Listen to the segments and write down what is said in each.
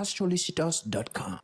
solicitors.com.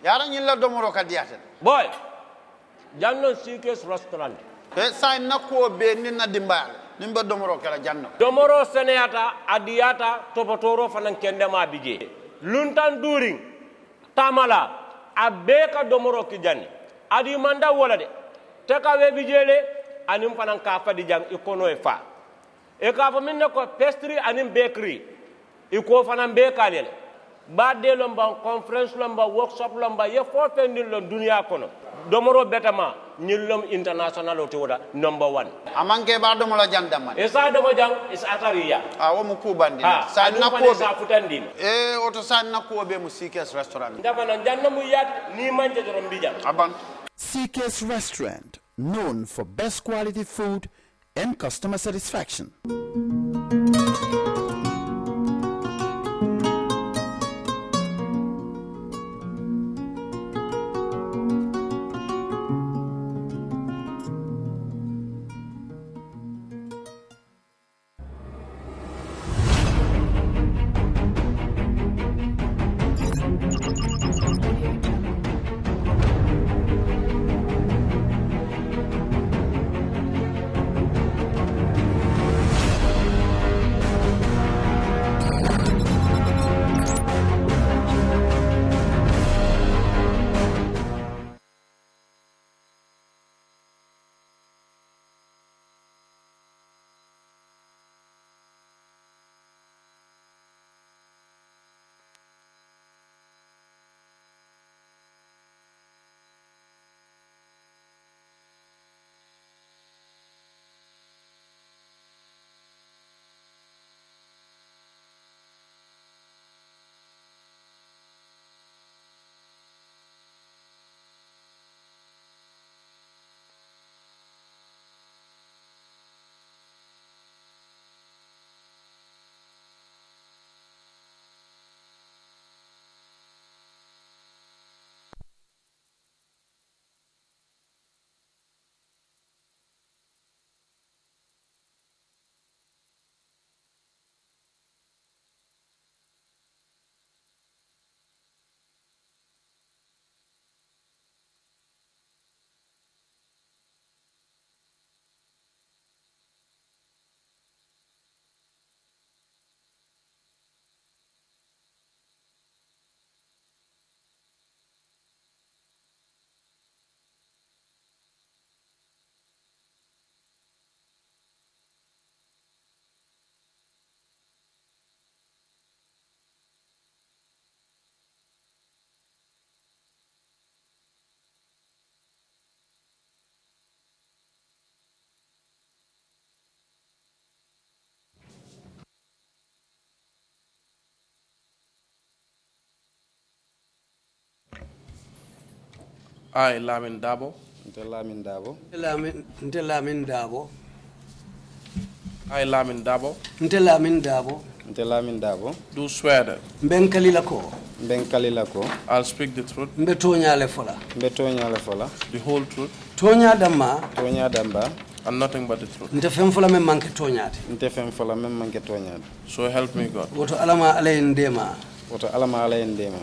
Yara nyilla domoro kadiyata boy janno sikes restaurant e say nakko be ninna dimbal nimbe domoro kala janno domoro seneyata adiyata topotoro fanan kendema bije luntan during tamala abeka domoro ki janni adi manda wala de teka we bijele anim fanan ka fadi jang ikono e fa e ka fa minne ko pastry anim bakery iko fanan be kalele badde lomba conference lomba workshop lomba ye fo fendin lon dunia kono domoro betama nyillom international o toda number 1 amanke ba domola jandam e sa domo jang is atariya wo mu kubandi sa nakko sa futandin e oto sa nakko be mu CKS restaurant ndafa nan jannamu yat ni manje dorom bija aban CK's Restaurant, known for best quality food and customer satisfaction. I, Lamin Darboe. Lamin Darboe. Lamin Darboe. I, Lamin Darboe. Lamin Darboe. Lamin Darboe. Do swear that Benkalilako. I'll speak the truth, Mbetonyale fola. the whole truth, Tonya dama. Tonya damba. and nothing but the truth. Ntefemfola memmanke tonyati. Ntefemfola memmanke tonyati. So help me God. Woto alama alayindema. Woto alama alayindema.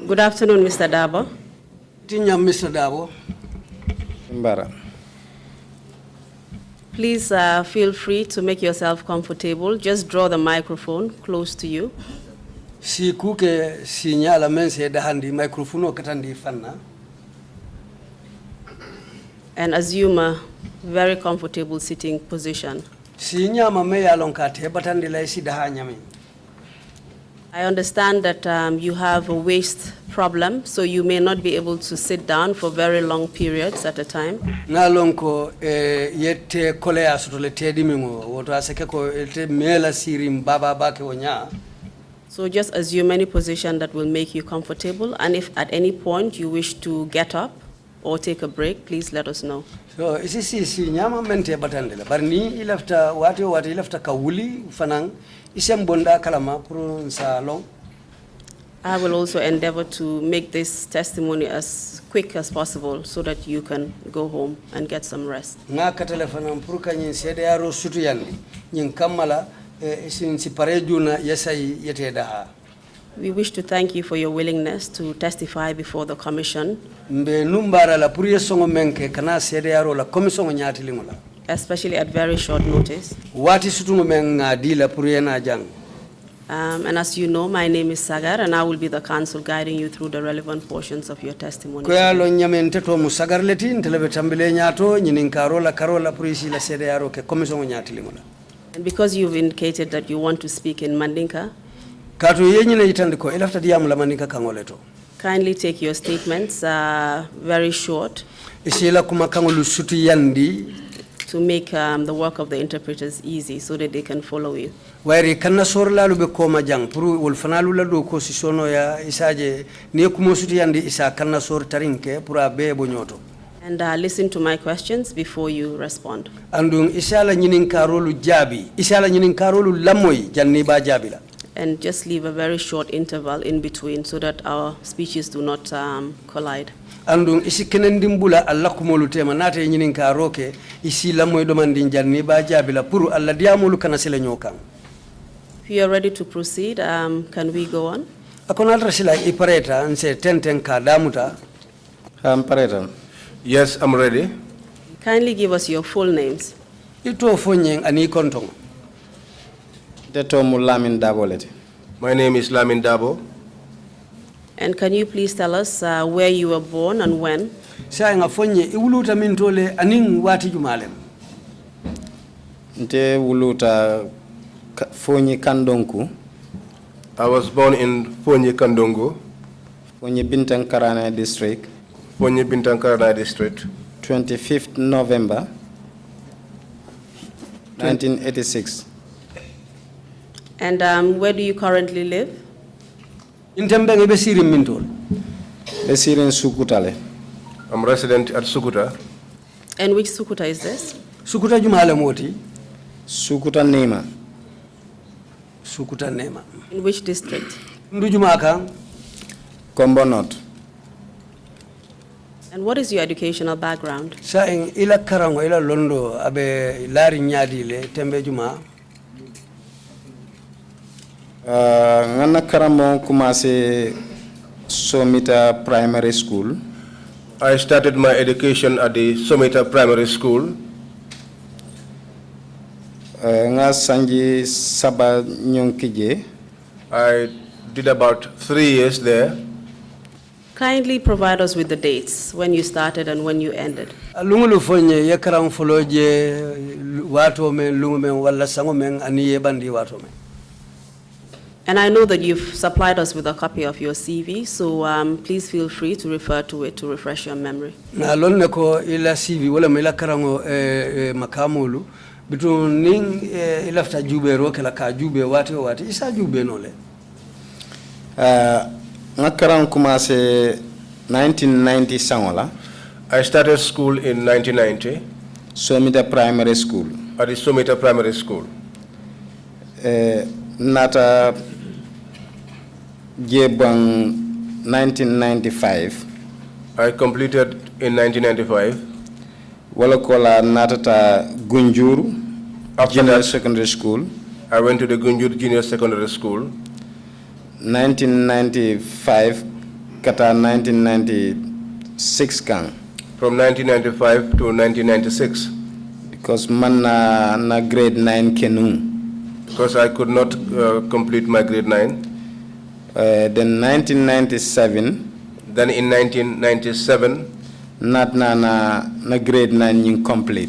Good afternoon, Mr. Darboe. Tinyam Mr. Darboe. Mbara. Please feel free to make yourself comfortable. Just draw the microphone close to you. Si kuke si nyala mense dahandi microphone katandi fanna. And assume a very comfortable sitting position. Si nyama me yalonkate batandi la si dahanyami. I understand that you have a waist problem, so you may not be able to sit down for very long periods at a time. Nalonko yette kolea sotole tedi mingo woto aseke ko ete mela sirim baba bake wonya. So just assume any position that will make you comfortable, and if at any point you wish to get up or take a break, please let us know. So isi si nyama mente batandela barni ilafta wati ilafta kawuli fanang isem bonda kalama pour salon. I will also endeavor to make this testimony as quick as possible so that you can go home and get some rest. Nga ka telephone pour kanyin sede yaro sutu yandi nyin kamala isin si parejuna yesai yete daha. We wish to thank you for your willingness to testify before the commission. Mbe numbara la pour yesongo menke kana sede yaro la commission nyati lingola. Especially at very short notice. Wati sutu menga dila pour yena jang. And as you know, my name is Sagar, and I will be the counsel guiding you through the relevant portions of your testimony. Koyalo nyamente to musagar leti ntelebe tambile nyato nyinin karola purisi la sede yaro ke commission nyati lingola. And because you've indicated that you want to speak in Mandinka, katu yenyine itandiko ilafta diamu la Mandinka kangoleto. Kindly take your statements very short. Isila kuma kangolu sutu yandi to make the work of the interpreters easy so that they can follow you. Wairi kanna sorla lube koma jang puru wolfanalu la do ko sisono ya isaje ne kumo sutu yandi isa kanna sor tarinke pura be bonyoto. And listen to my questions before you respond. Andung isala nyinin karolu jabi isala nyinin karolu lamoy janni ba jabila. And just leave a very short interval in between so that our speeches do not collide. Andung isi kenendimbula alla kumolu tema nate nyinin karoke isi lamoy domandin janni ba jabila puru alla diamulu kana sele nyokan. If you are ready to proceed, can we go on? Akonal rasila ipareta nse tenten ka damuta. Pareta. Yes, I'm ready. Kindly give us your full names. Ito fonyeng ani kontong. Lamin Darboe. My name is Lamin Darboe. And can you please tell us where you were born and when? Sa nga fonye iwuluta mintole aning wati jumalem. Nte wuluta fonye kandonku. I was born in Fonyi Kandongo. Fonye Bintankarana district. Fonyi Bintankarana district. 25th November 1986. And where do you currently live? Intembenge be sirim mintol. Be sirin Sukutale. I'm resident at Sukuta. And which Sukuta is this? Sukuta jumale moti. Sukuta Nema. Sukuta Nema. In which district? Ndu jumaka. Kombo North. And what is your educational background? Sa ila karango ila londo abe lari nyadi le tembe juma. Ngana karamo kumase Somita Primary School. I started my education at the Somita Primary School. Nga sanji saba nyonkije. I did about 3 years there. Kindly provide us with the dates when you started and when you ended. Lungulu fonye ye karang foloje wato men lungu men wala sango men ani ye bandi wato men. And I know that you've supplied us with a copy of your CV, so please feel free to refer to it to refresh your memory. Na lon ne ko ila CV wala ila karango makamulu bitu ning ilafta jube ro kala ka jube wate isa jube no le. Ngakarang commencé 1990 sangola. I started school in 1990 Somita Primary School. at the Somita Primary School. Nata Jebang 1995. I completed in 1995. Walakola Natata Gunjur After Junior that, Secondary School. I went to the Gunjur Junior Secondary School. 1995 kata 1996 kang. From 1995 to 1996. Because man na grade 9 kenu. Because I could not complete my grade 9. Then 1997. Then in 1997, Not na grade 9 incomplete.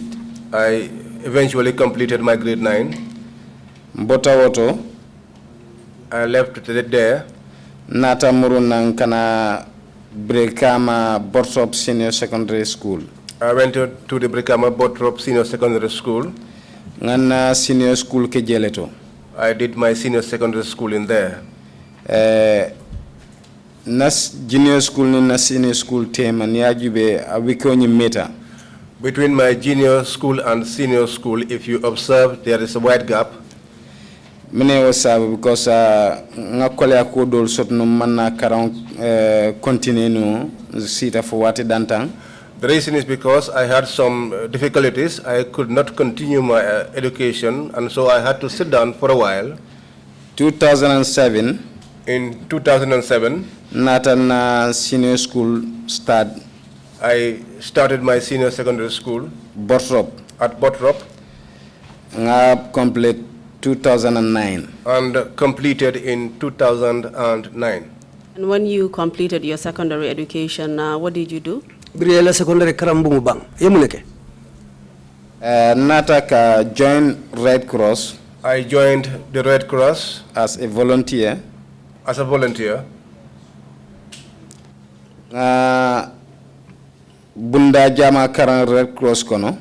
I eventually completed my grade 9. Mbotawoto. I left it there. Nata murunang kana Brekama Borsop Senior Secondary School. I went to the Brikama Bottrop Senior Secondary School. Ngana senior school ke jeleto. I did my senior secondary school in there. Nas junior school ni na senior school tema ni ajube awiko ni meta. Between my junior school and senior school, if you observe, there is a wide gap. Mene wasabu because nga kole akodol sot no manna karang continue no sita for wati dantang. The reason is because I had some difficulties. I could not continue my education, and so I had to sit down for a while. 2007. In 2007, Natana senior school start. I started my senior secondary school Botrop. at Bottrop Nga complete 2009. and completed in 2009. And when you completed your secondary education, what did you do? Briela secondary karambungu bang. Yemuneke. Nataka joined Red Cross I joined the Red Cross as a volunteer. as a volunteer. Bunda Jama Karang Red Cross kono.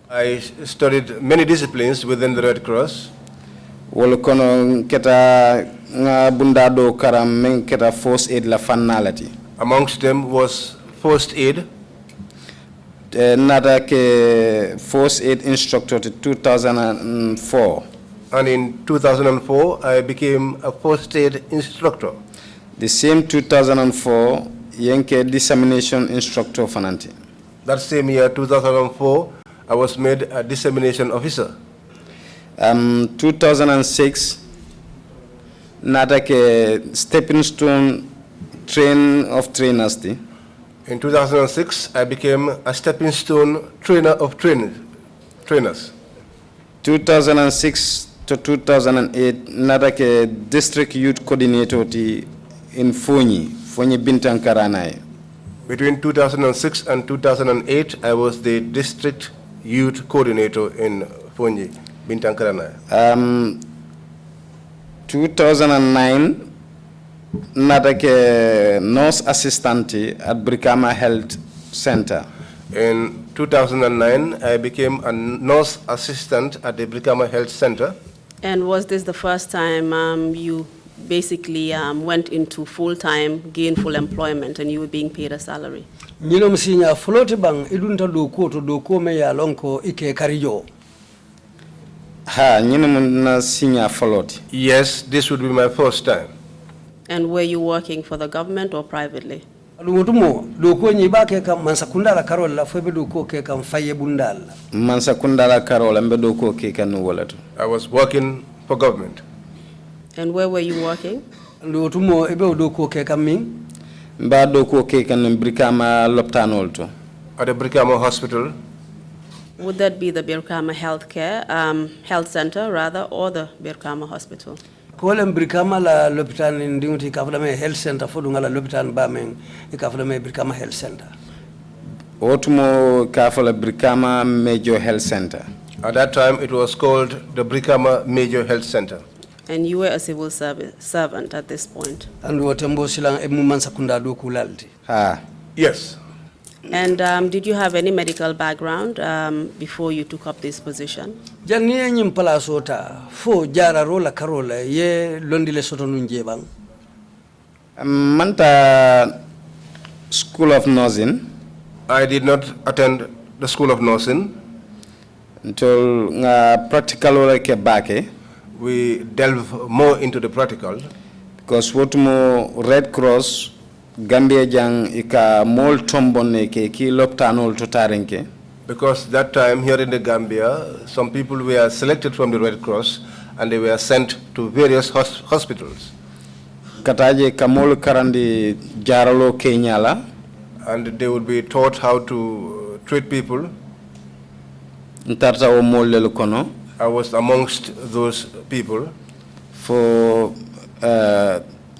I studied many disciplines within the Red Cross. Wol kono keta nga bunda do karam men keta first aid la fanality. Amongst them was first aid. Nata ke first aid instructor to 2004. And in 2004, I became a first aid instructor. The same 2004, yenke dissemination instructor fananti. That same year, 2004, I was made a dissemination officer. 2006, nata ke stepping stone train of trainers ti. In 2006, I became a stepping stone trainer of trainers. 2006 to 2008, nata ke district youth coordinator ti in Fonyi Bintankaranae. Between 2006 and 2008, I was the district youth coordinator in Fonyi, Bintankaranae. 2009, nata ke nurse assistant at Brikama Health Center. In 2009, I became a nurse assistant at the Brikama Health Center. And was this the first time you basically went into full-time gainful employment and you were being paid a salary? Nilo msinya flote bang idunta doko to doko me ya lonko ike karijo. Ha, nyina na sinya float. Yes, this would be my first time. And were you working for the government or privately? Alumotumo doko nyiba ke kam mansakundala karol la febe doko ke kam faye bundal. Mansakundala karola mbe doko ke kanu walatu. I was working for government. And where were you working? Alumotumo ebe doko ke kam ming. Mba doko ke kanu Brikama Loptanol to. At the Brikama Hospital. Would that be the Birkama Health Center rather, or the Birkama Hospital? Kolem Brikama la l'hôpital ndinguti kaflame health center fodunga la l'hôpital bameng ikaflame Brikama Health Center. Otumo kafala Brikama Major Health Center. At that time, it was called the Brikama Major Health Center. And you were a civil servant at this point. And watembo silang emuman sakunda do kulalti. Ha. Yes. And did you have any medical background before you took up this position? Janni nyim palasota fo jara rola karola ye londile soto nunje bang. Manta School of Nursing. I did not attend the School of Nursing. Until nga practical like bake. We delve more into the practical. Because what more Red Cross Gambia jang ika mol tombone ke ki loptanol to tarenke. Because that time here in the Gambia, some people were selected from the Red Cross and they were sent to various hospitals. Kataje kamol karandi jaralo kenyala. And they would be taught how to treat people. Ntarta o mol lelu kono. I was amongst those people. For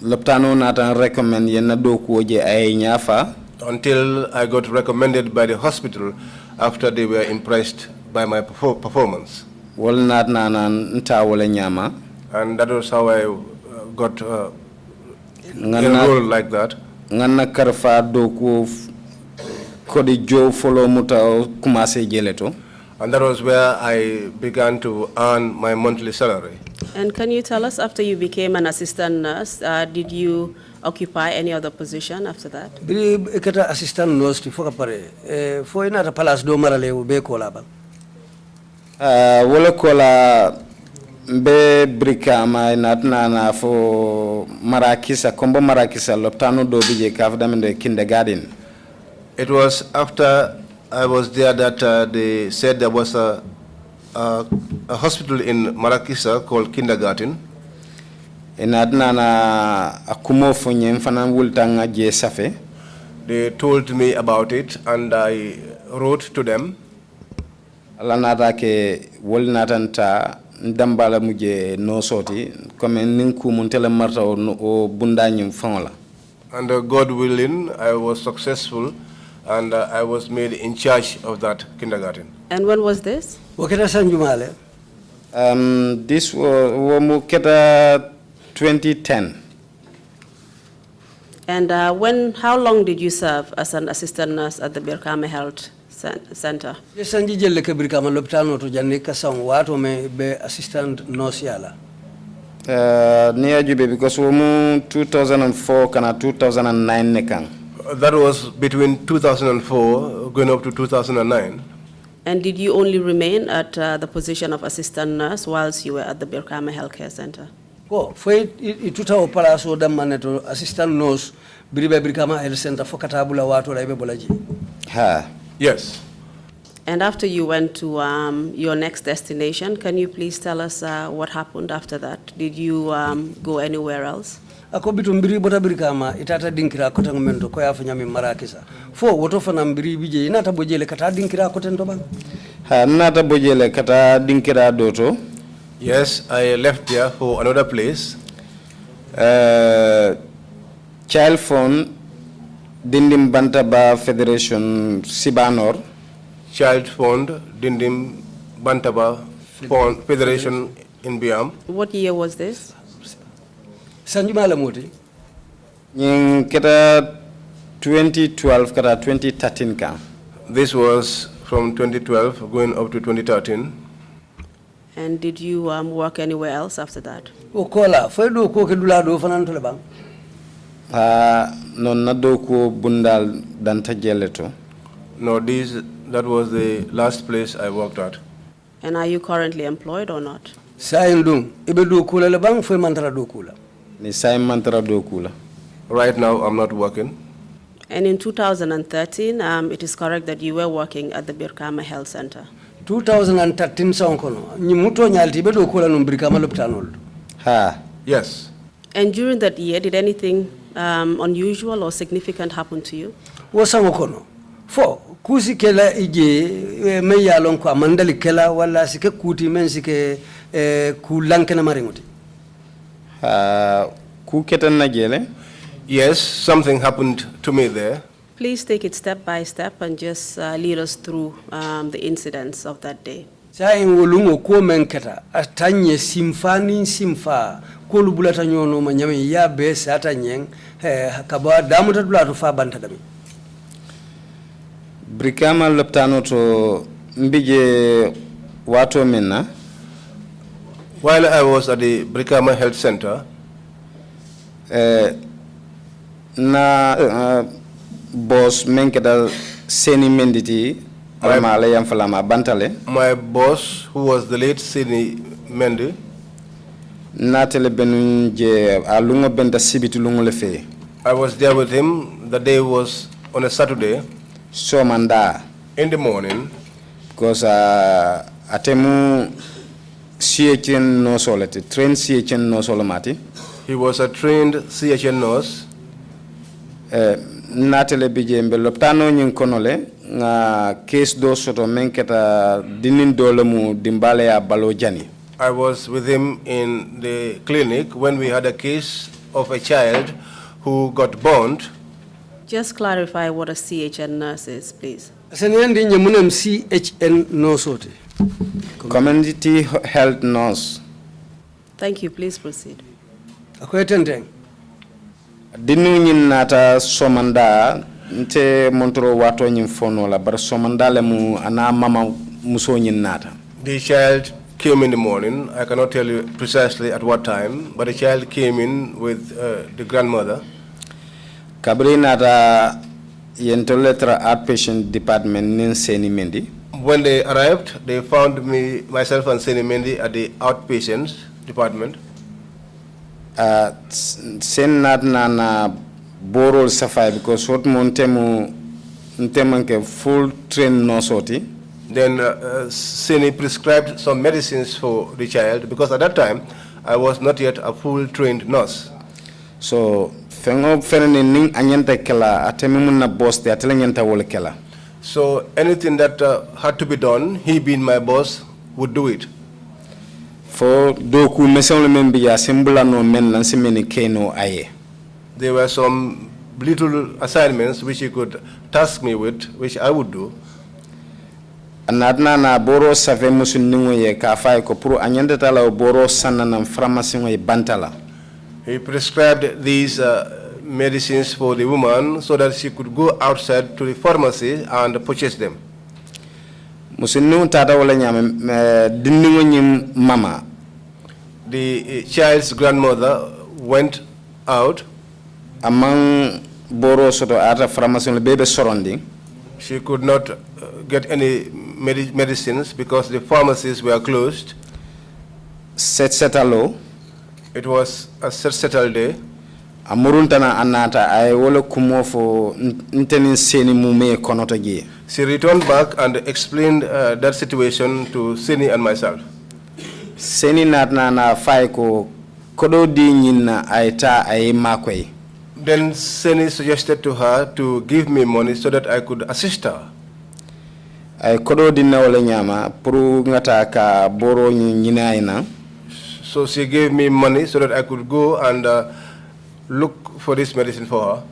loptano nata recommend yenna doku je ay nyafa. Until I got recommended by the hospital after they were impressed by my performance. Wol nat nanan nta wala nyama. And that was how I got enrolled like that. Nganna karfa doku kodi jo follow muta kumase jeleto. And that was where I began to earn my monthly salary. And can you tell us, after you became an assistant nurse, did you occupy any other position after that? Biri ekata assistant nurse ti foka pare fo ina ta palace do marale be kola ba. Wala kola be brika ma natna na fo marakisa kombo marakisa loptano do bije kafdamende kindergarten. It was after I was there that they said there was a hospital in Marrakech called Kindergarten. They told me about it and I wrote to them. Ndambala muje no soti comme ninku muntele marta o bundanyum fonla. And God willing, I was successful and I was made in charge of that kindergarten. And when was this? This was muketa 2010. And how long did you serve as an assistant nurse at the Birkama Health Center? Yesanji jelle ke Birkama lopitano to janni kasam wato me be assistant nurse yala. Near Jube because we 2004 kana 2009 nekang. That was between 2004 going up to 2009. And did you only remain at the position of assistant nurse whilst you were at the Birkama Healthcare Center? Oh, foi ituta opala so damaneto assistant nurse biribe Birkama Health Center fokatabula watu raibe bolaji. Ha. Yes. And after you went to your next destination, can you please tell us what happened after that? Did you go anywhere else? Ako bitu mbiri bota Birkama itata dinkira kota ngomento ko yafanya mi marakisa. Fo woto fana mbiri bije inata bojele kata dinkira kota ndo bang. Ha nata bojele kata dinkira doto. Yes, I left there for another place. Child phone Dindim Bantaba Federation Sibanor. Child Fund Dindim Bantaba Federation in Biam. What year was this? Sanjumala Moti. In kata 2012 kata 2013 ka. This was from 2012 going up to 2013. And did you work anywhere else after that? Okola, foi do ko ke dula do fanan to le bang. Non na do ko bundal danta jeleto. No, that was the last place I worked at. And are you currently employed or not? Sayindung ibe do kula le bang foi mantara do kula. Ni say mantara do kula. Right now I'm not working. And in 2013, it is correct that you were working at the Birkama Health Center. 2013 sonkono ni muto nyalti be do kula no Birkama lopitanol. Ha. Yes. And during that year, did anything unusual or significant happen to you? Wosango kono. Fo kusi kela ije me yalon ko mandali kela wala sike kuti men sike ku lankena maringuti. Ku ketan na jele? Yes, something happened to me there. Please take it step by step and just lead us through the incidents of that day. Sa en wolungo ko menketa atanye simfani simfa ko lubulata nyono ma nyame ya be sata nyeng kaba damuta dulatu fa banta dami. Brikama loptano to mbije wato minna. While I was at the Brikama Health Center, na boss menketa seni menditi alama yam falama bantale. My boss, who was the late Seni Mendy, natele benunje alungo benda sibitu lungo lefe. I was there with him. The day was on a Saturday. So manda in the morning, because atemu CHN no solete trained CHN no solomati. He was a trained CHN nurse. Natele bijembe loptano nyin konole nga case do soto menketa dinin dolemu dimbale ya balojani. I was with him in the clinic when we had a case of a child who got burned. Just clarify what a CHN nurse is, please. Senyandi nyamunem CHN nurse. Community health nurse. Thank you. Please proceed. Akwetendeng. Dinu nyin nata somanda nte montro wato nyin fono la bar somanda le mu ana mama muso nyin nata. The child came in the morning. I cannot tell you precisely at what time, but the child came in with the grandmother. Kabri nata yentoletra outpatient department nin Seni Mendy. When they arrived, they found myself and Seni Mendy at the outpatient department. Sen na borol safai because what montemu ntemanke full train no sorti. Then Seni prescribed some medicines for the child because at that time I was not yet a full trained nurse. So fengo fenene ning anyanta kela atemimun na boss de atelanyanta wole kela. So anything that had to be done, he being my boss would do it. For doku mesonle membi ya simbula no men nansi meni keno aye. There were some little assignments which he could task me with, which I would do. Anadna na boro save musu ningo ye ka fay ko pro anyanda tala boro sanna nam pharmacy ngoy bantala. He prescribed these medicines for the woman so that she could go outside to the pharmacy and purchase them. Musinu tata wala nyame dinningo nyim mama. The child's grandmother went out. Among boro soto ata pharmacy le bebe surrounding. She could not get any medicines because the pharmacies were closed. Setalo. It was a settled day. Amuruntana anata ay wala kumofo nteni Seni mume konota gi. She returned back and explained that situation to Seni and myself. Seni natna na fay ko kodo di nyina ayta ay makoy. Then Seni suggested to her to give me money so that I could assist her. Ay kodo di na wala nyama puru ngata ka boro nyina ina. So she gave me money so that I could go and look for this medicine for her.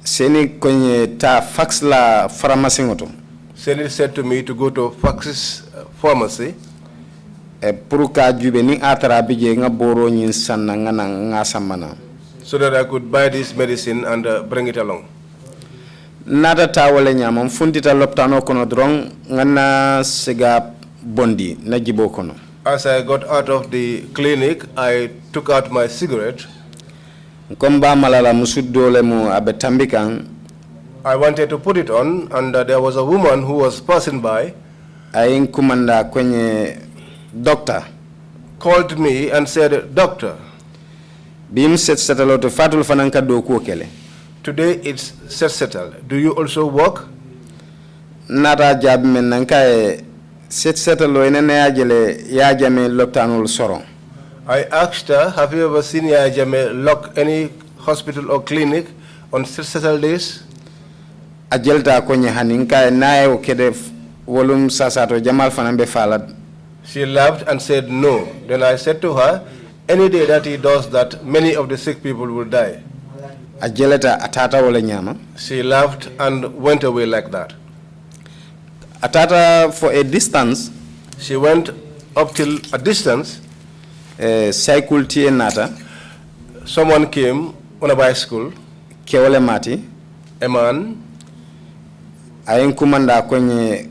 Seni kwenye ta fax la pharmacy ngoto. Seni said to me to go to Fax's pharmacy. Puru ka jube ni atara bije nga boro nyin sanna nga samana. So that I could buy this medicine and bring it along. Nada ta wala nyama mfundita loptano kono drong ngana sega bondi na jibo kono. As I got out of the clinic, I took out my cigarette. Komba malala musudole mu abetambikan. I wanted to put it on, and there was a woman who was passing by. Ayin kumanda kwenye doctor Called me and said, "Doctor, bim set setalo to fatul fananka do ko kele. Today it's settled. Do you also work?" Nata jab men nanka set setalo ene ajele ya jame loptanul soron. I asked her, "Have you ever seen Yaya Jame lock any hospital or clinic on settled days?" Ajelta kwenye haninka nae okede volum sasato jamal fanambe falad. She laughed and said no. Then I said to her, "Any day that he does that, many of the sick people will die." Ajeleta atata wala nyama. She laughed and went away like that. Atata for a distance. She went up till a distance. Cycle tie nata. Someone came on a bicycle. Kewole mati. A man. Ayin kumanda kwenye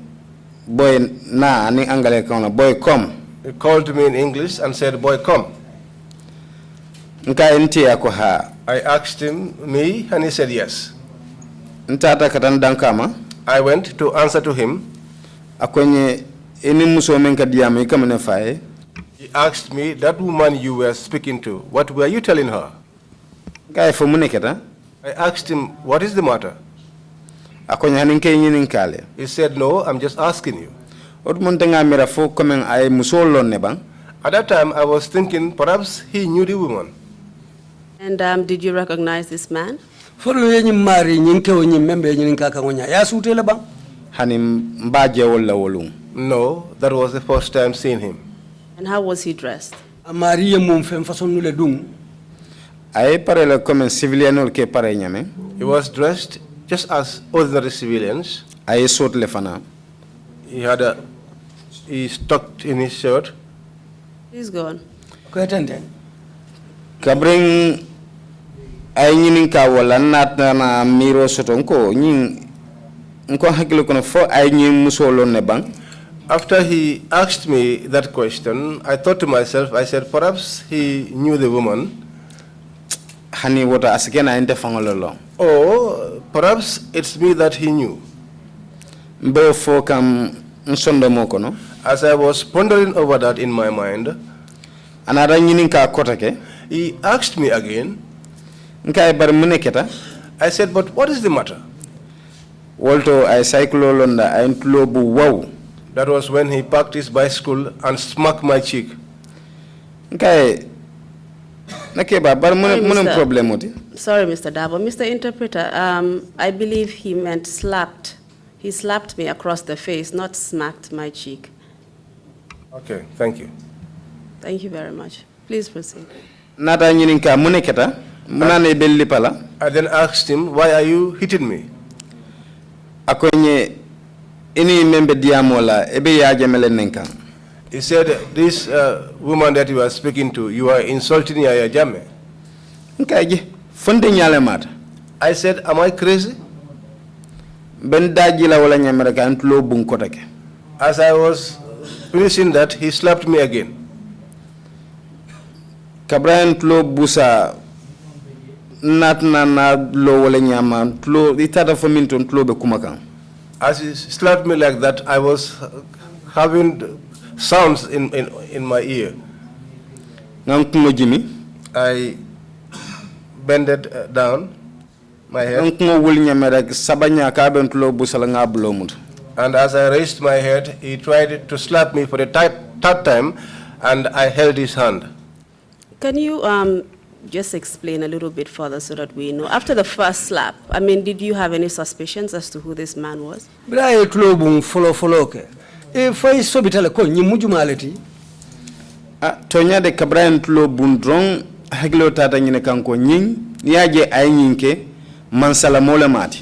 boy na ani angale kaona boy come. He called me in English and said, boy, come. I asked him, me, and he said yes. I went to answer to him. He asked me, that woman you were speaking to, what were you telling her? I asked him, what is the matter? He said, no, I'm just asking you. At that time, I was thinking perhaps he knew the woman. And did you recognize this man? No, that was the first time seeing him. And how was he dressed? He was dressed just as ordinary civilians. He stuck in his shirt. Please go on. Kabring ay ñinin ka wala natna na miro sotonko ñin nko hakilo kono fo ay ñin musolo ne bang. After he asked me that question, I thought to myself, I said, perhaps he knew the woman. Hani wota asikena ente fangololo. Or perhaps it's me that he knew. Mbe fo kam nsondo moko no. As I was pondering over that in my mind, anara ñinin ka kotake. He asked me again. I said, but what is the matter? That was when he parked his bicycle and smacked my cheek. Sorry, Mr. Darboe. Mr. Interpreter, I believe he meant slapped. He slapped me across the face, not smacked my cheek. Okay, thank you. Thank you very much. Please proceed. I then asked him, why are you hitting me? He said, this woman that you are speaking to, you are insulting Yaya Jammeh. I said, am I crazy? As I was finishing that, he slapped me again. Kabran tlo busa natna na lo wala nyama tlo itata faminton tlo be kumakan. As he slapped me like that, I was having sounds in my ear. I bended down my head. And as I raised my head, he tried to slap me for the third time, and I held his hand. Can you just explain a little bit further so that we know? After the first slap, I mean, did you have any suspicions as to who this man was? Tonya de Cabrayan Tlo Bundrong, Haglo Tata Yinekanko Ning, Niaje Aininke, Mansala Molamati.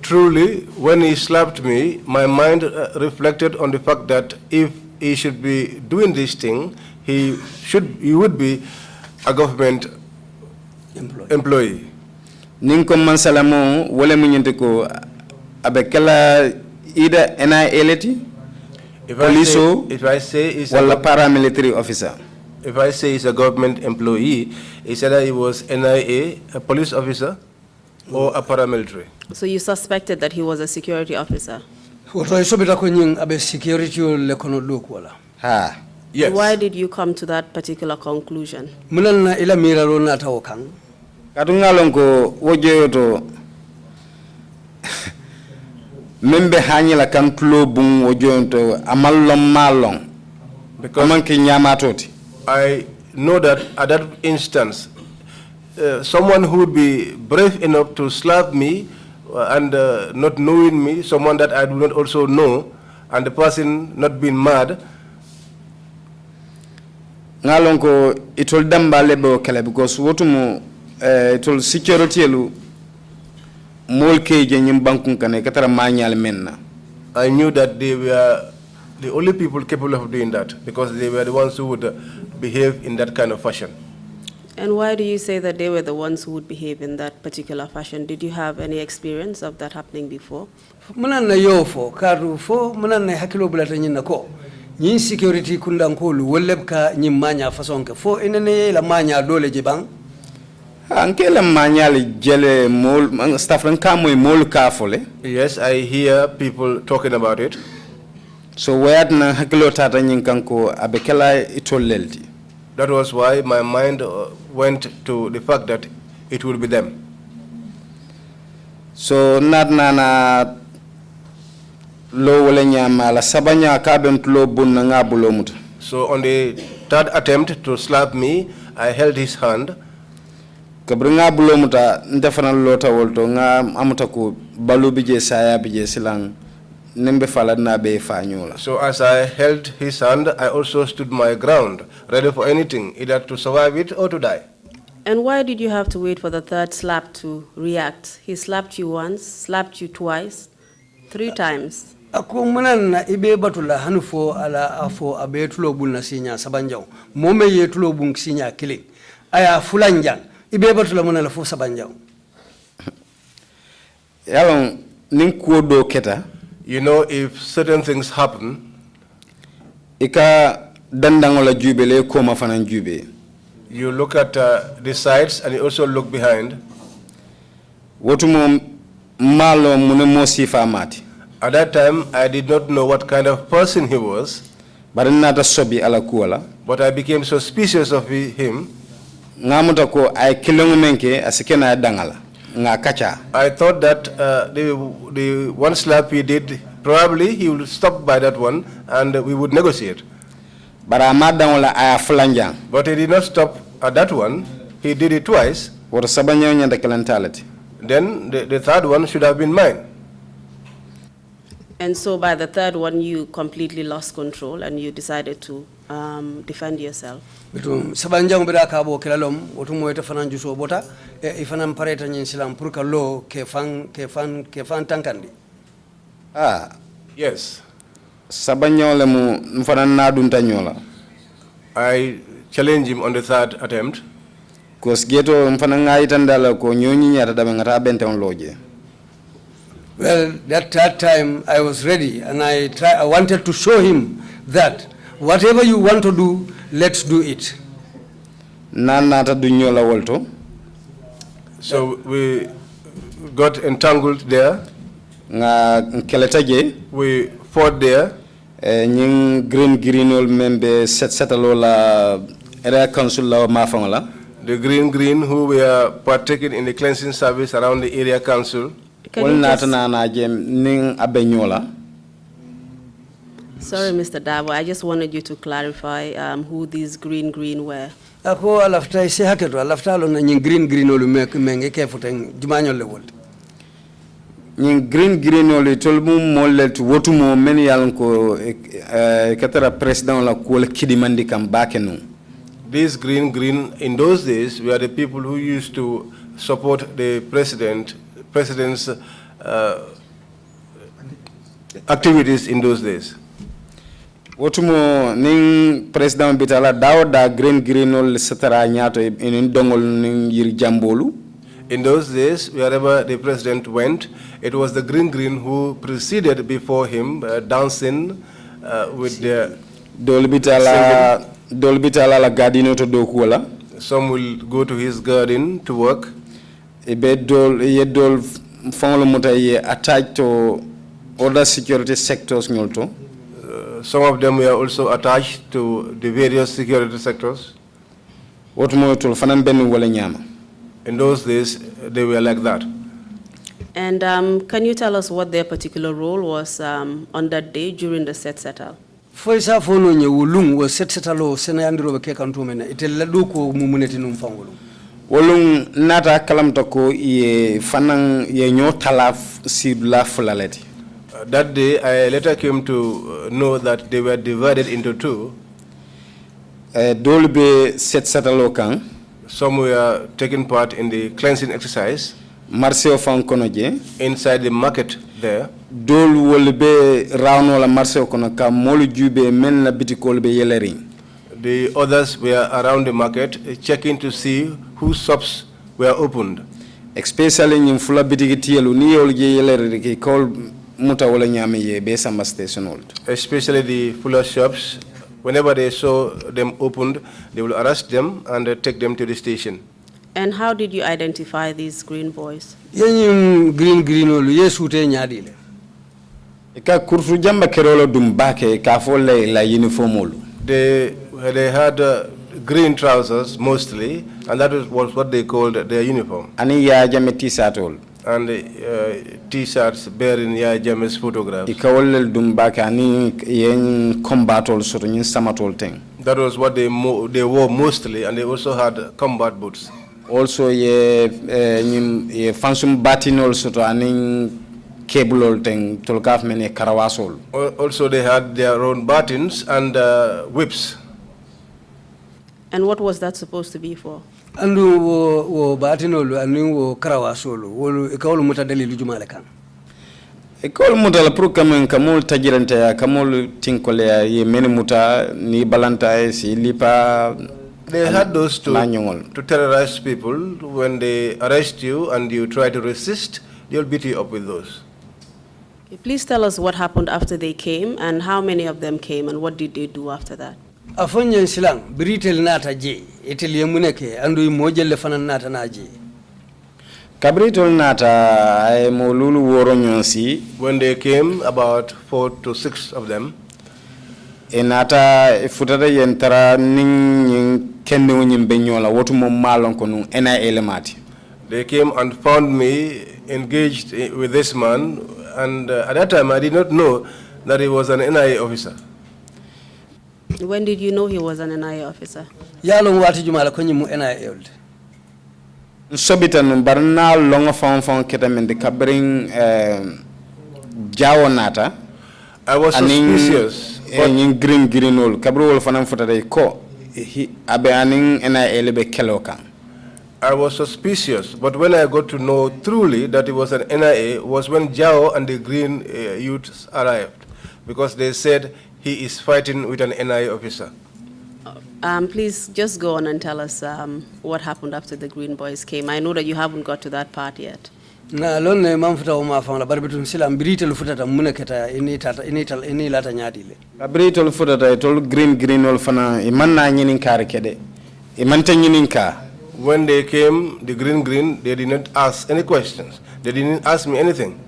Truly, when he slapped me, my mind reflected on the fact that if he should be doing this thing, he would be a government employee. Ninko Mansalamo, Wole Munyenteko, Abekela either NIA if I say he's a paramilitary officer. If I say he's a government employee, it's either he was NIA, a police officer, or a paramilitary. So you suspected that he was a security officer? Yes. Why did you come to that particular conclusion? Membe hanyela kantulo bung wojonto amalom malong because I know that at that instance someone who would be brave enough to slap me and not knowing me, someone that I do not also know, and the person not being mad, ngalonko itol damba lebo kala because wotumo itol security lu molke je nyim bankun kane katara manyal menna. I knew that they were the only people capable of doing that because they were the ones who would behave in that kind of fashion. And why do you say that they were the ones who would behave in that particular fashion? Did you have any experience of that happening before? Manan na yo fo karu fo manan na hakilo bulata nyina ko nyin security kundankolu woleb ka nyin manya façon ke fo enene la manya dole jibang anke la manya le jele mol staff ran ka moy mol ka fole. Yes, I hear people talking about it. So wayat na hakilo tata nyin kanko abekela itolelti. That was why my mind went to the fact that it will be them. So not nana lo wala nyama la sabanya ka bentulo bunna ngabulo muta. So on the third attempt to slap me, I held his hand. Kabringa bulo muta ndefana lota wolto nga amuta ko balu bije saya bije silang nembe fala na be fanyola. So as I held his hand, I also stood my ground, ready for anything, either to survive it or to die. And why did you have to wait for the third slap to react? He slapped you once, slapped you twice, 3 times. Ako manan na ibe batula hanufo ala afo abetulo bulna sinya sabanjaw mome yetulo bun sinya killing aya fulanjan ibe batula monala fo sabanjaw. Yalon nin kuodo keta. You know, if certain things happen, ika dandangola jubele koma fanan jube. You look at the sides and you also look behind. Wotumo malo mune mosifa mati. At that time, I did not know what kind of person he was. But I became suspicious of him. I thought that the one slap he did, probably he would stop by that one and we would negotiate. But he did not stop at that one. He did it twice. Then the third one should have been mine. And so by the third one, you completely lost control and you decided to defend yourself. Sabanjang beda kabo kelalom otumo ete fanan juso bota ifanan pareta nyin silam pour que lo ke fan tankandi. Ah, yes. Sabanjang le mu mfanan na dunta nyola. I challenged him on the third attempt. Cause geto mfanan ngai tandala ko nyonyi nyata dabe ngata bente on loje. Well, that time I was ready and I wanted to show him that whatever you want to do, let's do it. So we got entangled there. We fought there. The green who were partaking in the cleansing service around the area council. Sorry, Mr. Darboe, I just wanted you to clarify who these green were. Ako alafta ise haketo alafta lo na green olu menge ke futeng jumanyo le wol. Green olu tolmu molle to wotumo meni yalonko katara president la ko kidimandi kam bakenu. These green in those days were the people who used to support the president's activities in those days. Wotumo ning president bitala dawda green ol satara nyato in dongol ning yiri jambolu. In those days, wherever the president went, it was the green who preceded before him, dancing with their dolbitala la gardino to dokuala. Some will go to his garden to work. Yedol fangolo mutaye attached to other security sectors nyolto. Some of them were also attached to the various security sectors. In those days, they were like that. And can you tell us what their particular role was on that day during the set-settle? Foisa fono nye ulung was set-settle sena yandiro beke kantumena itela duko mumuneti numfangolo. Wolung nata kalamtako ye fanang ye nyotala sibla fulaleti. That day, I later came to know that they were divided into two. Dolbe set-settle kang. Some were taking part in the cleansing exercise. Marceo Fankonoje. Inside the market there. Dol wol be rawno la marché kono ka molu jube men la bitikol be yelering. The others were around the market checking to see whose shops were opened. Especially in fula bitigitielu ni yol je yeleri ki call muta wala nyame ye be samba station old. Especially the fuller shops, whenever they saw them opened, they will arrest them and take them to the station. And how did you identify these green boys? Yenyum green olu yesute nyadile. Ka kursu jamba kerolo dumbake ka folle la uniform olu. They had green trousers mostly, and that was what they called their uniform. Ani ya jame t-shirt olu. And t-shirts bearing Yaya Jammeh's photograph. Ikawole dumbake ani yen combat olu soto nyin samatol teng. That was what they wore mostly, and they also had combat boots. Also ye fansum batin also to aning cable thing to government e karawasol. Also they had their own batons and whips. And what was that supposed to be for? Andu wo batinolu anu wo karawasolu wolu ikawlu muta dalilu jumale kan. Ikol muta la pour kamen kamol tajirante ya kamol tinkole ya ye meni muta ni balanta si lipa. They had those to terrorize people. When they arrest you and you try to resist, they'll beat you up with those. Okay, please tell us what happened after they came and how many of them came and what did they do after that? Afonyen silang biritel nata je etel yemuneke andu mojelle fanan nata na je. Kabritol nata ay molulu woro nyonsi. When they came, about 4 to 6 of them. Enata futata yentara ning kende wonyim benyola wotu mo malon ko nu ena elemati. They came and found me engaged with this man, and at that time I did not know that he was an NIA officer. When did you know he was an NIA officer? Yalong wati jumala ko nyimu NIA old. Sobita no barna longa fon ketamende kabring jawo nata. I was suspicious. In green ol kabro wol fanam futata ko abe aning NIA lebe kelokan. I was suspicious, but when I got to know truly that it was an NIA was when Jao and the green youths arrived, because they said he is fighting with an NIA officer. Please just go on and tell us what happened after the green boys came. I know that you haven't got to that part yet. Na lonne mamfuta o mafanga barbetun sila mbiritel futata muneketa ini lata nyadile. Abritol futata tol green ol fana imanna nyinin kar kede imanta nyinin ka. When they came, the green, they did not ask any questions. They didn't ask me anything.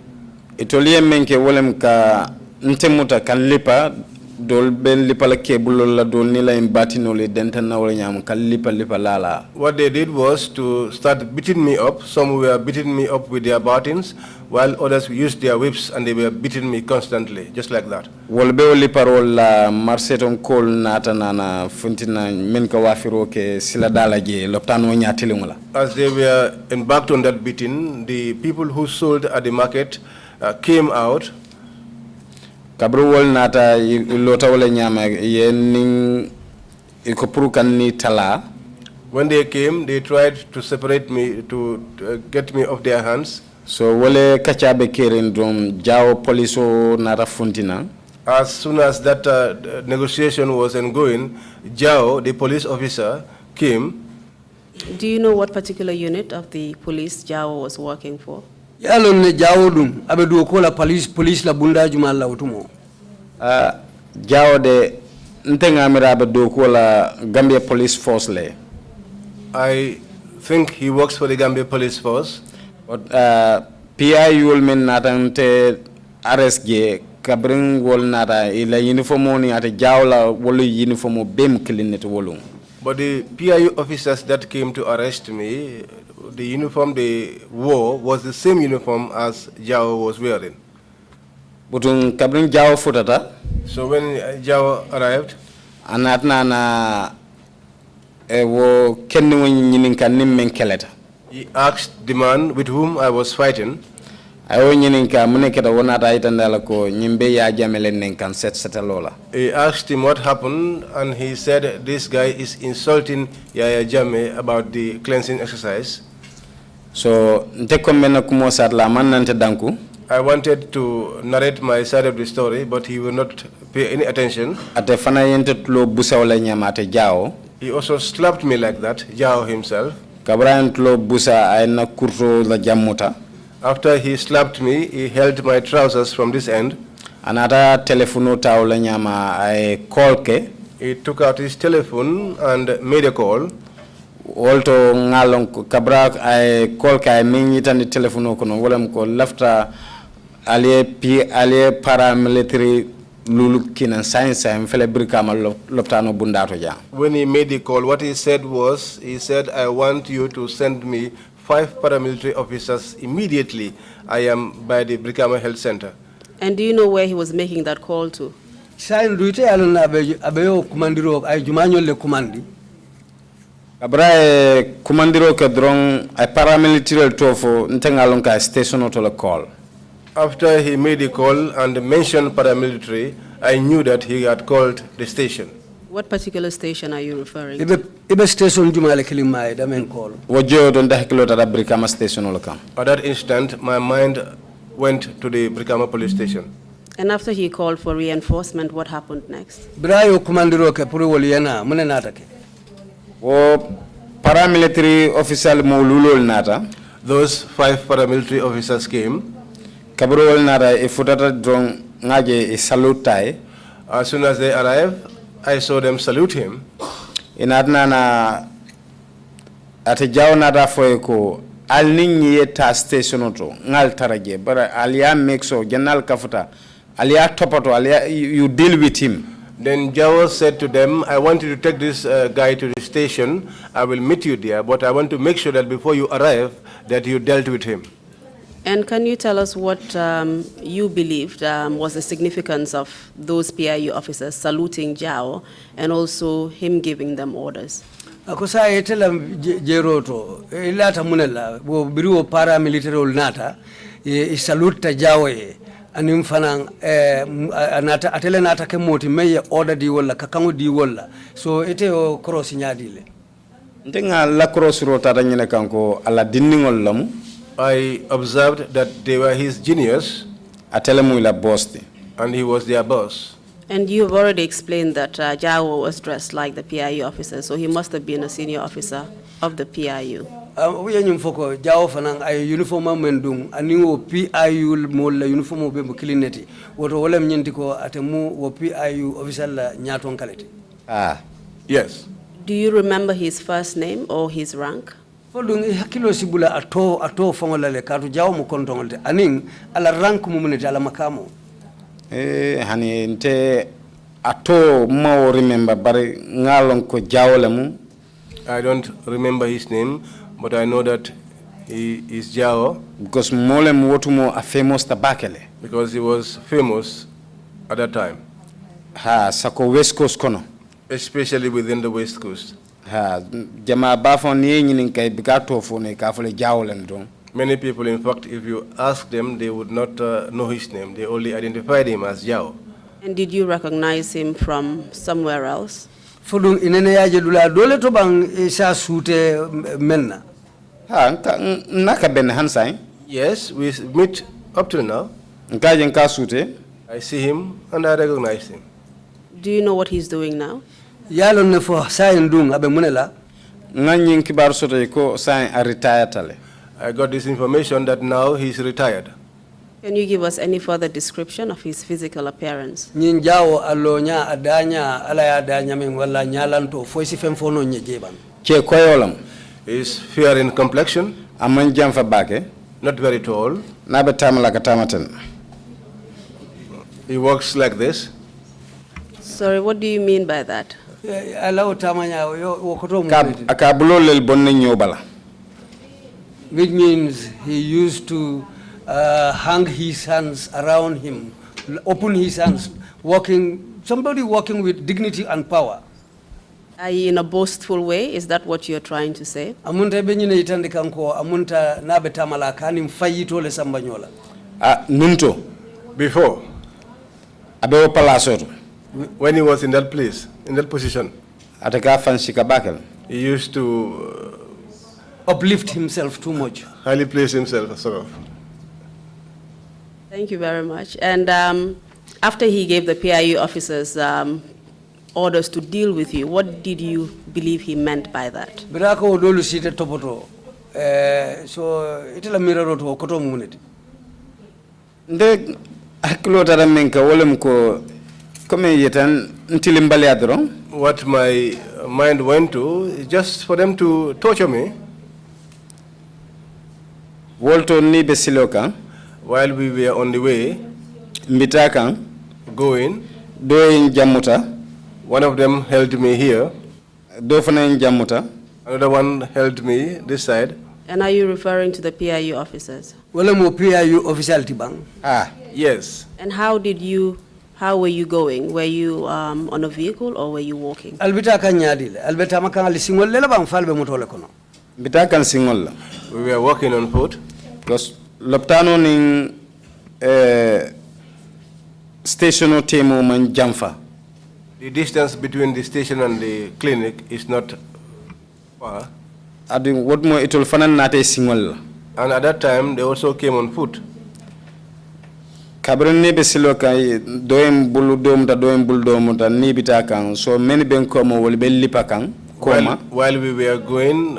Itolie menke wolem ka ntemuta kan lipa dol ben lipa la kebulo la dol nila imbatino le dentana wala nyam kan lipa lala. What they did was to start beating me up. Some were beating me up with their batons, while others used their whips and they were beating me constantly, just like that. Wolbe lipa rola marseton kol nata nana funtina men ka wafiro ke sila dala je loptano nyatili ngula. As they were embarked on that beating, the people who sold at the market came out. Kabru wol nata lota wala nyama yening ikopuru kan ni tala. When they came, they tried to separate me, to get me off their hands. So wale kachabe keren drum jao poliso nata funtina. As soon as that negotiation was ongoing, Jao, the police officer, came. Do you know what particular unit of the police Jao was working for? Yalon ne Jao dum abedu ko la police la bunda jumal la utumo. Jao de ntenga mira abedu ko la Gambia Police Force le. I think he works for the Gambia Police Force. But PI will mean natante RSG kabring wol nata ila uniform ni ate jawla wolu uniform bem klinet wolum. But the PIU officers that came to arrest me, the uniform they wore was the same uniform as Jao was wearing. Butun kabring Jao futata. So when Jao arrived, anatna na wo kenni woni nyinin kan nimmen keleta. He asked the man with whom I was fighting. He asked him what happened, and he said this guy is insulting Yaya Jammeh about the cleansing exercise. So, I wanted to narrate my side of the story, but he would not pay any attention. Ate fana yente tulo busa wala nyama ate jao. He also slapped me like that, Jao himself. Kabra tulo busa ay na kurto la jamuta. After he slapped me, he held my trousers from this end. Anata telefono ta wala nyama ay call ke. He took out his telephone and made a call. Olto ngalon kabra ay call ka ay minitani telefono kono wala ko lafta ale paramilitary lulu kinan science am fele brikama loptano bundato ja. When he made the call, what he said was, he said, I want you to send me 5 paramilitary officers immediately. I am by the Brikama Health Center. And do you know where he was making that call to? Sain duite alona abeyo kumandiro ay jumanyo le kumandi. Kabra kumandiro ke drong ay paramilitary tofo ntengalon ka station to la call. After he made the call and mentioned paramilitary, I knew that he had called the station. What particular station are you referring to? Ibe station jumale kilimai da men call. Wojo don da kilo ta Brikama station wala kam. At that instant, my mind went to the Brikama police station. And after he called for reinforcement, what happened next? Brayo kumandiro ke puri woliena mune natake. O paramilitary officer mo lulol nata. Those 5 paramilitary officers came. Kabrol nata e futata drong ngaje e salutai. As soon as they arrived, I saw them salute him. Inadna na ate jaw nata foeko al ninyi ta station auto ngal taraje bara alia mexo general kafuta alia topato alia you deal with him. Then Jao said to them, I want you to take this guy to the station. I will meet you there, but I want to make sure that before you arrive, that you dealt with him. And can you tell us what you believed was the significance of those PIU officers saluting Jao and also him giving them orders? Akosa etela jeroto ilata munela bo biro paramilitary ulnata saluta Jao animfanang anata atele nata ke moti meye order di wala kakango di wala so ete o cross nyadile Ndenga la cross rota nyene kanko ala dinningol lamu. I observed that they were his genius, Atele mu ila boss and he was their boss. And you've already explained that Jao was dressed like the PIU officer, so he must have been a senior officer of the PIU. We nyumfoko Jao fanang ay uniform mendung aningo PIU mo la uniform be mkilineti woto wala mnyenti ko atemu wo PIU officer la nyaton kaleti. Yes. Do you remember his first name or his rank? Fodung hakilo sibula ato fangola le katu Jao mo kontongolte aning ala rank mumuneti ala makamo. Hani nte ato ma remember bari ngalon ko Jao lemu. I don't remember his name, but I know that he is Jao. Because molem wotumo a famous tabakele. Because he was famous at that time. Sako West Coast kono. Especially within the West Coast. Jama bafon ni nyinin kay bikato fone ka fole Jao lem don. Many people, in fact, if you ask them, they would not know his name. They only identified him as Jao. And did you recognize him from somewhere else? Fodung inene ya jedula dole to bang isa sute menna. Naka ben hansai. Yes, we meet up till now. Nkaje nka sute. I see him and I recognize him. Do you know what he's doing now? Yalo ne fo sayin dung abe munela. Nganyin kibar soto ko sayin a retire tale. I got this information that now he's retired. Can you give us any further description of his physical appearance? Nyin Jao alonya adanya alaya adanya min wala nyalanto foisi femfono nyejeban. Che koyolam. He's fair in complexion. Aman jamfa bake. Not very tall. Nabe tamala katamaten. He walks like this. Sorry, what do you mean by that? Allow tamanya wokoto akabulo lel bonne nyobala. Which means he used to hang his hands around him, open his hands, somebody walking with dignity and power. In a boastful way, is that what you're trying to say? Amunta benyine itandikanko amunta nabe tamala kani mfayito le sambanyola. Nunto. Before. Abewo palasoto. When he was in that place, in that position. Ataka fancy kabakel. He used to uplift himself too much. Highly place himself, sort of. Thank you very much. And after he gave the PIU officers orders to deal with you, what did you believe he meant by that? Birako dolu site topoto. So itela miraro to koto muneti. Nde haklo tara menka wolem ko comme yetan ntilimbali adro. What my mind went to is just for them to torture me. Wolto ni besiloka. While we were on the way, mbitaka going, doing jamuta. One of them held me here. Another one held me this side. And are you referring to the PIU officers? Wala mo PIU officiality bang? Ah, yes. And how were you going? Were you on a vehicle or were you walking? Albita kanyadile. Albita makanga lisingol lela bang falbe motole kono. Bita kan singol. We were walking on foot. Because loptano ning stationo temo man jamfa. The distance between the station and the clinic is not far. Adi what mo itol fanan nate singol. And at that time they also came on foot. Kabrin be siloka doem bulu dom ta doem bul dom ta ni bitakan so many ben komo wol be lipakan koma. While we were going,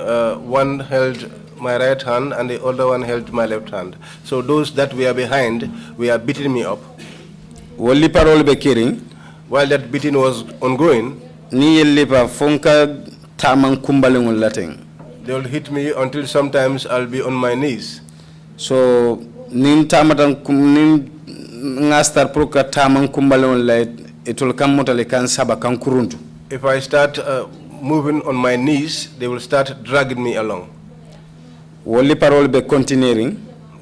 one held my right hand and the other one held my left hand. So those that were behind were beating me up. Wol liparol be kiring. While that beating was ongoing, they will hit me until sometimes I'll be on my knees. So, if I start moving on my knees, they will start dragging me along.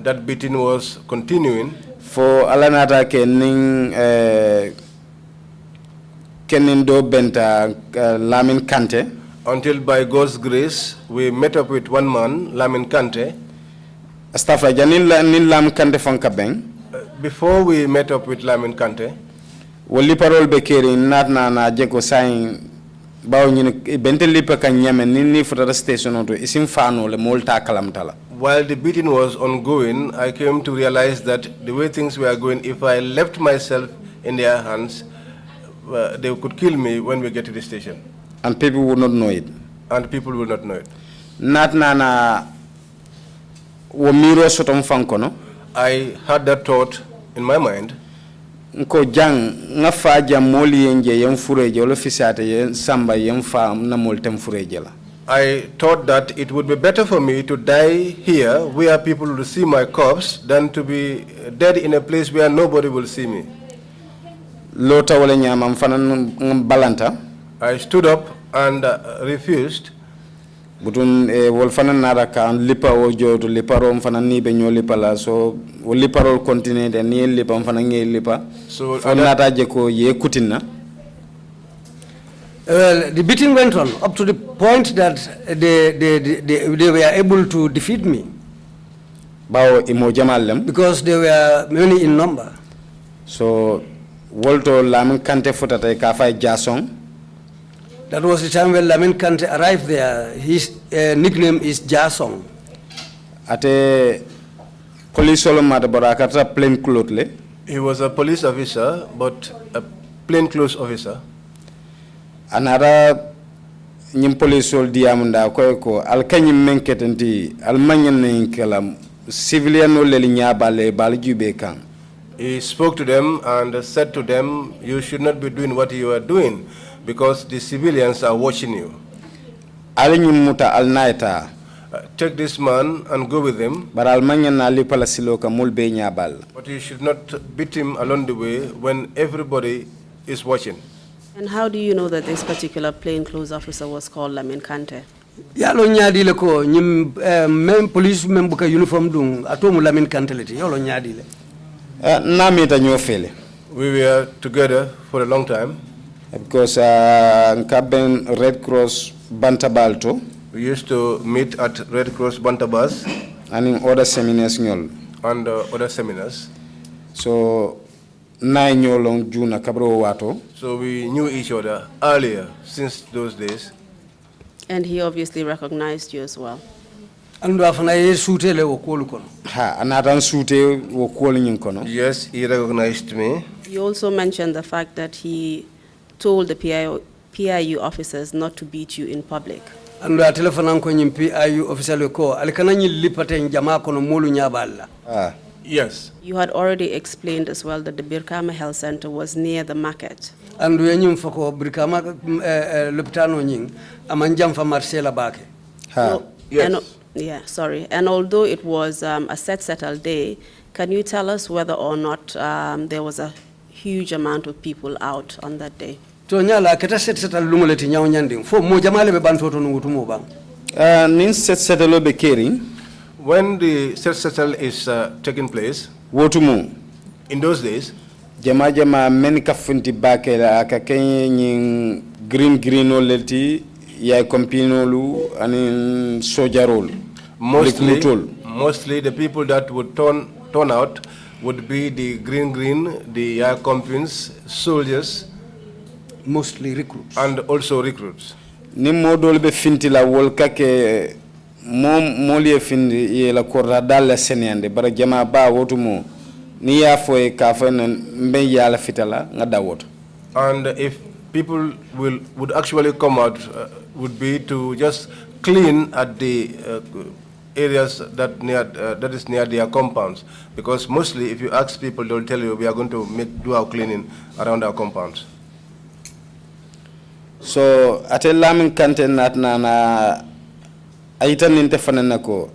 That beating was continuing. For Alanata Kenindo Benta Lamin Kante. Until by God's grace, we met up with one man, Lamin Kante. Before we met up with Lamin Kante, Wali parol bekeri nat na jeko sign bawo ñine bente lipa kan ñame ni fotata station to isim fano le molta kalamtala. While the beating was ongoing, I came to realize that the way things were going, if I left myself in their hands, they could kill me when we get to the station. And people would not know it. And people will not know it. Not nana womiro sotom fankono. I had that thought in my mind. Nko jang nga faja moli yenje yem fureje wala fisate yen samba yem fa na moltem fureje la. I thought that it would be better for me to die here where people will see my corpse than to be dead in a place where nobody will see me. Lota wala nyama mfana balanta. I stood up and refused. Butun wolfana naraka lipa ojo to liparo mfana ni benyo lipa la so liparo continue de ni lipa mfana nge lipa so nata je ko ye kutina. Well, the beating went on up to the point that they were able to defeat me. Because they were many in number. So, Walto Lamin Kante Futata Kafai Jasong. That was the time when Lamin Kante arrived there. His nickname is Jasong. Ate police solomata barakata plain clothes. He was a police officer, but a plainclothes officer. Another nyim police sol diamunda ko alkanyim menketenti almanyan nenkelam civilian no leli nyabale baljube kan. He spoke to them and said to them, you should not be doing what you are doing because the civilians are watching you. Alinyim muta alnaita. Take this man and go with him. But almanyan na lipala siloka mulbe nyabal. But you should not beat him along the way when everybody is watching. And how do you know that this particular plainclothes officer was called Lamin Kante? Yalo nyadi le ko nyim même police même buka uniform dung atomu Lamin Kante leti yalo nyadi le. Namita nyofele. We were together for a long time. Because nkaben Red Cross Bantabalto. We used to meet at Red Cross Bantabas. And in other seminars nyol. And other seminars. So so we knew each other earlier, since those days. And he obviously recognized you as well. andu afana ye suutele wo kuolu kono. Ha anatan suute wo kuolu nyin kono. Yes, he recognized me. You also mentioned the fact that he told the PIU officers not to beat you in public. Andu a telephone ko nyim PIU official ko alikana nyi lipate jama kono molu nyaballa. Yes. You had already explained as well that the Birkama Health Center was near the market. Andu yenyum fako Birkama lopitano nying amanjam fa Marcela bake. Yes. And although it was a settled day, can you tell us whether or not there was a huge amount of people out on that day? To nyala keta settle lumoleti nyaw nyanding fo mo jamale be bantoto ngutumo bang. Nin settle be kering. When the settle is taking place, Wotumu. in those days, Jama many kafunti bake la akakenyi green oleti ya kompinolu and sojarol. Mostly the people that would turn out would be the green, the companies, soldiers, mostly recruits, and also recruits. Ni modol be finti la wol kake moli findi ye la korda dal senende bara jama ba wotumo ni ya foy ka fa mbe yala fitala nga dawot. And if people would actually come out, would be to just clean at the areas that is near their compounds, because mostly if you ask people, they'll tell you we are going to do our cleaning around our compounds. So ate Lamin Kante na aita ninte fanana ko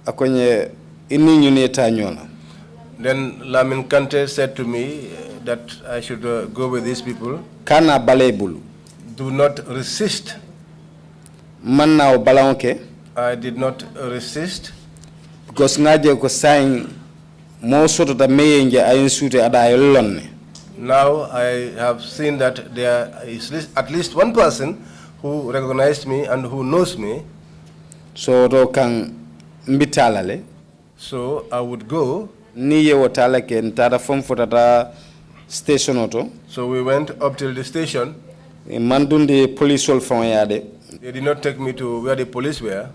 akonye ini nyune tanyona. Then Lamin Kante said to me that I should go with these people. Kana balebulu. Do not resist. Manna o balonke. I did not resist. Because ngaje ko sign mo soto ta meyenje ayensute ada ayolonne. Now I have seen that there is at least one person who recognized me and who knows me. So to kan mbitalale. So I would go. Niye wotala ke ntada fom fotata station auto. So we went up till the station. Mandundi police ol fon yade. They did not take me to where the police were.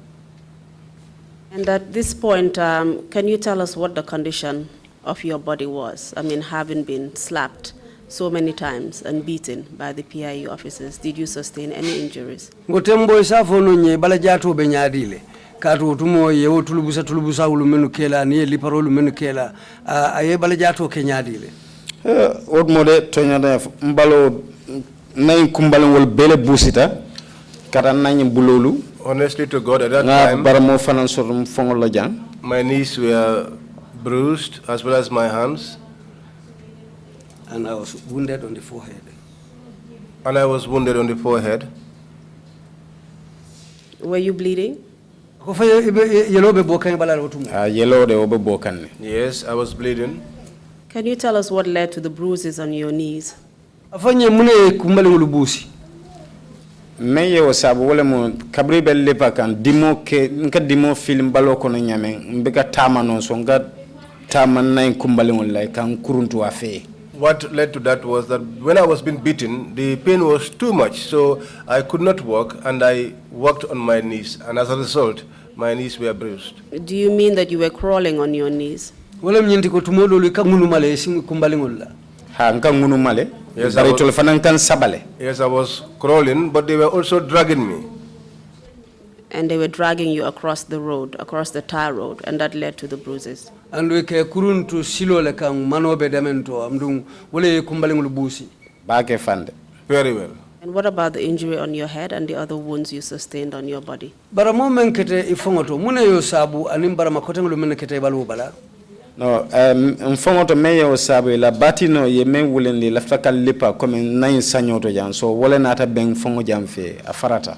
And at this point, can you tell us what the condition of your body was? I mean, having been slapped so many times and beaten by the PIU officers, did you sustain any injuries? Gotembo isafo no nye bala jato be nyaadile. Katu tumo yewo tulubusa ulumenu kela ni liparo ulumenu kela aye bala jato ke nyaadile. Od mode tonyada mbalo nay kumbalen wol bele busita kata nany bulolu. Honestly to God, at that time, my knees were bruised as well as my hands. And I was wounded on the forehead. Were you bleeding? Yes, I was bleeding. Can you tell us what led to the bruises on your knees? Meye wasabu wale mo kabri belle pakan dimo ke nka dimo film balo kono nyame mbeka tama non so nga tama nay kumbali wala kan kuruntu afe. What led to that was that when I was being beaten, the pain was too much, so I could not walk and I walked on my knees, and as a result, my knees were bruised. Do you mean that you were crawling on your knees? Wala mnyenti ko tumolo lu kangunu male simu kumbali wala. Ha nka ngunu male. Yes, I was crawling, but they were also dragging me. And they were dragging you across the road, across the tar road, and that led to the bruises. And we ke kuruntu silo le kang manobe demento amdung wole kumbalingulu busi. Baake fande. Very well. And what about the injury on your head and the other wounds you sustained on your body? Bara mo menkete ifongoto mune yo sabu animbara makotengulu menkete balu bala. No, mfongoto meye osabu la batino ye men wulendi la faka lipa comme nayin sanyoto jan so wole nata ben fongo jam fe afarata.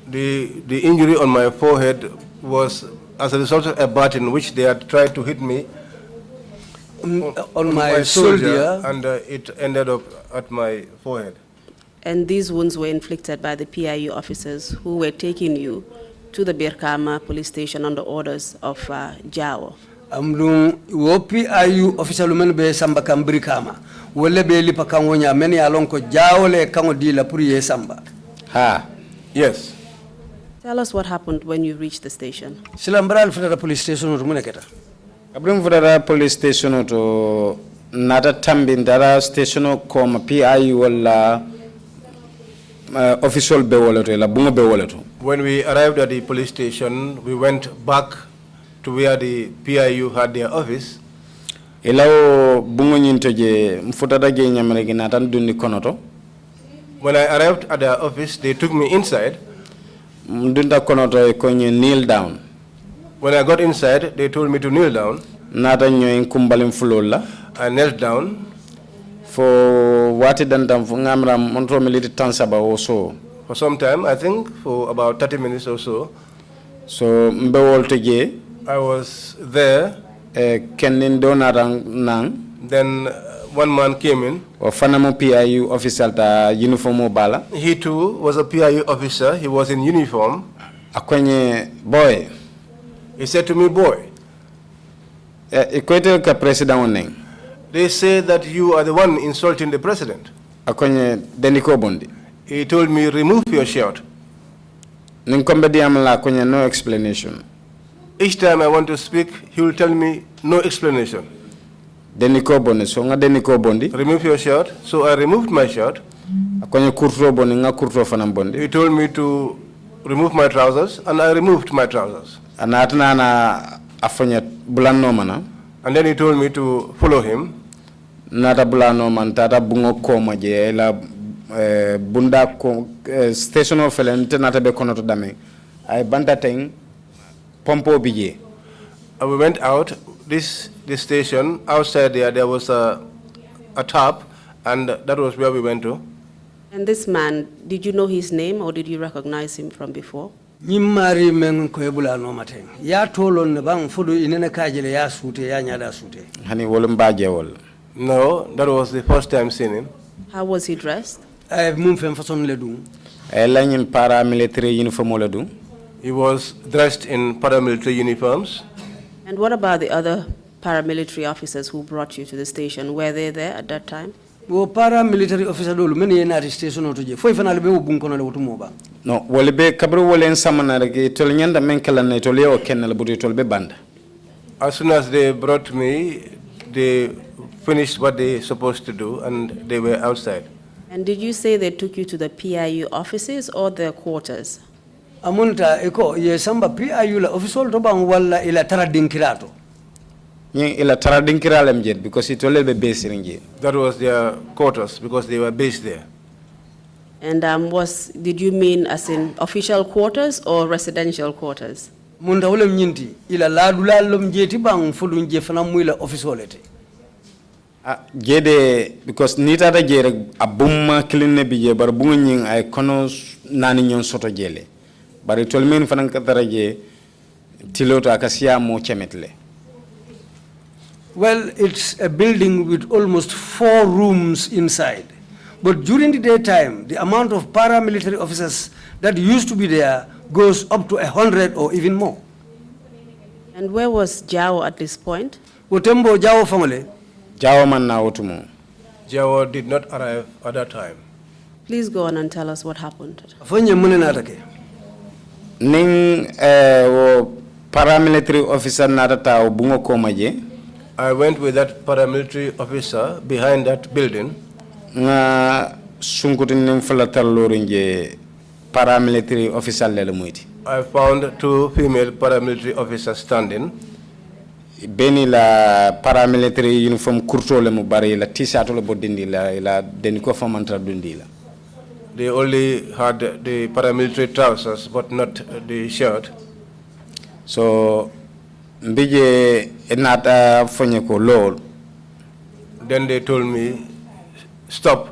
The injury on my forehead was as a result of a baton which they had tried to hit me on my shoulder, and it ended up at my forehead. And these wounds were inflicted by the PIU officers who were taking you to the Birkama police station under orders of Jao. Amdung wopi ayu official men be samba kambri kama wole be lipa kangonya meni alonko jawole kango dila puri ye samba. Ha. Yes. Tell us what happened when you reached the station. Silambral federal police station to muneketa. Kabrim fudara police station to nata tambin dara station ko ma PIU wala official bewoloto la bunga bewoloto. When we arrived at the police station, we went back to where the PIU had their office. Ilawo bunga nyintoje mfutata je nyameregi natan dundi konoto. When I arrived at their office, they took me inside. Mdunda konoto konye kneel down. When I got inside, they told me to kneel down. Nata nyoy kumbalim fulola. I knelt down. For wati dandam fu ngamra montro militi tansaba also. For some time, I think for about 30 minutes or so. So mbewol teje. I was there. Kenin donarang nang. Then one man came in. O fanamo PIU official ta uniform bala. He too was a PIU officer. He was in uniform. Akwenye boy. He said to me, boy. Equator ka president oneng. They say that you are the one insulting the president. Akwenye deniko bondi. He told me, remove your shirt. Ninkombe diamla kwenye no explanation. Each time I want to speak, he will tell me, no explanation. Deniko bondi, so nga deniko bondi. Remove your shirt. So I removed my shirt. Akwenye kurto bondi, nga kurto fanam bondi. He told me to remove my trousers, and I removed my trousers. Anatna na afanya bulano mana. And then he told me to follow him. Nata bulano man tata bungo koma je la bunda ko station of felente nata be kono to dame. Ay banta teng pompo bije. We went out. This station outside there was a tap, and that was where we went to. And this man, did you know his name or did you recognize him from before? Nyimari men ko ebula no mateng. Ya tolon ne bang fudu inene kajele ya sute ya nyada sute. Hani wolum baje wol. No, that was the first time seeing him. How was he dressed? Ay mum fem façon le dum. Ay lanyin paramilitary uniform le dum. He was dressed in paramilitary uniforms. And what about the other paramilitary officers who brought you to the station? Were they there at that time? Wo paramilitary officer dolu men yena station otoje. Foi fanale be wo bunkono le wotumo ba. No, wole be kabru wole en samana rek tol nyanda men kala ne tol yo kenel budi tol be banda. As soon as they brought me, they finished what they supposed to do, and they were outside. And did you say they took you to the PIU offices or their quarters? Amunta eko ye samba PIU la official to bang wala ila tara dinkirato. Yen ila tara dinkiralem jet because it will be based in jet. That was their quarters because they were based there. And did you mean as in official quarters or residential quarters? Munda wala mnyinti ila ladula lom jeti bang fudu nje fana muila officiality. Jede because nita da jere abumma kilinne bije bar bunga nying ay kono nani nyon soto jele. Bari tolmen fanan katara je tiloto akasia mo chemetle. Well, it's a building with almost 4 rooms inside. But during the daytime, the amount of paramilitary officers that used to be there goes up to 100 or even more. And where was Jao at this point? Wotembo Jao family. Jao man na otumo. Jao did not arrive at that time. Please go on and tell us what happened. Afanye mune natake. Ning wo paramilitary officer natata o bungo komaje. I went with that paramilitary officer behind that building. Nga sunkutin nim falatal lorinje paramilitary officer lele muiti. I found 2 female paramilitary officers standing. Beni la paramilitary uniform kurto le mubari la t-shirt le bodindi la deniko famantra dundi la. They only had the paramilitary trousers but not the shirt. So mbije enata fonye ko lol. Then they told me stop.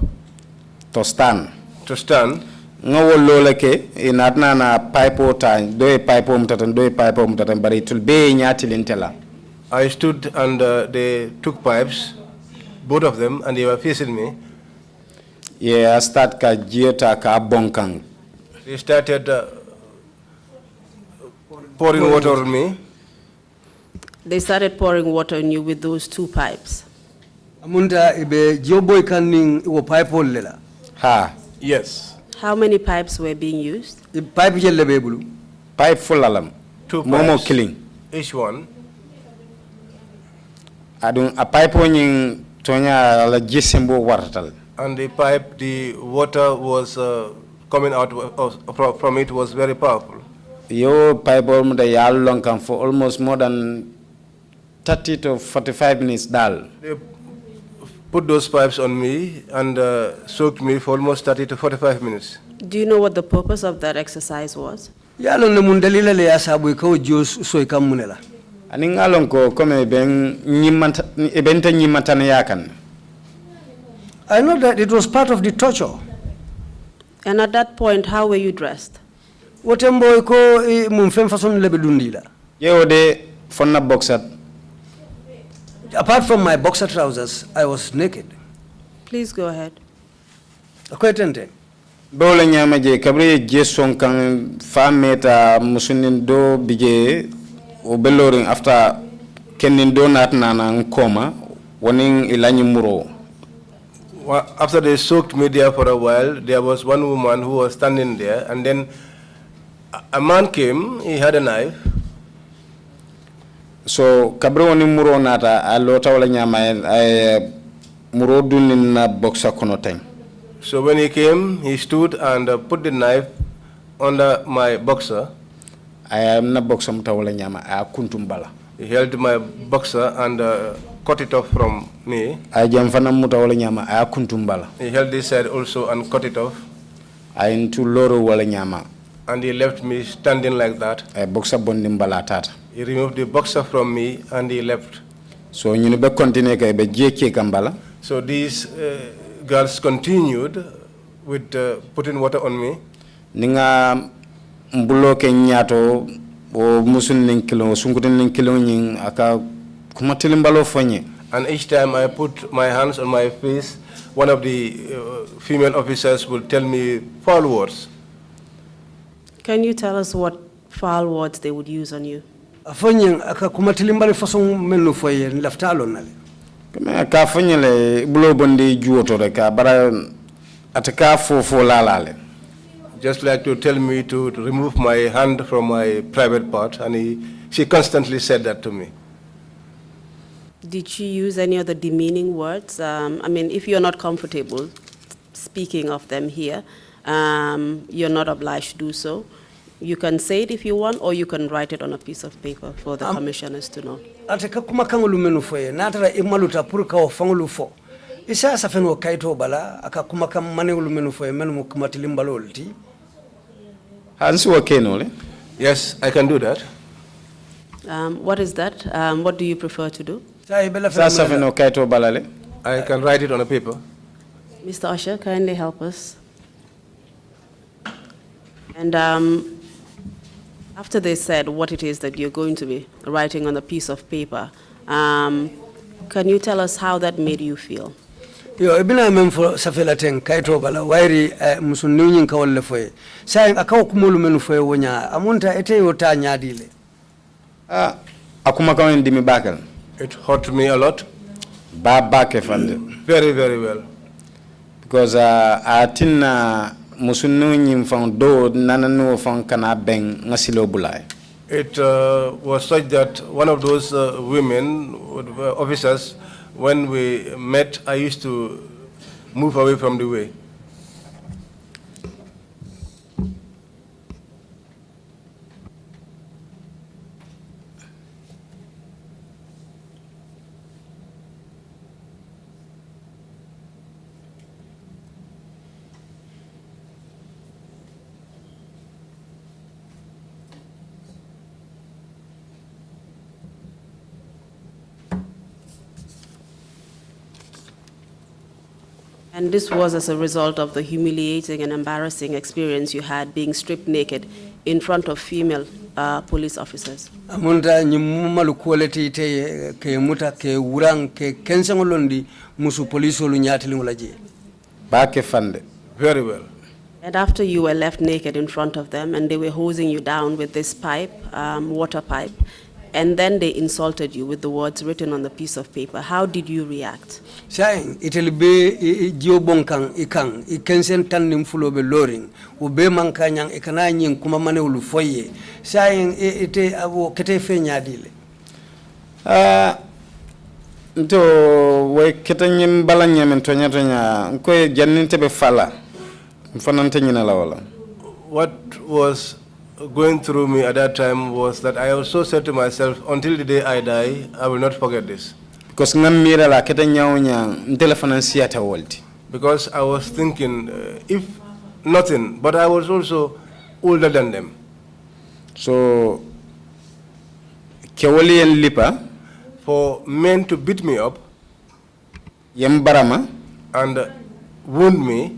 To stand. To stand. Ngawo lole ke inatna na pipe time do pipe mutatan bari tul be nyati lentela. I stood and they took pipes, both of them, and they were facing me. Yeah, I start ka jiota ka bonkang. They started pouring water on me. They started pouring water on you with those 2 pipes. Amunta ibe joboy kanning wo pipe lela. Ha. Yes. How many pipes were being used? Pipe jelle bebulu. Pipe full alam. 2 Momo pipes, killing. each one. Adun a pipe onying tonya la jisembo wartal. And the pipe, the water was coming out from it was very powerful. Yo pipe almost yal long come for almost more than 30 to 45 minutes dal. They put those pipes on me and soaked me for almost 30 to 45 minutes. Do you know what the purpose of that exercise was? Yalo ne mundalila le asabu ko jos so ikamunela. Ani ngalon ko comme ben nyimanta ebenta nyimanta na yakan. I know that it was part of the torture. And at that point, how were you dressed? Wotembo ko mumfem fason lebe dundila. Yo de fonna boxer. Apart from my boxer trousers, I was naked. Please go ahead. Akwetente. Bawla nyama je kabre je sonkan fameta musunin do bije o beloring after kenin do natna na koma woning ilani muro. After they soaked me there for a while, there was one woman who was standing there, and then a man came, he had a knife. So kabre woni muro nata a lota wala nyama ay muro dunin na boxa kono teng. So when he came, he stood and put the knife under my boxer. I am na boxa muta wala nyama a kuntumbala. He held my boxer and cut it off from me. I jam fana muta wala nyama a kuntumbala. He held this side also and cut it off. I into loro wala nyama. And he left me standing like that. A boxa bondimbala tata. He removed the boxer from me and he left. So you be continue ka be jeke kambala. So these girls continued with putting water on me. Ninga mbulo ke nyato o musun nin kilo sungutin nin kilo nyin aka kuma tilimbalo fonye. And each time I put my hands on my face, one of the female officers would tell me foul words. Can you tell us what foul words they would use on you? Afonyen aka kumatilimbali fason menu foye laftalo nale. Kama ka fonye le bulo bondi juoto rek bara ataka fo lalale. Just like to tell me to remove my hand from my private part, and she constantly said that to me. Did she use any other demeaning words? I mean, if you're not comfortable speaking of them here, you're not obliged to do so. You can say it if you want, or you can write it on a piece of paper for the commissioners to know. Ataka kuma kangulu menu foye natara imaluta purka o fangulu fo. Isa safeno kaito bala aka kuma kam manewulu menu foye menu mukumatilimbalo ulti. Yes, I can do that. What is that? What do you prefer to do? I can write it on a paper. Mr. Usher, kindly help us. And after they said what it is that you're going to be writing on a piece of paper, can you tell us how that made you feel? Yo ibina memfo safela ten kaito bala wairi musunni nyin kawalle foye sai akaw kumulu menu foye wonya amunta ete yo ta nyaadile akuma kawen dimi bakal. It hurt me a lot. Babake fande. Very, very well. Because atina musunni nyin fon do nananu fon kana beng ngasilo bulay. It was such that one of those women officers, when we met, I used to move away from the way. And this was as a result of the humiliating and embarrassing experience you had being stripped naked in front of female police officers. Amunta nyimumalu quality te ke muta ke urang ke kensangolondi musu police olu nyatili ngolaje. Bake fande. Very well. And after you were left naked in front of them and they were hosing you down with this pipe, water pipe, and then they insulted you with the words written on the piece of paper. How did you react? Saying it'll be Jiobonkang ikang, ikensen tanim fulo be loring, ube mankanyang ikananying kumamane ulufoye. Saying ite abo kete fenya dile. Nto we ketanyim balanyam tonya nko janinte be fala. Mfanante nyina la wala. What was going through me at that time was that I also said to myself, until the day I die, I will not forget this. Because ngamira la ketanyawnya ntelefanansia ta world. Because I was thinking, if nothing, but I was also older than them. So kewali en lipa for men to beat me up yembarama and wound me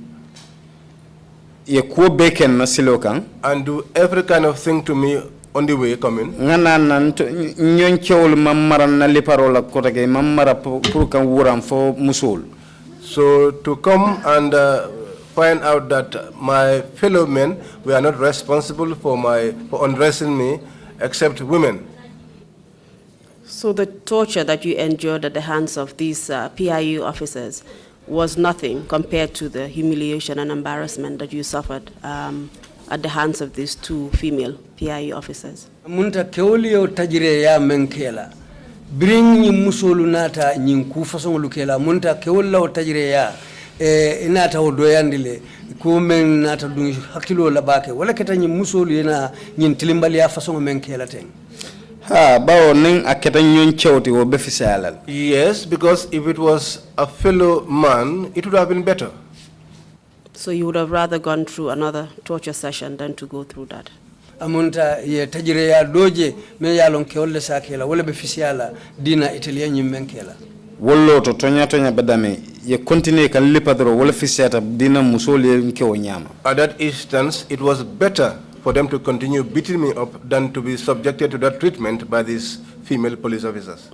ye ko beken na silokan and do every kind of thing to me on the way coming. Ngana nan nyon kewol mamara na liparola kotake mamara pour kan wuram fo musul. So to come and find out that my fellow men were not responsible for undressing me except women. So the torture that you endured at the hands of these PIU officers was nothing compared to the humiliation and embarrassment that you suffered at the hands of these two female PIU officers. Munta keolio tajire ya menkela. Bring ni musolu nata nyinku fason lukela munta keolla o tajire ya inata odoyandile ko men nata dun hakilo labake wala keta nyi musolu ina nyin tilimbali ya fason menkela ten. Yes, because if it was a fellow man, it would have been better. So you would have rather gone through another torture session than to go through that? Amunta ye tajire ya doje me yalon ke wolle sakela wala beficiala dina italien nyimmenkela. Wollo to tonya bedame ye continue kan lipadro wala fisiata dina musoli nke onyama. At that instance, it was better for them to continue beating me up than to be subjected to that treatment by these female police officers.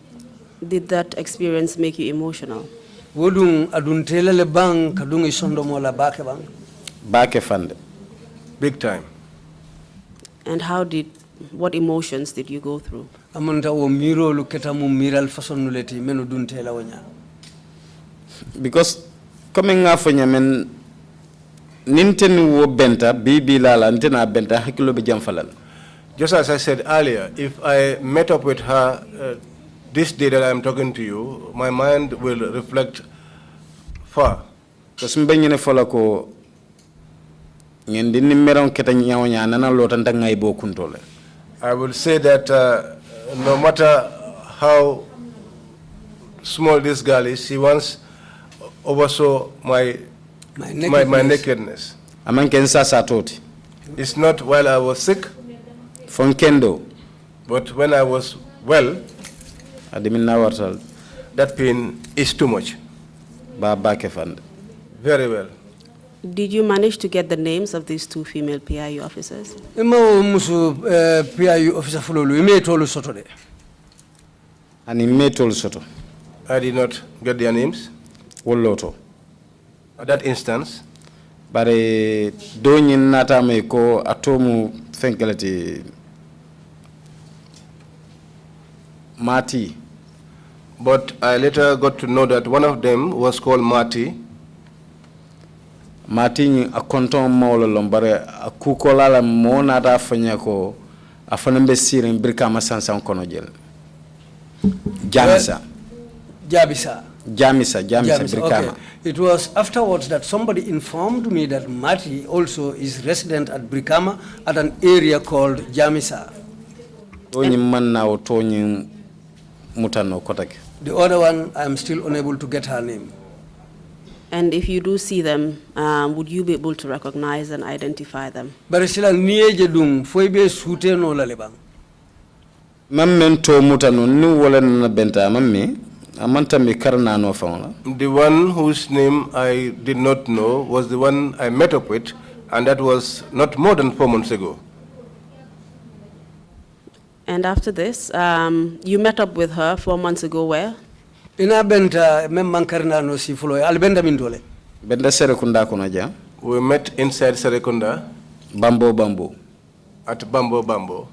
Did that experience make you emotional? Wodung aduntela le bang kadung isondo mola bake bang? Bake fande. Big time. And what emotions did you go through? Amunta wo miro luketa mu miral fason nuleti menu duntela wonya. Because coming after nyamen Ninten wo benta bibi lala ntena benta hakilo be jamfalal. Just as I said earlier, if I met up with her this day that I am talking to you, my mind will reflect far. Because mbenyene fola ko ngendi nimeron keta nyawnya nana lotanta ngai bo kuntole. I will say that no matter how small this girl is, she once oversaw my nakedness. It's not while I was sick, but when I was well, that pain is too much. Very well. Did you manage to get the names of these two female PIU officers? PIU officer I did not get their names. At that instance, bare donyin nata me ko atomu fenkelati Mati. But I later got to know that one of them was called Mati. Mati ni akonton mawlo lombare akukola la mona da fanya ko afanembe sirin Brikama sansan kono jel. Jamisa Brikama. Okay. It was afterwards that somebody informed me that Mati also is resident at Brikama at an area called Jamisa. The other one, I am still unable to get her name. And if you do see them, would you be able to recognize and identify them? Barisila nieje dung foibe sute no lalebang. Mamento mutano nu wala na benta mammi. The one whose name I did not know was the one I met up with, and that was not more than 4 months ago. And after this, you met up with her 4 months ago where? Ina benta memmankarna no sifulo albenda mindole. Benda Serekunda kunaja. We met inside Serekunda. Bambo. At Bambo.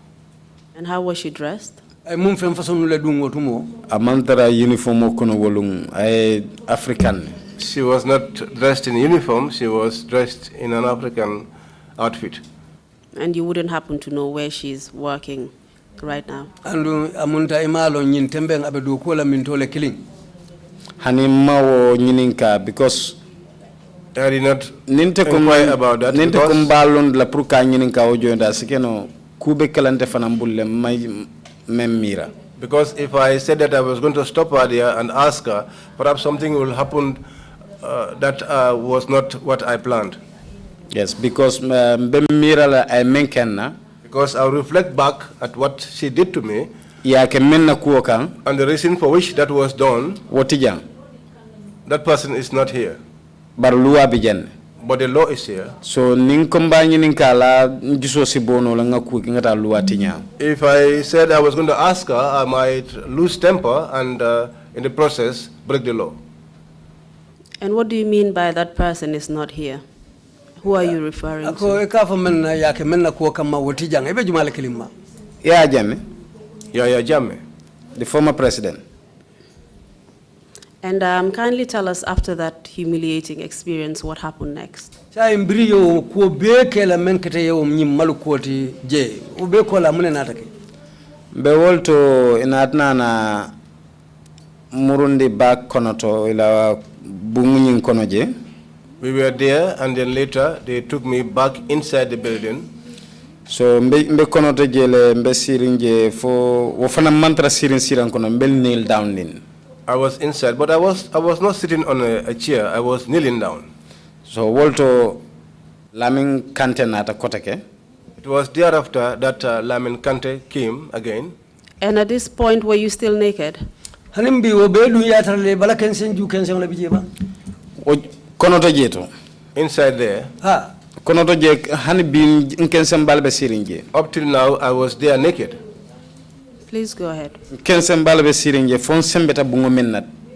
And how was she dressed? ay mum fem façon le dungo tumo amantara uniform kono wolum ay African. She was not dressed in uniform, she was dressed in an African outfit. And you wouldn't happen to know where she's working right now? Andu amunta imalo nyin tembe abe do ko la min tole killing. Hani mawo nyininka because I did not inquire about that. Ninte kumbalon la pruka nyininka ojo sikeno kube kalante fanambulle mira. Because if I said that I was going to stop her there and ask her, perhaps something will happen that was not what I planned. Yes, because mira I menkenna. Because I reflect back at what she did to me. Ya ke menna kuoka. And the reason for which that was done. Wotijang. That person is not here. Barluwa bijan. But the law is here. So ninkombanyi ninkala njiso sibono la ngaku ngata luwa tinya. If I said I was going to ask her, I might lose temper and in the process break the law. And what do you mean by that person is not here? Who are you referring to? Ako ekafa menna yake menna ko kama wotijang ebe jumala kilima. Ya Jammeh. Yeah, Jammeh. The former president. And kindly tell us after that humiliating experience what happened next. Sa imbrio ko be kala men kete yo nyim malukoti je o be ko la mun na take. Be wolto inatna na murundi back konoto ila bungunyin konoje. We were there and then later they took me back inside the building. So mbe konoto jele mbe sirinje fo wo fana mantra siran kono mbe kneel down in. I was inside, but I was not sitting on a chair. I was kneeling down. So Walto Lamin Kante nata kotake. It was thereafter that Lamin Kante came again. And at this point, were you still naked? Hanimbi obedu yatarle balaken senju kensen la bijeba. Konoto jeto. Inside there. Ha. Konoto je hanibin kensen balbe sirinje. Up till now, I was there naked. Please go ahead.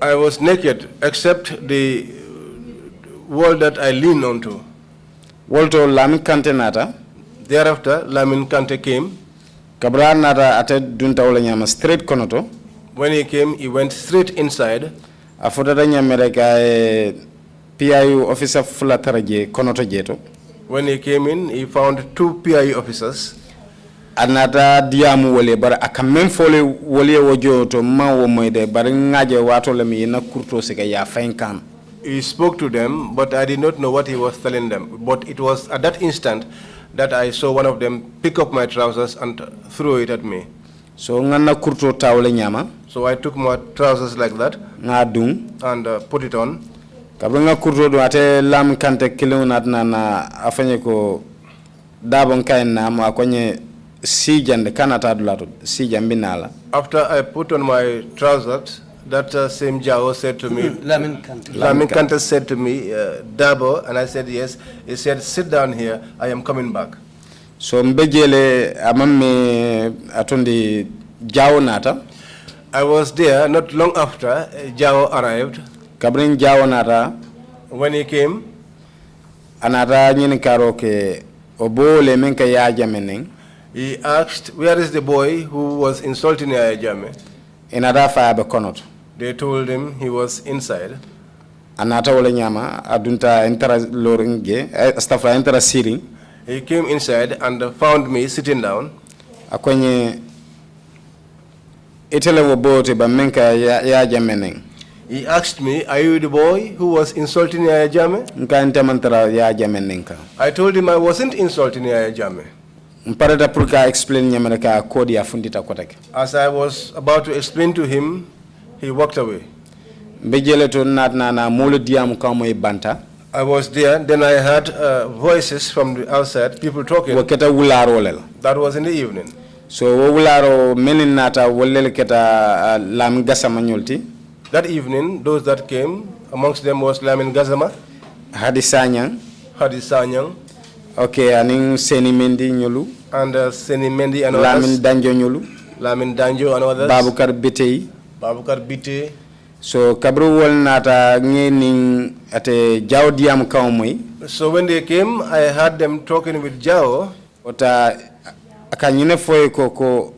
I was naked except the wall that I leaned onto. Walto Lamin Kante nata. Thereafter, Lamin Kante came. Kabra nata ate dunta wala nyama straight konoto. When he came, he went straight inside. Afodata nyamereka PIU officer fulataraje konoto jeto. When he came in, he found 2 PIU officers. Anata diamu wole bara akamen fole wole wojo to ma wo moyde bara ngaje wato lami na kurto sika ya fainkam. He spoke to them, but I did not know what he was telling them. But it was at that instant that I saw one of them pick up my trousers and throw it at me. So ngana kurto tawle nyama. So I took my trousers like that ngadung and put it on. Kabanga kurto do ate lam kante kilonat na afanye ko dabon kayna ma konye After I put on my trousers, that same Jao said to me, Lamin Kante. Lamin Kante said to me, Darboe, and I said yes. He said, sit down here, I am coming back. So mbejele amame atondi Jao nata. I was there not long after Jao arrived. Kabrin Jao nata. When he came, anata nyini karoke obole menka ya jameneng. He asked, where is the boy who was insulting Yaya Jammeh? They told him he was inside. Anata wala nyama adunta entera loringe stafra entera siri. He came inside and found me sitting down. Akwenye itele wobote ba menka ya jameneng. He asked me, are you the boy who was insulting Yaya Jammeh? Nka entamantara ya jamenenka. I told him I wasn't insulting Yaya Jammeh. As I was about to explain to him, he walked away. I was there, then I heard voices from the outside, people talking. That was in the evening. So that evening, those that came, amongst them was Lamin Gazama, Hadi Sanyang, okay, aning Seni Mendi nyolu. And Seni Mendi and Lamin Danjo nyolu. Lamin Danjo and others. Babukar Bitei. Babukar Bitei. So kabru wol nata ngeni ate Jao diam kaumoi. So when they came, I heard them talking with Jao. Ota akanyine foye koko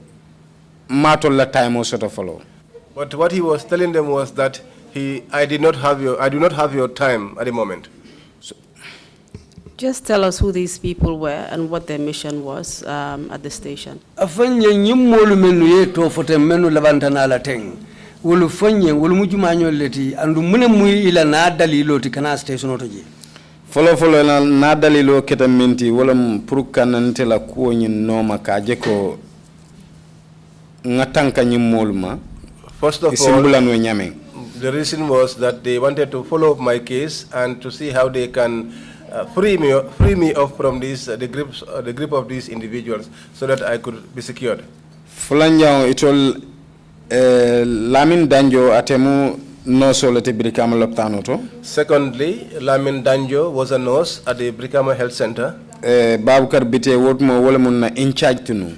matol la time o soto follow. But what he was telling them was that I do not have your time at the moment. Just tell us who these people were and what their mission was at the station. Afanye nyimolu menu yeto fote menu labantana la teng. Wolu fanye wolu mujumanyo leti andu mune mui ila na dalilo ti kana station otoji. Follow na dalilo keta minti wala puruka nante la kuo nyin noma ka jeko ngatanka nyimolu ma. First of all, the reason was that they wanted to follow up my case and to see how they can free me off from this the grip of these individuals, so that I could be secured. Fulanjao itol Lamin Darboe atemu no solete Brikama loptano to. Secondly, Lamin Darboe was a nurse at the Brikama Health Center. Babukar Bite wotmo wala munna in charge tunu.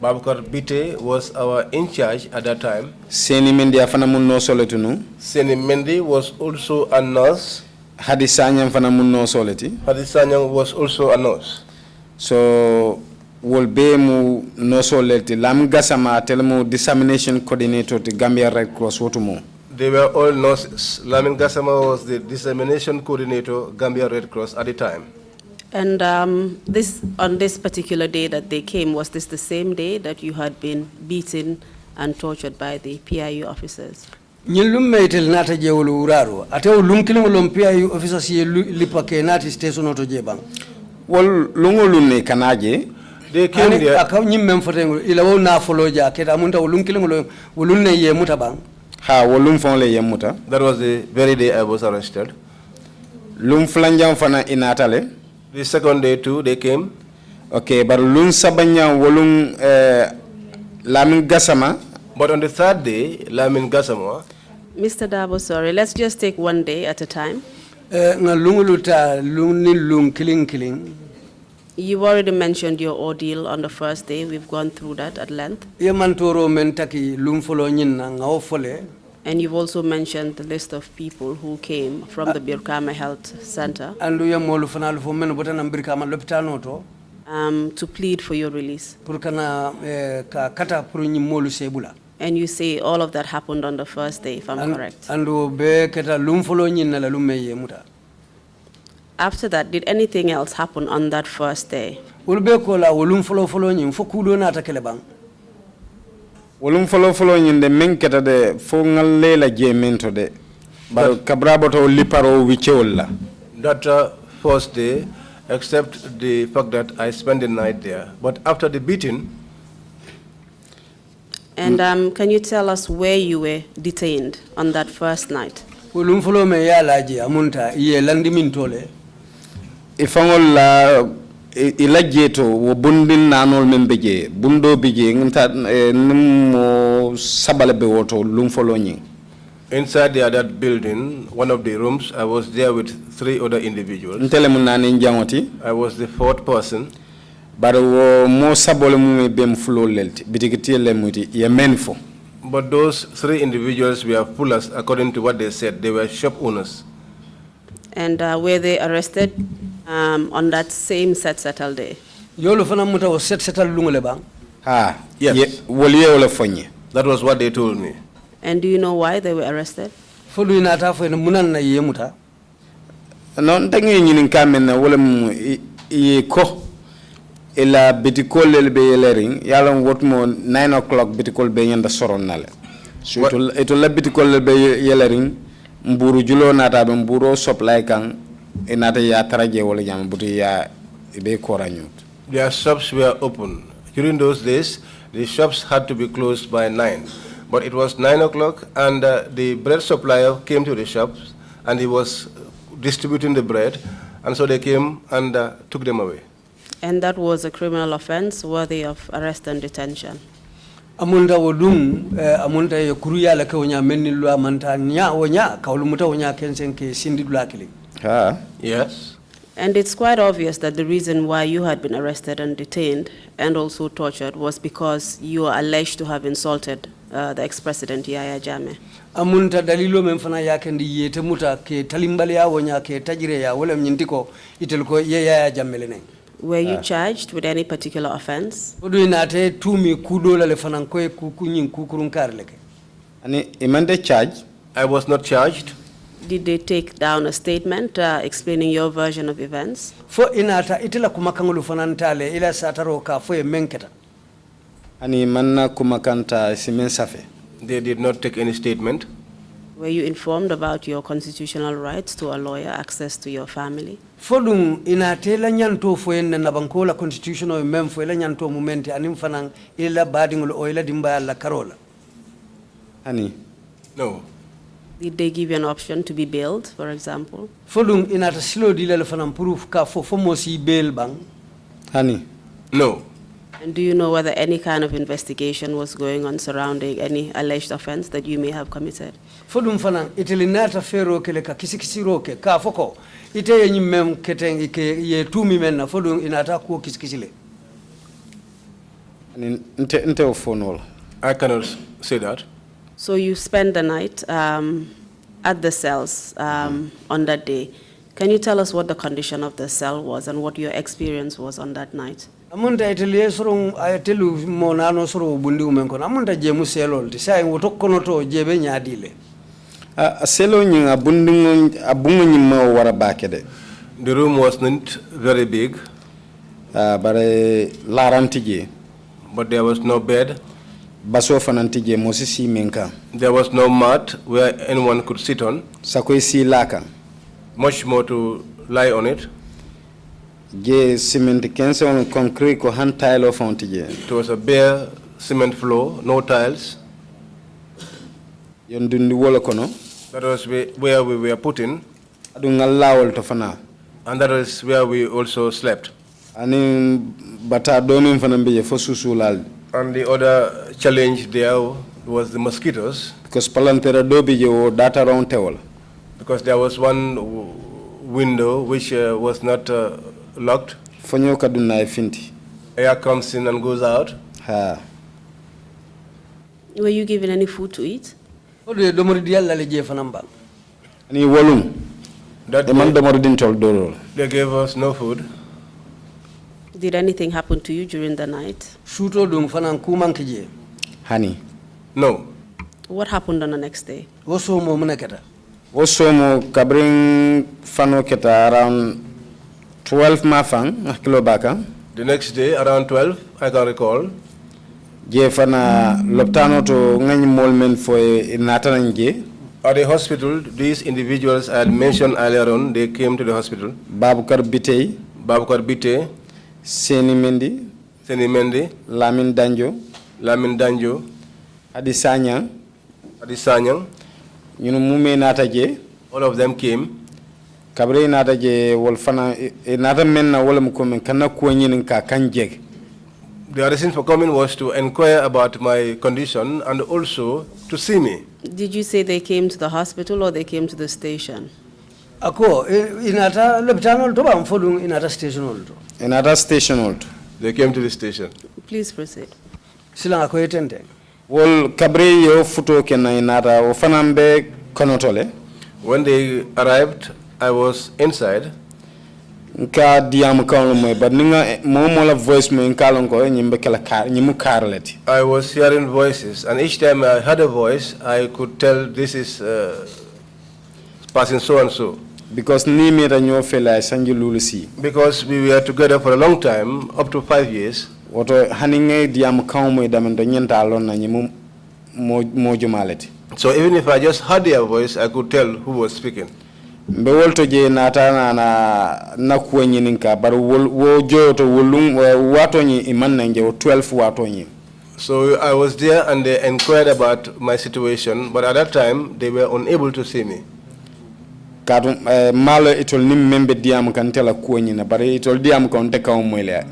Babukar Bite was our in charge at that time. Seni Mendi afana mun no soletunu. Seni Mendi was also a nurse. Hadisanyam fana mun no soleti. Hadisanyam was also a nurse. So wolbe mu no soleti Lam Gassama telemu dissemination coordinator to Gambia Red Cross wotumo. They were all nurses. Lamin Gassama was the dissemination coordinator Gambia Red Cross at the time. And on this particular day that they came, was this the same day that you had been beaten and tortured by the PIU officers? Nyilum meitel nata jewulu uraro. Ateo lumkilimulum PIU officers ye lipake nati station oto jebang. Wal lungolune kanaje. They came there. Akaw nyimem fotengo ila wo na foloja keta munta lumkilimulum wulunne ye mutabang. Ha wolum fon le yemuta. That was the very day I was arrested. Lum flanjam fana inatale. The second day too, they came. Okay, but lun sabanya wolum Lamin Gassama. But on the third day, Lamin Gassama. Mr. Darboe, sorry, let's just take one day at a time. You've already mentioned your ordeal on the first day. We've gone through that at length. And you've also mentioned the list of people who came from the Brikama Health Center to plead for your release. And you say all of that happened on the first day, if I'm correct. After that, did anything else happen on that first day? Wolum follow in the menketa de fongal lela jemento de bar kabraboto liparo wicheola. That first day, except the fact that I spent the night there. But after the beating. And can you tell us where you were detained on that first night? Wolum follow me ya laji amunta ye landimintole. Ifangol la ilajeto wo bundin nanol membeje bundo bije ngta nimo sabale be woto lum folonyi. Inside that building, one of the rooms, I was there with 3 other individuals. Ntele munani njangoti. I was the 4th person. Baro wo mo sabole mu bem fulo lelti bitigiti lemuti ye menfo. But those 3 individuals were pullers according to what they said. They were shop owners. And were they arrested on that same settle day? Yolo fana muta was settle lungole bang. Ah, yes. That was what they told me. And do you know why they were arrested? Folu inata fo munan na yemuta. Non tangi nyinin kamen na wala ye ko ila bitikol be yelering yalla wotmo 9 o'clock bitikol be yanda soron nale. So it la bitikol be yelering mburu julo nata be mburo supply kan inata ya taraje wala jam buti ya be koranyut. Their shops were open. During those days, the shops had to be closed by 9. But it was 9 o'clock and the bread supplier came to the shops and he was distributing the bread, and so they came and took them away. And that was a criminal offense worthy of arrest and detention. Amunda wodum amunda ye kuruya la kawnya menni lu amanta nya wonya kawlumuta wonya kensen ke sindi dulakili. Yes. And it's quite obvious that the reason why you had been arrested and detained and also tortured was because you are alleged to have insulted the ex-president Yaya Jammeh. Amunta dalilo memfana yake ndi yete muta ke talimbali ya wonya ke tajire ya wole mnyintiko itelko Yaya Jammeh lene. Were you charged with any particular offense? Odu inate tumi kudola le fanankoe kukunyin kukurunkarleke. Ani imande charge. I was not charged. Did they take down a statement explaining your version of events? Fo inata itila kumakangulu fanantale ila sataro ka fo menketa. Ani manna kumakanta simen safe. They did not take any statement. Were you informed about your constitutional rights to a lawyer, access to your family? Fodum inatela nyanto fo en na bankola constitutional mem fo ila nyanto momenti anim fanang ila badingul o ila dimba la karola. Ani. No. Did they give you an option to be bailed, for example? Fodum inata silo dile le fanam proof ka fo mosi bail bang. Ani. No. And do you know whether any kind of investigation was going on surrounding any alleged offense that you may have committed? Fodum fanang itelinata fero kele ka kisikisi roke ka foko ite yenyi mem keteng ike ye tumi menna fodum inata ko kisikisile. Ani nte ofonol. I cannot say that. So you spent the night at the cells on that day. Can you tell us what the condition of the cell was and what your experience was on that night? Amunda iteliye sorong ayatelu monano soro bundi umenko amunda jemu selol ti sai woto kono to jebe nyaadile A selo nyi abungu nyima wara bakede. The room was not very big. Bare larantije. But there was no bed. Baso fanantije mosisi menka. There was no mat where anyone could sit on. Sakwe si laka. Much more to lie on it. Je cement kense on concrete ko hand tile of fontije. It was a bare cement floor, no tiles. Yondundi wolo kono. That was where we were put in. Adu ngalawol to fana. And that is where we also slept. Ani bata domin fanambe fo susulal. And the other challenge there was the mosquitoes. Because palantera dobi je data round tewol. Because there was one window which was not locked. Fonyo kaduna finti. Air comes in and goes out. Ha. Were you given any food to eat? odu domori dialla le je fanamba Ani wolum. That The man domori din tol doro. they gave us no food. Did anything happen to you during the night? shuto dum fanan kumanke je Hani. No. What happened on the next day? woso mo munaketa Also mo kabring fano keta around 12 mafang kilo baka. The next day, around 12, I can recall, Je fana loptano to ngani molmen fo natananje. at the hospital, these individuals I had mentioned earlier on, they came to the hospital. Babukar Bitey, Babukar Bite, Seni Mendi, Seni Mendi, Lamin Danjo, Adi Sanyang, Adi Sanyang, ñunu mume nata je all of them came. kabre nata je wol fana nata menna wala mu ko men kana ko ñinin ka kanjeg. The reason for coming was to inquire about my condition and also to see me. Did you say they came to the hospital or they came to the station? ako inata loptanol to bam fodum inata stationol to Another station old. They came to the station. Please proceed. sila ko etente Wol kabre yo futo kenna nata o fanambe konotole. When they arrived, I was inside. Nka diam kan mo but ninga mo la voice mo nkalon ko nyimbe kala kar nyimu karleti. I was hearing voices, and each time I heard a voice, I could tell this is passing so and so. Because ni me ra ñoo fela sanji lulusi. Because we were together for a long time, up to 5 years. Woto haninge diam kan mo damendo nyenta lon na nyimu mo jumaleti. So even if I just heard their voice, I could tell who was speaking. Mbe wolto je nata na kuwa nyininka bar wo joto wolum wato nyi iman nje 12 wato nyi. So I was there and they inquired about my situation, but at that time they were unable to see me. Kadu malo itol nim membe diam kan tela kuwa nyina bar itol diam kan te kaw moyle.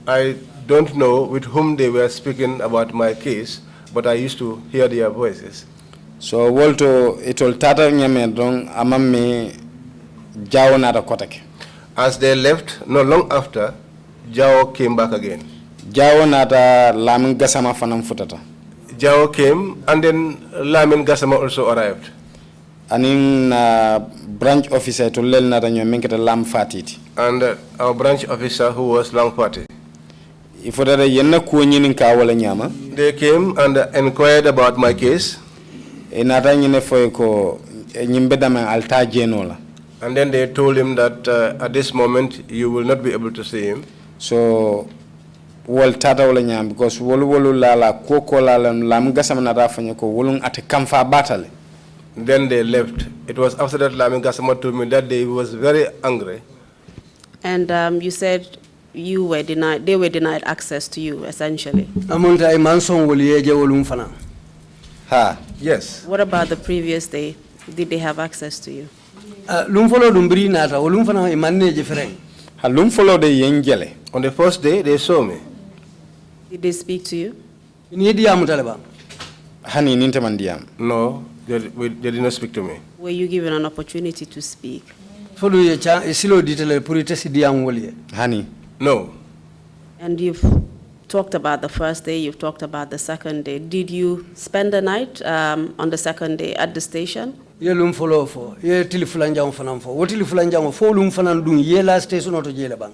I don't know with whom they were speaking about my case, but I used to hear their voices. So wolto itol tata nyame don amame jawo nata kotake. As they left, not long after, Jao came back again. Jawo nata Lamin Gassama fanam futata. Jao came, and then Lamin Gassama also arrived. Aning branch officer to lel nata nyo menketa lam fatiti. And our branch officer who was long party. Ifo dada yenna kuo nyinin ka wala nyama. They came and inquired about my case. Nata nyine foy ko nyimbeda man alta jenola. And then they told him that at this moment you will not be able to see him. So wol tata wala nyam because wolu lala koko lala lam gasam na rafanya ko wolung ate kamfa batale. Then they left. It was after that Lamin Gasama told me that day he was very angry. And you said they were denied access to you, essentially. Ha. Yes. What about the previous day? Did they have access to you? Ha lumfolo de yengele. On the first day, they saw me. Did they speak to you? Hani ninte mandiam. No, they did not speak to me. Were you given an opportunity to speak? Hani. No. And you've talked about the first day, you've talked about the second day. Did you spend the night on the second day at the station? Ye lum follow for ye tilifulanjang fanam for what tilifulanjang fo lum fanan dun ye la station auto jele bang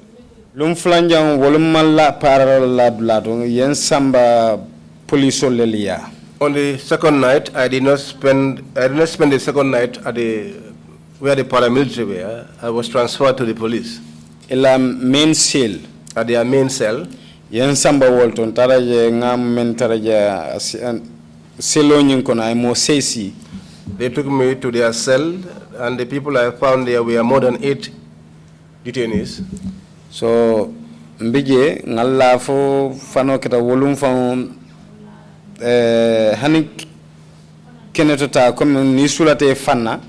Lum flanjang wolum malla parala bladon yen samba police lelia. On the second night, I did not spend the second night at where the paramilitary were. I was transferred to the police. Ila main cell. At their main cell. Yen samba wolton taraje ngam men taraja selo nyin kono ay mo sesi. They took me to their cell, and the people I found there were more than 8 detainees. So mbije ngalla fo fano keta wolum fam hani kenetota comme ni sulate fanna.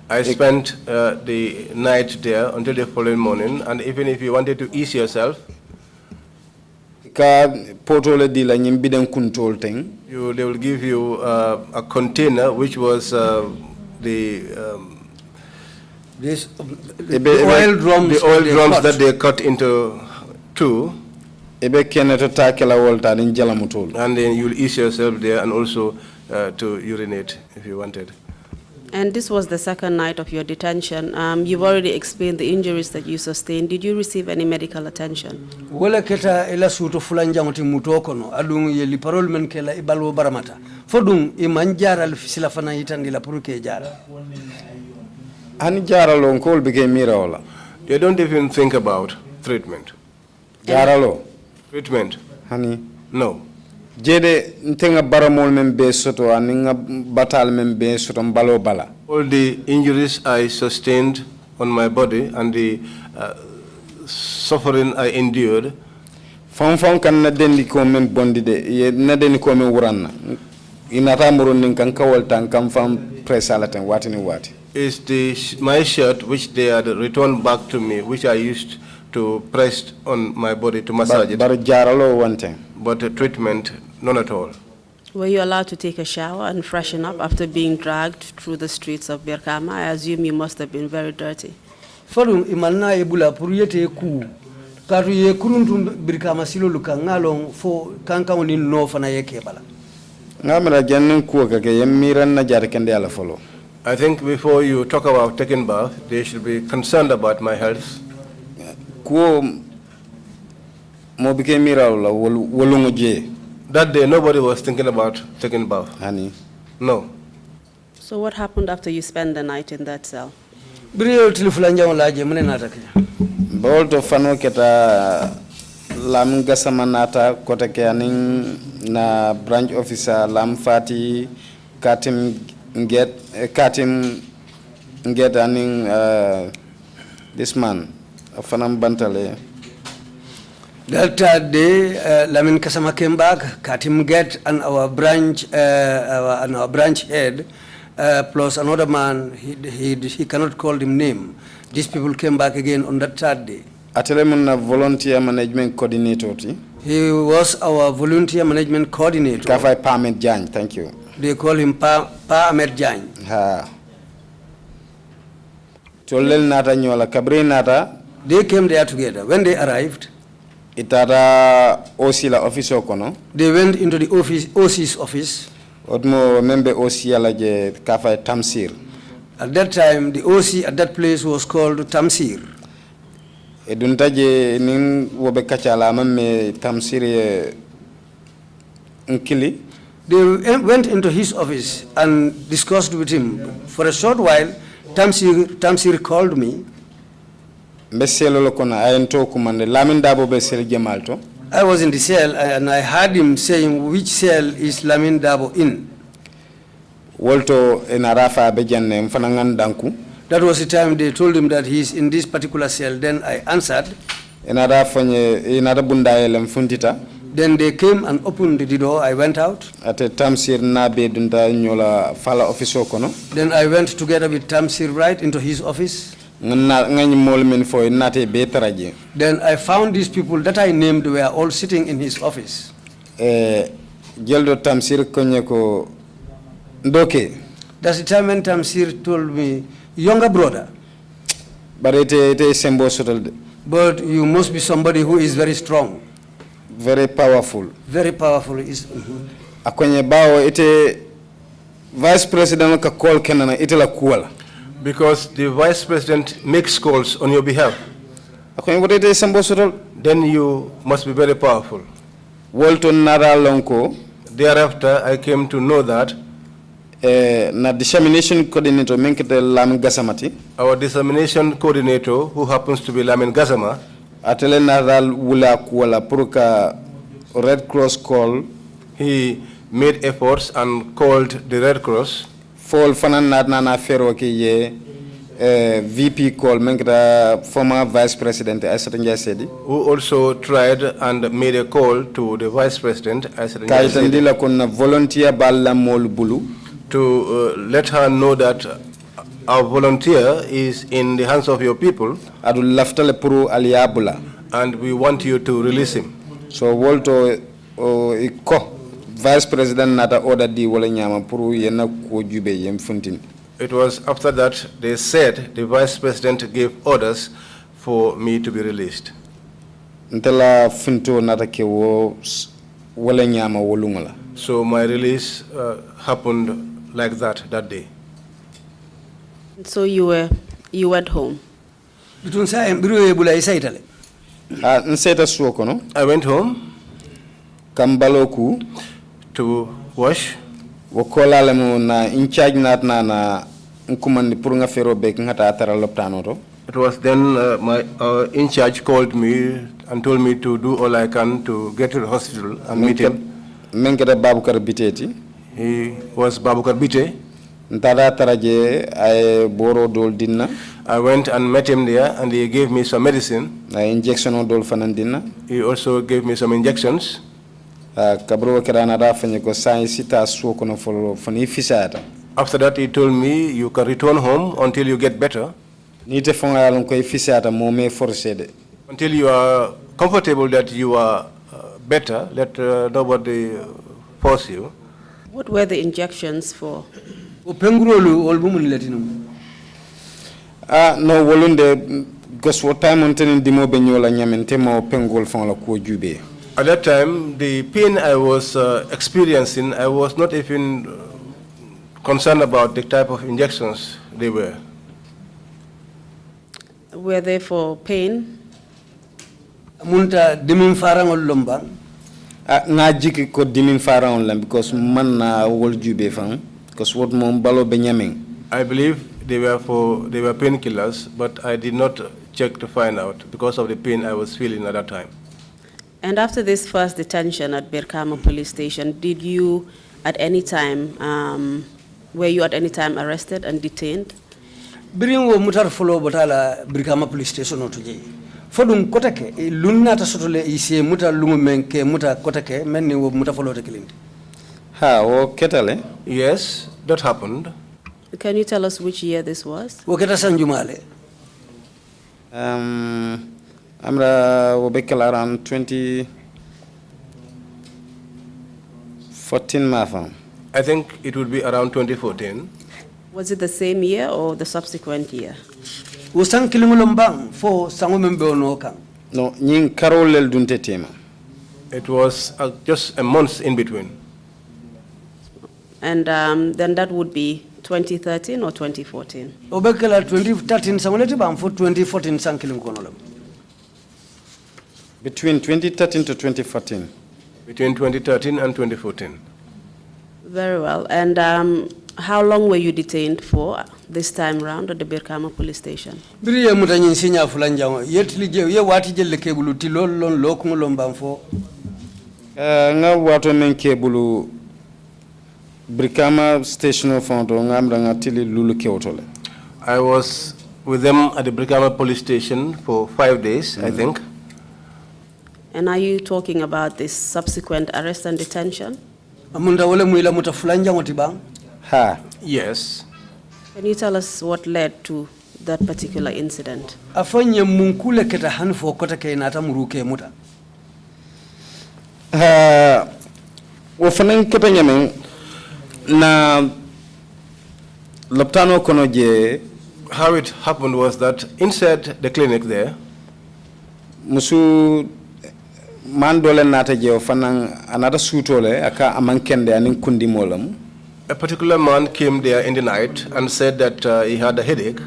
I spent the night there until the following morning, and even if you wanted to ease yourself, ka potole di la nyimbidan kuntol teng. they will give you a container which was the oil drums, that they cut into two. Ebe kenetota kela wolta din jalamutol. And then you'll ease yourself there and also to urinate if you wanted. And this was the second night of your detention. You've already explained the injuries that you sustained. Did you receive any medical attention? Wala keta ila suto fulanjang ti mutokono adung ye li parol men kela ibalo baramata fodung imanjara sila fana yitandi la puruke jara Ani jaralo kol bige miraola. They don't even think about treatment. Jaralo. Treatment? Hani. No. Jede ntenga baramol membe soto aninga batal membe soto mbalo bala. All the injuries I sustained on my body and the suffering I endured. Fon kan na dendi ko men bondi de ye na dendi ko men wuranna. Inata murun nin kan kawal tan kan fam presalaten watini wati. Is my shirt which they had returned back to me, which I used to press on my body to massage it. But jaralo one thing. But treatment, none at all. Were you allowed to take a shower and freshen up after being dragged through the streets of Birkama? I assume you must have been very dirty. fodum imanna ebula puriyete ku katu ye kuruntum Birkama silo luka ngalong fo kanka woni no fana yeke bala Ngamira jannin ku ka ke yemiran na jar kende ala folo. I think before you talk about taking bath, they should be concerned about my health. Kuo mo bike miraola wolungo je. That day, nobody was thinking about taking bath. Hani. No. So what happened after you spent the night in that cell? brio tilfulanja laje mune natake Bolto fano keta lam gasamanata kota ke aning na branch officer lam fati katim get aning this man fanam bantale. That day, Lamin Kasama came back, Katim Get, and our branch head, plus another man. He cannot call him name. These people came back again on that third day. Atelemun volunteer management coordinator. He was our volunteer management coordinator. Kafai Pamet Jan, thank you. They call him Pamet Jan. Ha. Cholel nata nyola kabri nata. They came there together. When they arrived, Itara Osila office okono. they went into the OC's office. Odmo membe Osila je Kafai Tamsir. At that time, the OC at that place was called Tamsir. Eduntaje nin wobe kachala mamme Tamsir nkili. They went into his office and discussed with him. For a short while, Tamsir called me. Lamin Darboe be sel jamalto. I was in the cell and I heard him saying, which cell is Lamin Darboe in? Wolto enarafa bejanne mfanangan danku. That was the time they told him that he is in this particular cell. Then I answered. Then they came and opened the door. I went out. Then I went together with Tamsir right into his office. Then I found these people that I named were all sitting in his office. That's the time when Tamsir told me, younger brother, but you must be somebody who is very strong. Very powerful. Very powerful. Akwenye bao ite vice president ka call kenana ite la kuala. Because the vice president makes calls on your behalf. Akwenye wote ite sembo. Then you must be very powerful. Walton nara lonko. Thereafter, I came to know that na dissemination coordinator menkete Lamin Gasamati. Our dissemination coordinator, who happens to be Lamin Gazama, atele naral wula kuala puruka Red Cross call. He made efforts and called the Red Cross. Fall fanan na fero ki ye VP call menkete former Vice President Aissatou Sedi. Who also tried and made a call to the Vice President Aissatou Sedi. Kaitandila kuna volunteer balla mol bulu. To let her know that our volunteer is in the hands of your people, and we want you to release him. So Walto Vice President nata order di wala nyama puru yena ko jube yem funtin. It was after that they said the Vice President gave orders for me to be released. Ntela funto nata ke wo wala nyama wolungala. So my release happened like that day. So you went home? I went home Kambaloku to wash. Wakola lemu na in charge na nkumandi purunga fero bek ngata atara loptano. It was then my in charge called me and told me to do all I can to get to the hospital and meet him. Menkere Babukar Biteti. He was Babukar Bite. I went and met him there and he gave me some medicine. He also gave me some injections. After that he told me you can return home until you get better. Until you are comfortable that you are better, let nobody force you. What were the injections for? No, wolunde because what time until dimo benyola nyamentema pengol fon la ko jube. At that time, the pain I was experiencing, I was not even concerned about the type of injections they were. Were they for pain? Munta dimin farangol lombang. Na jiki ko dimin farangol lam because man na wol jube fan because what mom balo benyaming. I believe they were painkillers, but I did not check to find out because of the pain I was feeling at that time. And after this first detention at Birkama police station, did you at any time, were you at any time arrested and detained? Biringo mutar follow botala Birkama police station otoje. Fodum kotake lunna ta sotole ise muta lungu menke muta kotake menni wo muta follow tekilindi. Ha o ketale? Yes, that happened. Can you tell us which year this was? Wo keta sanjumale. Amra wobekala around 2014 mafam. I think it would be around 2014. Was it the same year or the subsequent year? Usang kilingulumbang for sangumembe onoka. No, nying karolel dunte tema. It was just a month in between. And then that would be 2013 or 2014? Obekela 2013 sangoleti bam for 2014 sankilim konolam. Between 2013 to 2014. Between 2013 and 2014. Very well. And how long were you detained for this time round at the Birkama police station? Biri ye muta nyin sinya fulanjango yetli je ye wati jelle kebulu ti lol lon lokuma lombam fo. Nga wato men kebulu Birkama station fonto ngamra ngatili lulu kewtole. I was with them at the Birkama police station for 5 days, I think. And are you talking about this subsequent arrest and detention? Amunda wole muila muta fulanjango ti bang? Ha. Yes. Can you tell us what led to that particular incident? Afanye munkule keta hanfo kota ke nata muruke muta. Wafanan keta nyame na loptano kono je. How it happened was that inside the clinic there, musu man dole nata je wafanan anata sutole aka amankende anin kundi molam. a particular man came there in the night and said that he had a headache.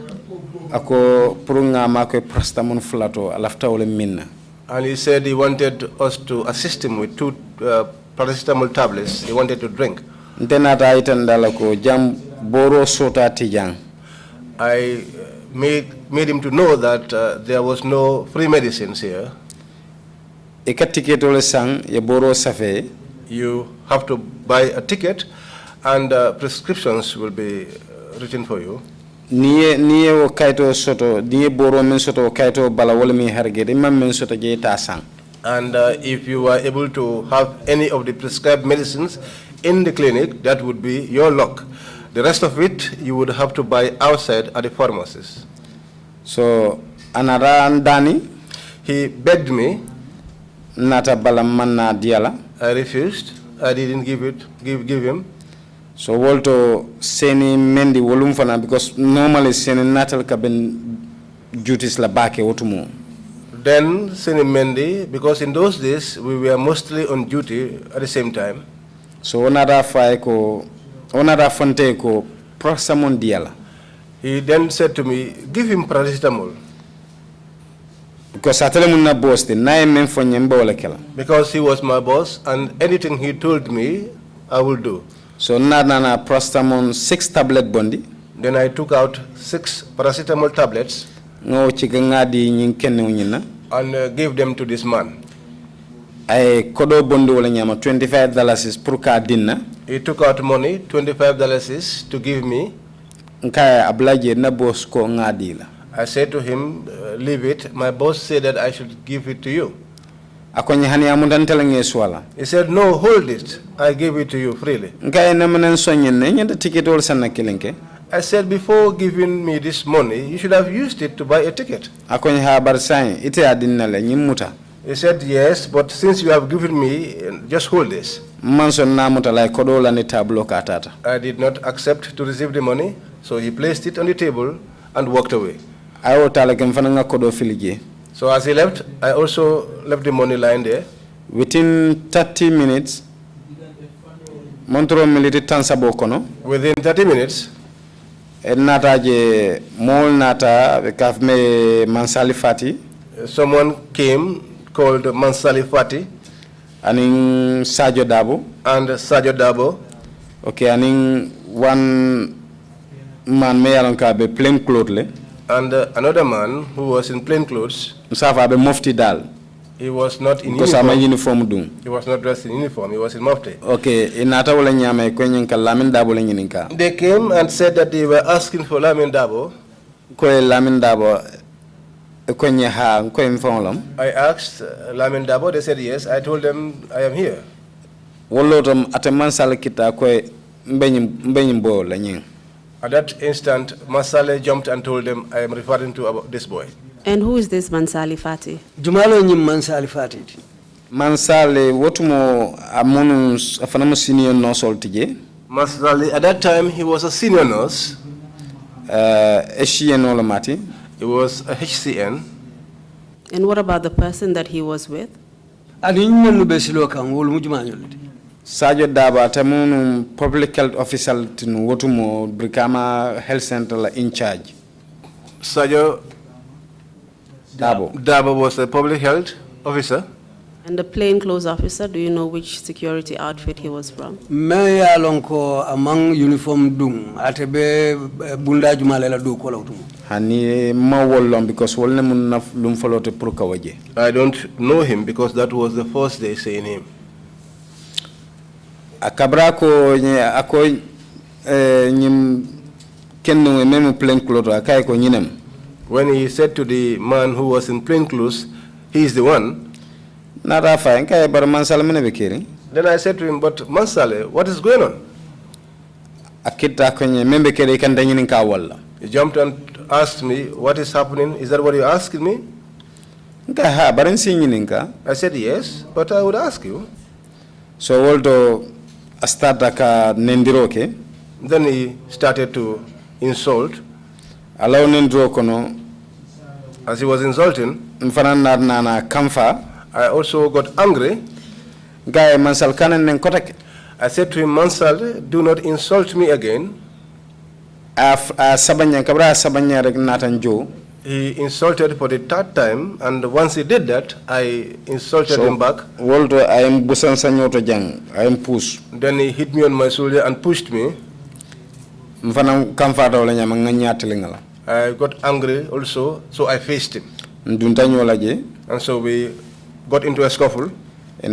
Ako purunga mako prastamon flato alafta ole minna. And he said he wanted us to assist him with 2 paracetamol tablets he wanted to drink. Ntenata itandala ko jam boro sota tijang. I made him to know that there was no free medicines here. Ekatiketole sang ye boro safe. You have to buy a ticket and prescriptions will be written for you. Niye wo kaito soto niye boro men soto kaito bala wala mi hargede mam men soto je ta sang. And if you are able to have any of the prescribed medicines in the clinic, that would be your luck. The rest of it you would have to buy outside at the pharmacies. So anara andani He begged me. nata bala manna diala. I refused. I didn't give him. So wolto seni mendi wolum fana because normally seni natal kaben duties la bake otumo. Then Seni Mendi, because in those days we were mostly on duty at the same time. So onada fonte ko prosamon diala. He then said to me, give him paracetamol. Because atele munna boss de na men fo nyemba wala kala. Because he was my boss and anything he told me, I will do. So na prostamon 6 tablet bondi. Then I took out 6 paracetamol tablets No chiganga di nyin kenne nyina. and gave them to this man. Ay kodo bondi wala nyama $25 pour ka dinna. He took out money, $25 to give me. Nkaya ablaje na boss ko ngadi la. I said to him, leave it. My boss said that I should give it to you. Akonye hani amundantela ngeswala. He said, no, hold it. I gave it to you freely. Nkaya na manan sonyen ne nyanda ticket wala sanna kilenke. I said, before giving me this money, you should have used it to buy a ticket. Akonye habar sain ite adinna le nyimuta. He said, yes, but since you have given me, just hold this. Manson na muta la kodo la ni tablo ka tata. I did not accept to receive the money, so he placed it on the table and walked away. Ayo tala kemfana nga kodo filije. So as he left, I also left the money lying there. Within 30 minutes, Montro militi tansabo kono. Within 30 minutes, Nata je mol nata kafme Mansali Fati. someone came called Mansali Fati Aning Sajo Dabo. and Sajo Darboe. Okay, aning one man me alonka be plain clothes le. And another man who was in plain clothes. Musafa be mufti dal. He was not in Because I'm a uniform. uniform dum. He was not dressed in uniform. He was in mufti. Okay, inata wala nyama kwenye nka Lamin Darboe le nyininka. They came and said that they were asking for Lamin Darboe. Kwe Lamin Darboe kwenye ha kwenye mfongolom. I asked Lamin Darboe. They said yes. I told them I am here. Wolotom ate Mansali kita kwe mbenyi mbo le nying. At that instant, Masale jumped and told them, I am referring to about this boy. And who is this Mansali Fati? Jumalo nyim Mansali Fati. Mansali wotumo amonu afanamu senior nurse oltije. Masale, at that time, he was a senior nurse. Eshien olamati. He was a HCN. And what about the person that he was with? Ani nyelu besilo kan wol mujuma nyoliti. Sadio Darboe atamun public health official tin wotumo Brikama Health Center in charge. Sadio Darboe was a public health officer. And the plainclothes officer, do you know which security outfit he was from? Me ya lonko among uniform dung atebe bunda jumalela du ko lawtum. Hani ma wollom because wolne mun naf lum folote pour kawaje. I don't know him because that was the first day seeing him. Akabra ko ako nyim kenno meme plainclothes akay ko nyinem. When he said to the man who was in plainclothes, he is the one. Then I said to him, but Mansale, what is going on? He jumped and asked me, what is happening? Is that what you're asking me? I said, yes, but I would ask you. So then he started to insult. As he was insulting, I also got angry. I said to him, Mansal, do not insult me again. He insulted for the third time, and once he did that, I insulted him back. Then he hit me on my shoulder and pushed me. I got angry also, so I faced him. And so we got into a scuffle. They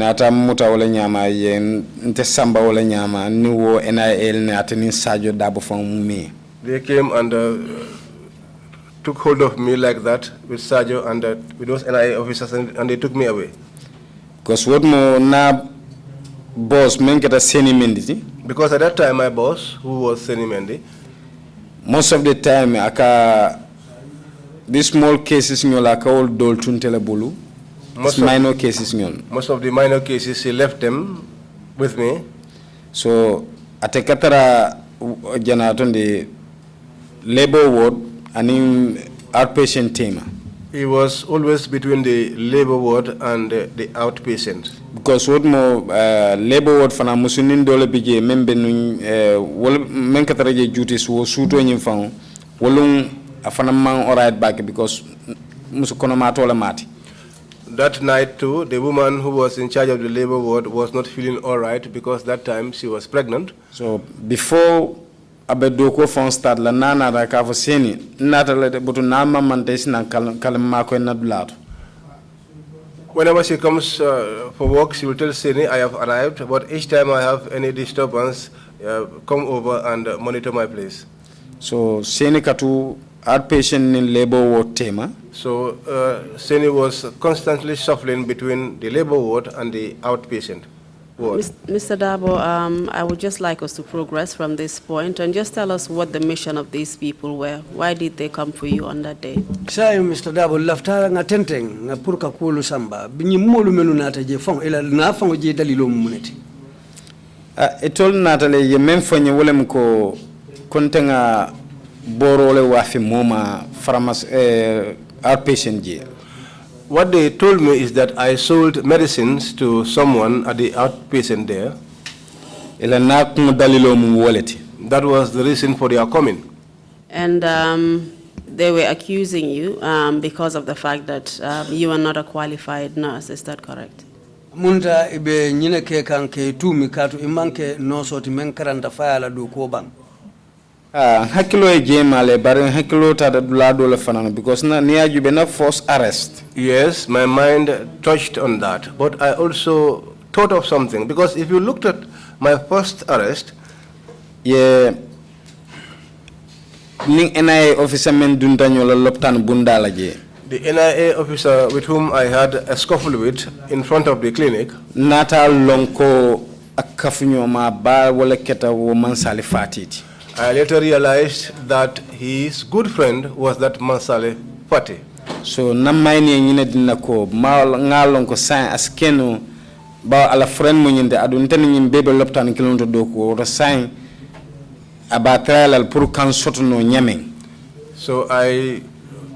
came and took hold of me like that with Sadio and with those NIA officers, and they took me away. Because what more na boss menketa Seni Mendy. Because at that time my boss, who was Seni Mendy, most of the time these small cases nyolaka all dol tuntele bulu. Minor cases nyon. Most of the minor cases he left them with me. So atekatara janaton the labor ward and in outpatient team. He was always between the labor ward and the outpatient. Because what more labor ward fana musunin dole bije membe nun wol menkatara je duties wo suto nyim fang wolung afana man alright back because musukono matola mati. That night too, the woman who was in charge of the labor ward was not feeling all right because that time she was pregnant. So before abedoko phone start la nana da ka seni nata le butu na mamante na kalma ko na dulato. Whenever she comes for work, she will tell Seni, I have arrived, but each time I have any disturbance, come over and monitor my place. So Seni katu outpatient in labor ward tema. So Seni was constantly shuffling between the labor ward and the outpatient ward. Mr. Darboe, I would just like us to progress from this point and just tell us what the mission of these people were. Why did they come for you on that day? Say, Mr. Darboe, lafta nga tenteng nga purka kulu samba. Binyi molu menu nata je fong ila na fong je dalilo muneti. Etol natale ye memfonye wole mko kontenga borole wafi moma pharmacy outpatient je. What they told me is that I sold medicines to someone at the outpatient there. That was the reason for their coming. And they were accusing you because of the fact that you are not a qualified nurse. Is that correct? Munta ibe nyine ke kanke tu mikatu imanke no soti menkaranta fayala do ko bang. Hakilo e jemale bare hakilo ta lado le fanano because na niaju be na force arrest. Yes, my mind touched on that, but I also thought of something because if you looked at my first arrest, yeah, ning NIA officer men dundanyo la loptan bundala je. The NIA officer with whom I had a scuffle with in front of the clinic, nata lonko akafunyo ma ba wala keta wo mansali fatiti. I later realized that his good friend was that Mansale Fati. So namaini nyine dinako ma ngalon ko sign askeno ba ala friend mo nyinde adun tan nyim bebe loptan kilonto do ko to sign about trial pour kan sotono nyameng. So I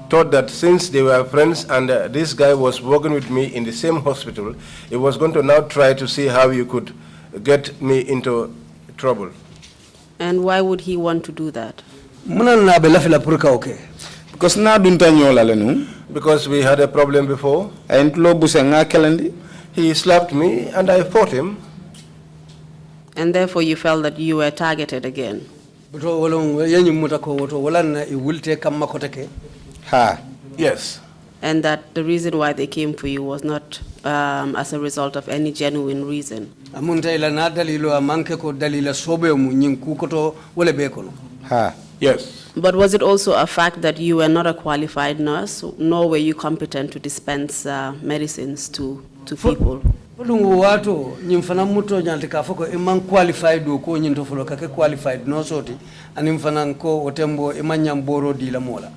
thought that since they were friends and this guy was working with me in the same hospital, he was going to now try to see how you could get me into trouble. And why would he want to do that? Because na dunta nyola lenu. Because we had a problem before. He slapped me and I fought him. And therefore you felt that you were targeted again. Ha. Yes. And that the reason why they came for you was not as a result of any genuine reason. Ha. Yes. But was it also a fact that you were not a qualified nurse, nor were you competent to dispense medicines to people? Qualified qualified no soti otembo di la mola.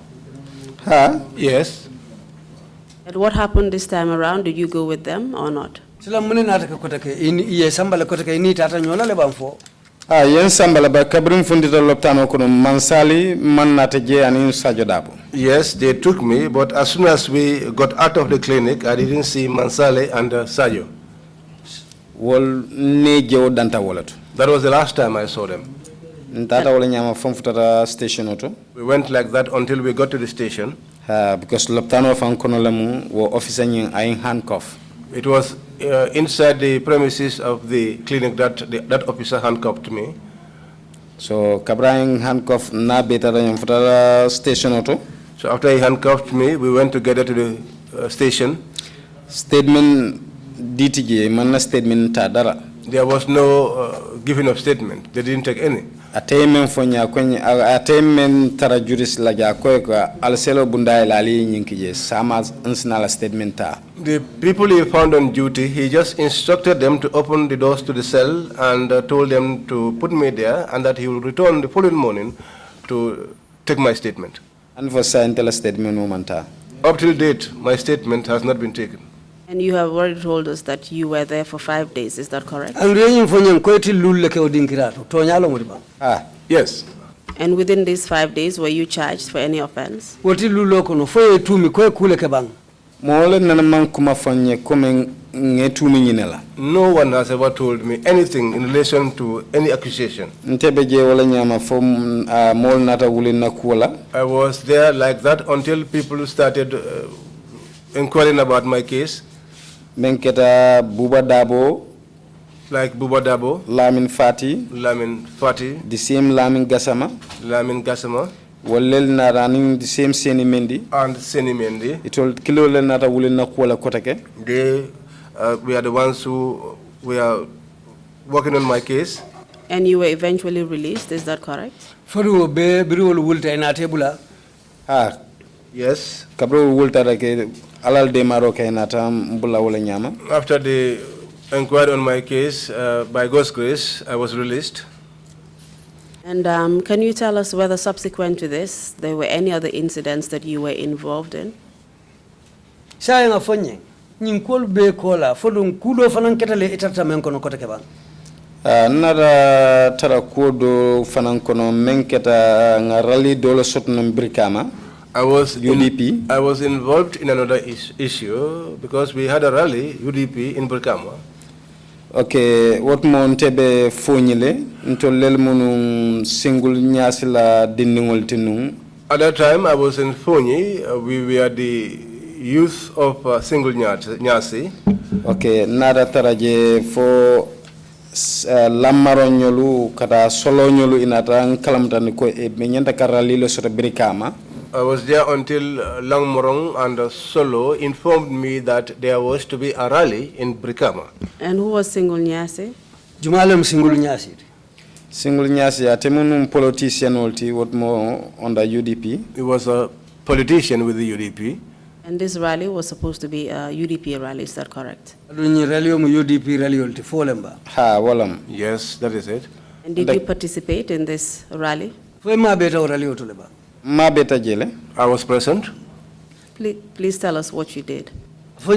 Ha? Yes. And what happened this time around? Did you go with them or not? Yen sambala ba kabrim fundita loptano kono mansali mannata je ani Sadio Darboe. Yes, they took me, but as soon as we got out of the clinic, I didn't see Mansale and Sadio. Wol neje o danta wolato. That was the last time I saw them. Ntata wala nyama fam futata station auto. We went like that until we got to the station. Because loptano fan kono lamu wo officer nyin ay handcuff. It was inside the premises of the clinic that that officer handcuffed me. So Kabrang handcuff na beta nyam futata station auto. So after he handcuffed me, we went together to the station. Statement DTJ manna statement tadara. There was no giving of statement. They didn't take any. Attainment fonya kwenye attainment tara juris la ja kwa alselo bundai lali nyinkije sama nsnala statement ta. The people he found on duty, he just instructed them to open the doors to the cell and told them to put me there and that he will return the following morning to take my statement. And for scientific statement momenta. Up till date, my statement has not been taken. And you have already told us that you were there for 5 days, is that correct? Ah, yes. And within these 5 days, were you charged for any offense? No one has ever told me anything in relation to any accusation. I was there like that until people started inquiring about my case. Menketa Buba Darboe, like Buba Darboe, Lamin Fati, the same Lamin Gassama, Walel na running the same Seni Mendi, and Seni Mendi. It told Kilo Lenata Wulina Kuala Kotake. They we are the ones who were working on my case. And you were eventually released, is that correct? Yes. Kabro Wulta like Alal de Maroka natam Bula Wala Nyama. After the inquiry on my case, by God's grace, I was released. And can you tell us whether subsequent to this, there were any other incidents that you were involved in? Sayang afonye, ninkol be kola, fodun kudo fanan ketale etata menkono kotake bang. Nara tara kudo fanan kono menketa ngarali dolo sotno brikama. I was UDP. I was involved in another issue because we had a rally UDP in Brikama. Okay, what montebe fonyile ntolel munu single nyasila diningol tinung. At that time I was in Fonyi. We were the youth of single nyasi. Okay, nada taraje fo lamaro nyolu kata solo nyolu inata nkalamtani ko e menyanta karali lo sota Brikama. I was there until Langmorong and Solo informed me that there was to be a rally in Brikama. And who was Single Nyasi? Jumalem Single Nyasi. Single Nyasi, atemunum politician olti what more on the UDP. He was a politician with the UDP. And this rally was supposed to be a UDP rally, is that correct? UDP rally olti folemba. Ha, walam. Yes, that is it. And did you participate in this rally? Ma beta jele. I was present. Please tell us what you did. Wora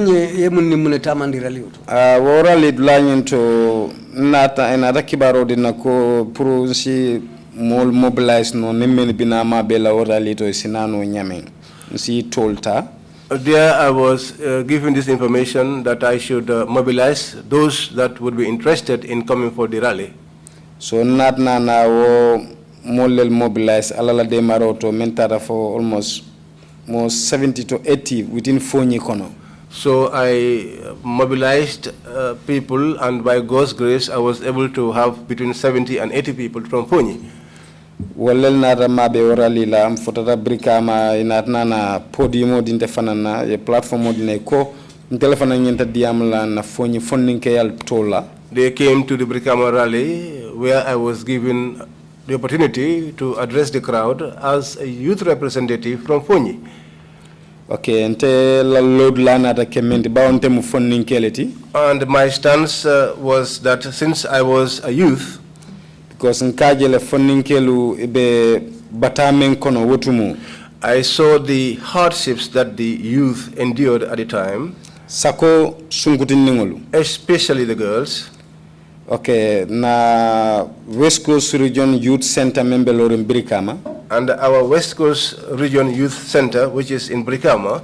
lidlanyin to nata enada kibaro dinako puru si mobilize no nemeni bina ma bela ora lito sinano nyameng. Si tolta There I was given this information that I should mobilize those that would be interested in coming for the rally. So not na wo molel mobilize alala de maroto mentara for almost more 70 to 80 within Fonyi kono. So I mobilized people, and by God's grace I was able to have between 70 and 80 people from Fonyi. Walel nata mabe orali la mfotata brikama inatna na podium dinte fanana ye platform dine ko telefona nyenta diamla na Fonyi fonninke yal tola. They came to the Brikama rally where I was given the opportunity to address the crowd as a youth representative from Fonyi. Okay, nte la load la nata kemendi ba onte mu fonninkeleti. And my stance was that since I was a youth, because nkajele fonninkelu ibe batamen kono wotumu, I saw the hardships that the youth endured at the time, sako sunkutin ningolu, especially the girls. Okay, na West Coast Region Youth Center member in Brikama. And our West Coast Region Youth Center, which is in Brikama,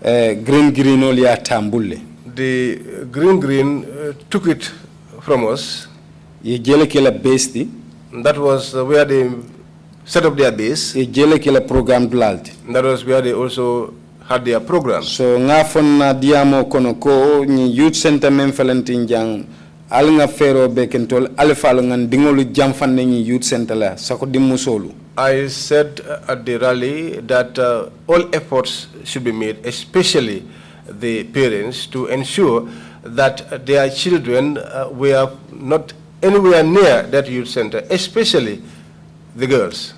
Green Olia Tambule. The Green took it from us. That was where they set up their base. Program. That was where they also had their programs. So ngafon diamo konoko ni Youth Center memfelentinjang alnga fero bekentol alfalungan dingolu jamfanne ni Youth Center la sako dimusolu. I said at the rally that all efforts should be made, especially the parents, to ensure that their children were not anywhere near that youth center, especially the girls.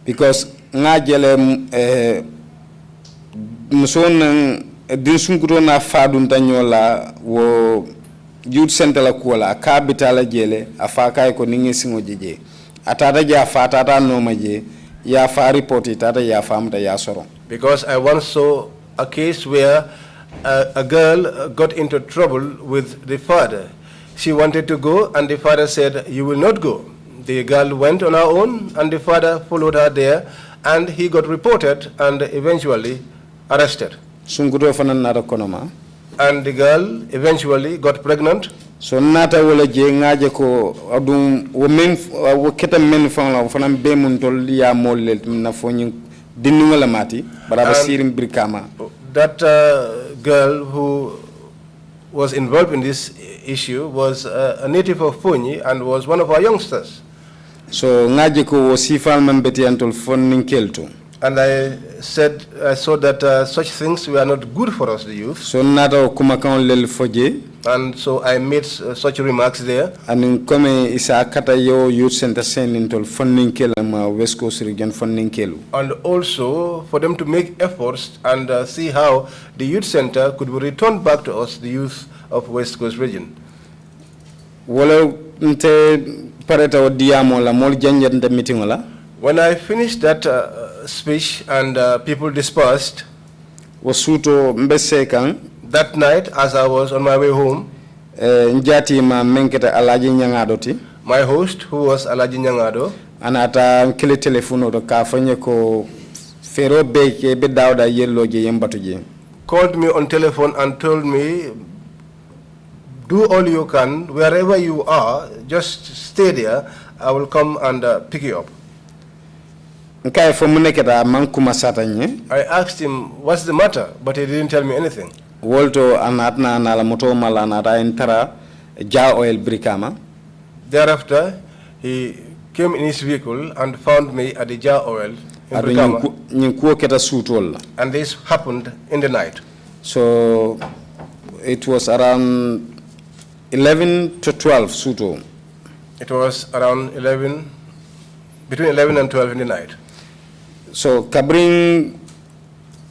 Because ngajele muson dinsunkuro na fadun tanyola wo youth center la kuala kabitala jele afaka ko ningi singo jeje atata ja fatata no maje ya fa report tata ya famta ya soro. Because I once saw a case where a girl got into trouble with the father. She wanted to go and the father said, "You will not go." The girl went on her own and the father followed her there and he got reported and eventually arrested. Sunkudo fanan nara konoma. And the girl eventually got pregnant. So nata wala je ngaje ko adum wo men wo keta men fanga fanam be mun tol ya molle na foni dinu wala mati baraba sirim Brikama. That girl who was involved in this issue was a native of Fonyi and was one of our youngsters. So ngaje ko wo sifal membeti antol fonin kelto. And I saw that such things were not good for us, the youth. So nata kuma kan lel foje. And so I made such remarks there. And come isa kata yo youth center sending funding kelama West Coast Region funding kelu. And also for them to make efforts and see how the youth center could be returned back to us, the youth of West Coast Region. Wala nte pareta odiamo la mol janjat nte meeting wala. When I finished that speech and people dispersed, wasuto mbese kan. That night, as I was on my way home, njati ma menketa alaji nyangadoti. My host, who was Alaji Nyangado, anata kile telefono to ka fanye ko fero beke be dawda yello je yembatu je. Called me on telephone and told me, "Do all you can, wherever you are, just stay there. I will come and pick you up." I asked him, "What's the matter?" But he didn't tell me anything. Wolto anatna na la moto malana da entara ja oil Brikama. Thereafter, he came in his vehicle and found me at the jar oil in Brikama. And this happened in the night. So it was around 11 to 12 suto. It was around between 11 and 12 in the night. So kabring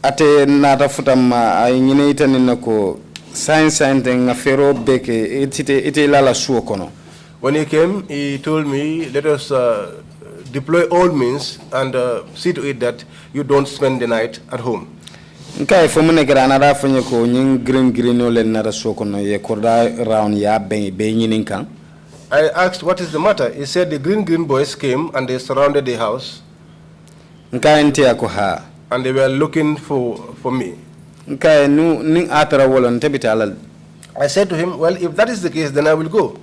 ate nata futama ayingine itani nako science nga fero beke ite lala suo kono. When he came, he told me, "Let us deploy all means and see to it that you don't spend the night at home." Nkai fomune granada fanye ko nying green ole nara suo kono ye korda round ya be nyinin kan. I asked, "What is the matter?" He said the green boys came and they surrounded the house. Nkai ntia ko ha. And they were looking for me. Kay nu ning atara wolon tebitala. I said to him, well, if that is the case, then I will go.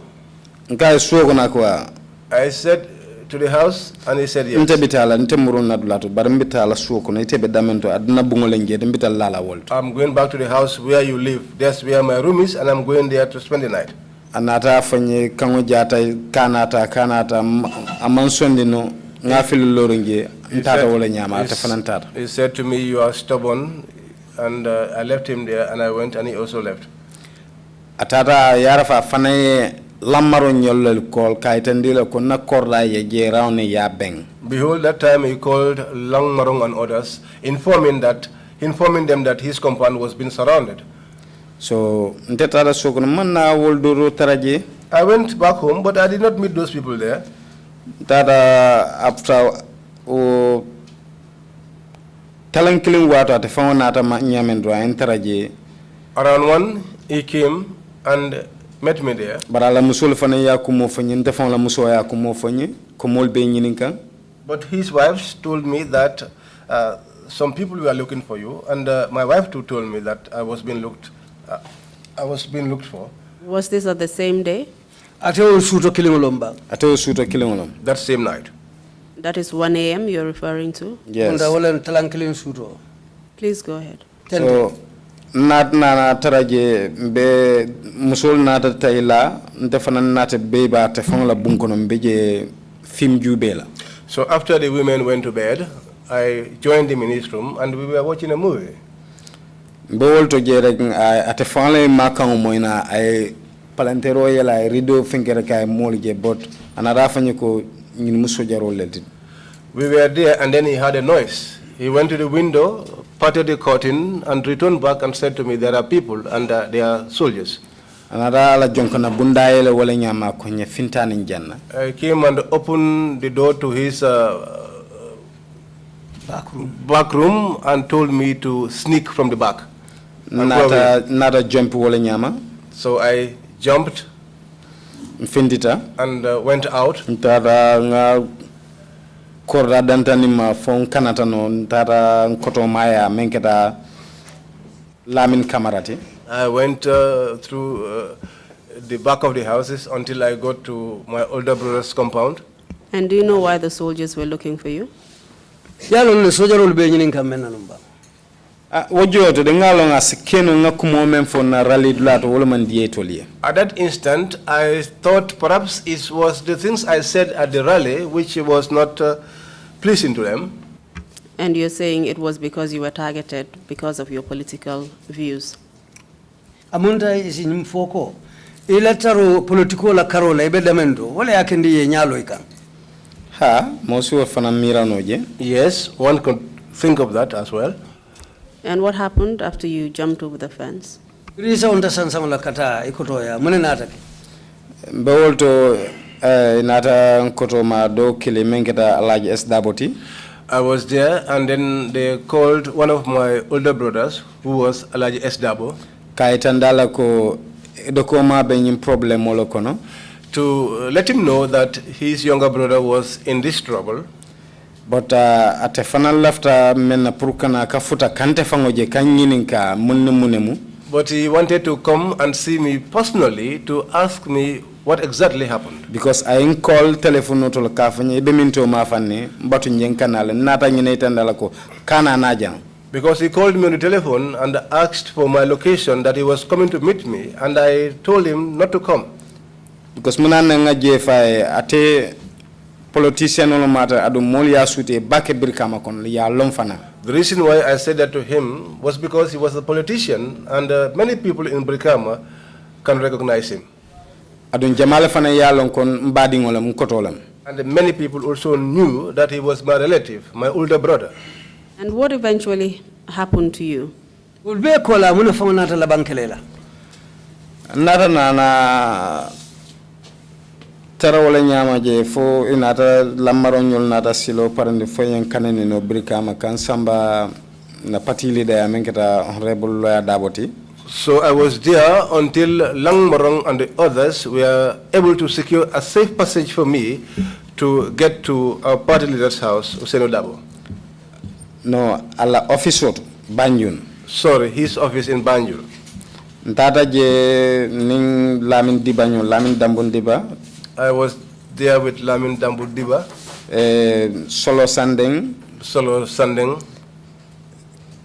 Kay sugo na kwa. I said to the house, and he said yes. Ntebitala ntemurun na dulato bar mbitala sugo na itebe damento aduna bungolenje mbitala lala wolto. I'm going back to the house where you live. That's where my room is, and I'm going there to spend the night. Anata fanye kango jata kanata amansondi no ngafilu loringe ntata wala nyama atafanantata. He said to me, you are stubborn, and I left him there, and I went, and he also left. Atata yarafa fanaye lamaro nyolol kol kaitandila ko na korda ye je rawne ya beng. Behold, that time he called Lang Marong and others, informing them that his compound was being surrounded. So ntetara sokon manna woldoro taraje. I went back home, but I did not meet those people there. Tata after o talankilin wato ate fawnata ma nyamendro en taraje. Around 1, he came and met me there. Barala musul fana ya kumo fanyi ndefon la muso ya kumo fanyi komol be nyininka. But his wives told me that some people were looking for you, and my wife too told me that I was being looked for. Was this at the same day? Ateo suto kilingolomba. Ateo suto kilingolom. That same night. That is 1 a.m. you're referring to? Yes. Unda wala talankilin suto. Please go ahead. So nat na taraje be musul nata tayla ndefana nata beba te fon la bunkono mbeje film jubela. So after the women went to bed, I joined him in his room, and we were watching a movie. Bawol to je rek ate fon la makan moyna ay palantero yela rido finkere kay molje bot anara fanye ko ñin muso jarol lelti. We were there, and then he heard a noise. He went to the window, parted the curtain, and returned back and said to me, there are people, and they are soldiers. Anara la jonkana bundayele wala nyama ko nye fintani janna. I came and opened the door to his back room and told me to sneak from the back. Nata jump wala nyama. So I jumped Findita and went out. Ntara nga korda dantani ma fon kanata no ntara nkoto maya menketa Lamin kamarati. I went through the back of the houses until I got to my older brother's compound. And do you know why the soldiers were looking for you? Yalo le sojarol be nyinin kamena numba. Wojoto de ngalo nga sikeno nga kumo men fo na rally dulato wala man dietolie. At that instant, I thought perhaps it was the things I said at the rally which was not pleasing to them. And you're saying it was because you were targeted because of your political views? Amunda isi mfoko. Ilataro politiko la karola ibe damendo. Wale yakendi ye nyalo ikan. Ha, mosi wa fana mirano je. Yes, one could think of that as well. And what happened after you jumped over the fence? Risa onda sansama la kata ikoto ya mune nata ki. Bewolto nata nkoto ma do kile menketa Alaji S. Daboti. I was there, and then they called one of my older brothers, who was Alaji S. Darboe, Kaitandala ko dokoma benyim problem molo kono. to let him know that his younger brother was in this trouble. But atefana lafta mena purukana kafuta kante fangoje kanyininka munemu. But he wanted to come and see me personally to ask me what exactly happened. Because I call telephone to kafanye beminto mafane mbatu nyenkanale nata nyine itandala ko kana naja. Because he called me on the telephone and asked for my location, that he was coming to meet me, and I told him not to come. Because munana nga jefa ate politician no matter adu molia sute bake birkama kon ya lomfana. The reason why I said that to him was because he was a politician, and many people in Brikama can recognize him. Adun jamale fana ya lon kon mbadi ngola mkotolam. And many people also knew that he was my relative, my older brother. And what eventually happened to you? Ulbe kola muna fama nata la bankelela. Nata na tara wala nyama je fo inata lamaronyol nata silo parande foyen kanene no Brikama kan samba na party leader ya menketa honorable lawyer Daboti. So I was there until Lang Marong and the others were able to secure a safe passage for me to get to our party leader's house, Useno Darboe. No, ala office Banjun. Sorry, his office in Banjul. Ntata je ning Lamin Diba nyo, Lamin Darboe Diba. I was there with Lamin Darboe Diba. Solo Sandeng. Solo Sandeng.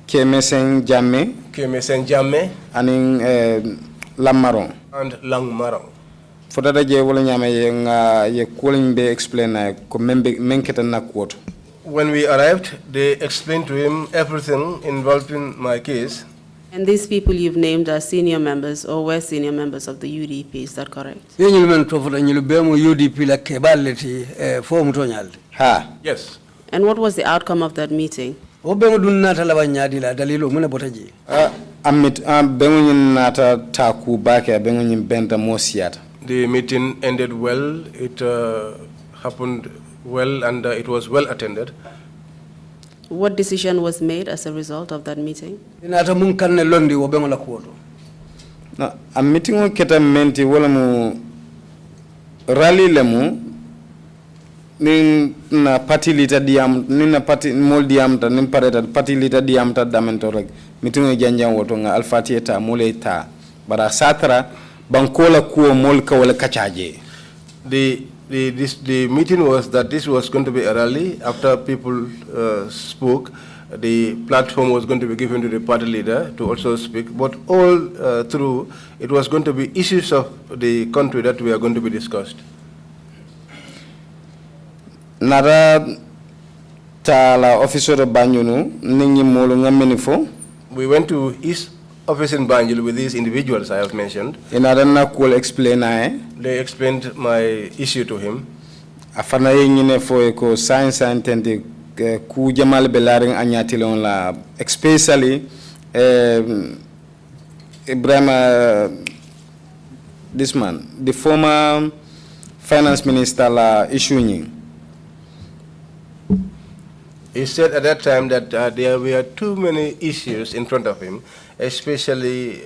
Kemeseng Jamme. Kemeseng Jamme. Aning Lammarong. And Langmarong. Fotata je wala nyama ye nga ye calling be explain na ko menketa na quote. When we arrived, they explained to him everything involving my case. And these people you've named are senior members or were senior members of the UDP, is that correct? Yes. And what was the outcome of that meeting? The meeting ended well. It happened well, and it was well attended. What decision was made as a result of that meeting? A meeting on keta menti wala mu rally lemu nin na party leader diam nin na party mol diam ta nin pareta party leader diam ta damento rek meeting o janjang woto nga alfatieta mole ta bara satra bankola kuo mol ka wala kachaje. The meeting was that this was going to be a rally. After people spoke, the platform was going to be given to the party leader to also speak. But all through, it was going to be issues of the country that we are going to be discussed. Nara tala officer Banyunu ningi molu ngamenifo. We went to his office in Banjul with these individuals I have mentioned. They explained my issue to him. Afana yengine fo ko science and ku jamal belaring anyatilon la especially Ibrahim this man the former finance minister la issue. He said at that time that there were too many issues in front of him, especially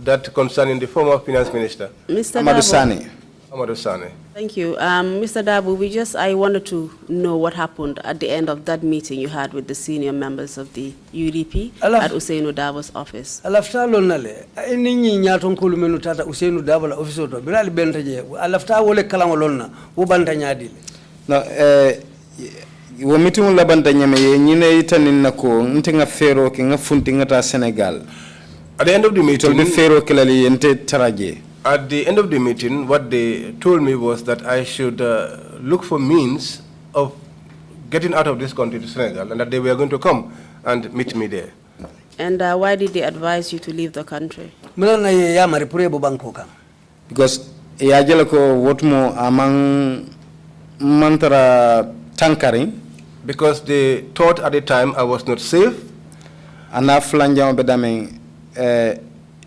that concerning the former finance minister. Mr. Amadou Sane. Amadou Sane. Thank you. Mr. Darboe, I wanted to know what happened at the end of that meeting you had with the senior members of the UDP at Ousainou Darboe's office. Alafta lonale ninyi nyaton kulu menu tata Ousainou Darboe la office to bilal bentaje alafta wole kalango lonna wo banta nyaadile. No wo meeting la banta nyame ye nyine itanin nako ntinga fero ki nga funti ngata Senegal. At the end of the meeting, at the end of the meeting, what they told me was that I should look for means of getting out of this country to Senegal, and that they were going to come and meet me there. And why did they advise you to leave the country? Because yajelako wotmo amang mantara tankari. Because they thought at the time I was not safe. Anaflanja bedaming.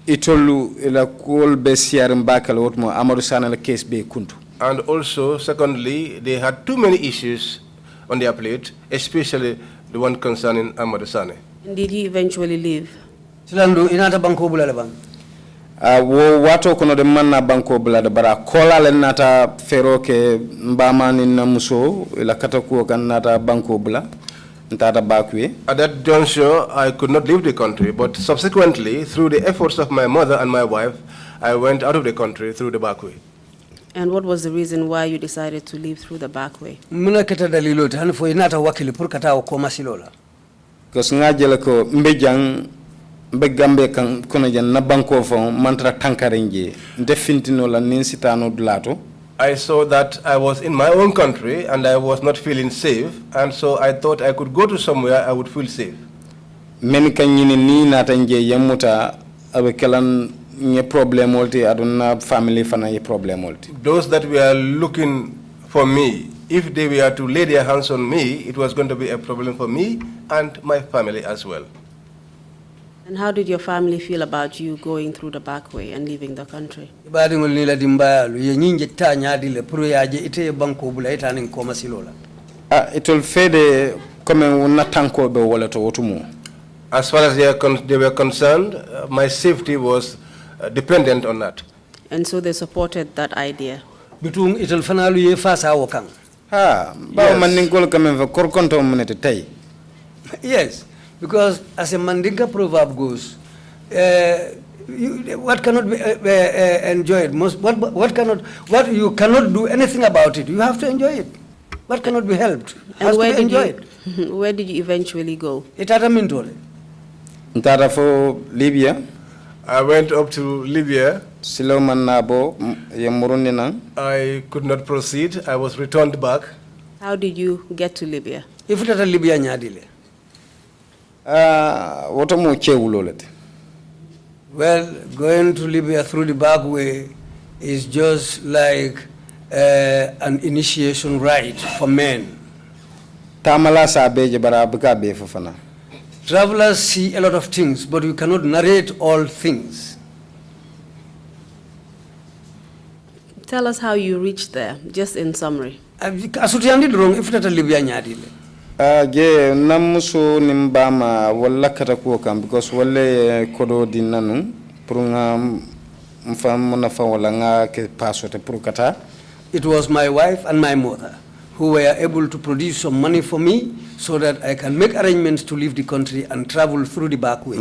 Itolu ila kol be siarim bakal wotmo Amadou Sane la case be kuntu. And also, secondly, they had too many issues on their plate, especially the one concerning Amadou Sane. And did you eventually leave? Silandu inata banko bula lebang. Wo wato kono de manna banko bula de bara kola le nata fero ke mbama ni na muso ila katakuo kan nata banko bula. At that juncture, I could not leave the country, but subsequently, through the efforts of my mother and my wife, I went out of the country through the back way. And what was the reason why you decided to leave through the back way? Because ngajelako mbejang mbegambe kan kono jan na banko fon mantra tankarenje defintino la ninsitano dulato. I saw that I was in my own country and I was not feeling safe, and so I thought I could go to somewhere I would feel safe. Many kanyini ni natanje yamuta abekelan nye problem multi aduna family fana ye problem multi. Those that were looking for me, if they were to lay their hands on me, it was going to be a problem for me and my family as well. And how did your family feel about you going through the back way and leaving the country? It will fade as far as they were concerned, my safety was dependent on that. And so they supported that idea. Yes. Because as a Mandinka proverb goes, what cannot be enjoyed? What you cannot do anything about it. You have to enjoy it. What cannot be helped? And where did where did you eventually go? For Libya. I went up to Libya. I could not proceed. I was returned back. How did you get to Libya? If it is Libya, nyadile. Well, going to Libya through the back way is just like an initiation rite for men. Travelers see a lot of things, but you cannot narrate all things. Tell us how you reached there, just in summary. If it is Libya, nyadile. Je namuso nimbama wala katakuwa kam because wale kodo dinanu purunga mfamu na fa wala nga ke pasote purukata. It was my wife and my mother who were able to produce some money for me so that I can make arrangements to leave the country and travel through the back way.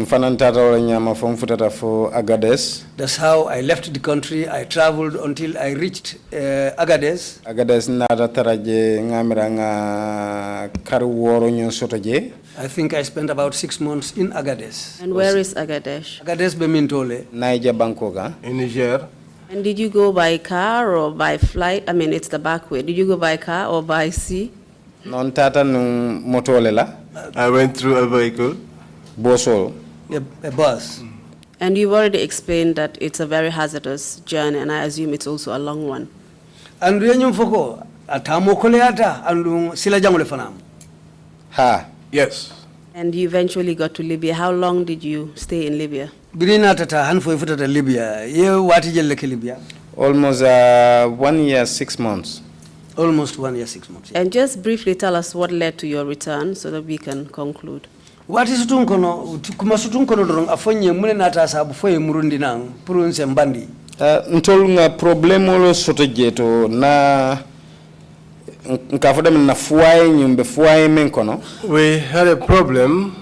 That's how I left the country. I traveled until I reached Agadez. I think I spent about 6 months in Agadez. And where is Agadez? Agadez Bemintole. Niger Bankoga. In Niger. And did you go by car or by flight? I mean, it's the back way. Did you go by car or by sea? Non tata nung motolela. I went through a vehicle. Bosol. A bus. And you've already explained that it's a very hazardous journey, and I assume it's also a long one. And foko atamo koleata andung sila jangole fanam. Ha. Yes. And you eventually got to Libya. How long did you stay in Libya? Birina tata hanfo ifutata Libya. Ye wati jelle ke Libya. Almost 1 year 6 months. Almost 1 year 6 months. Yeah. And just briefly tell us what led to your return so that we can conclude. What is tunkono kuma sutunkono dorong afonye mune nata sabu foye murundi nang purunse mbandi. Ntol nga problemo lo soto jeto na nkafodam na fuai nyumbe fuai menkono. We had a problem.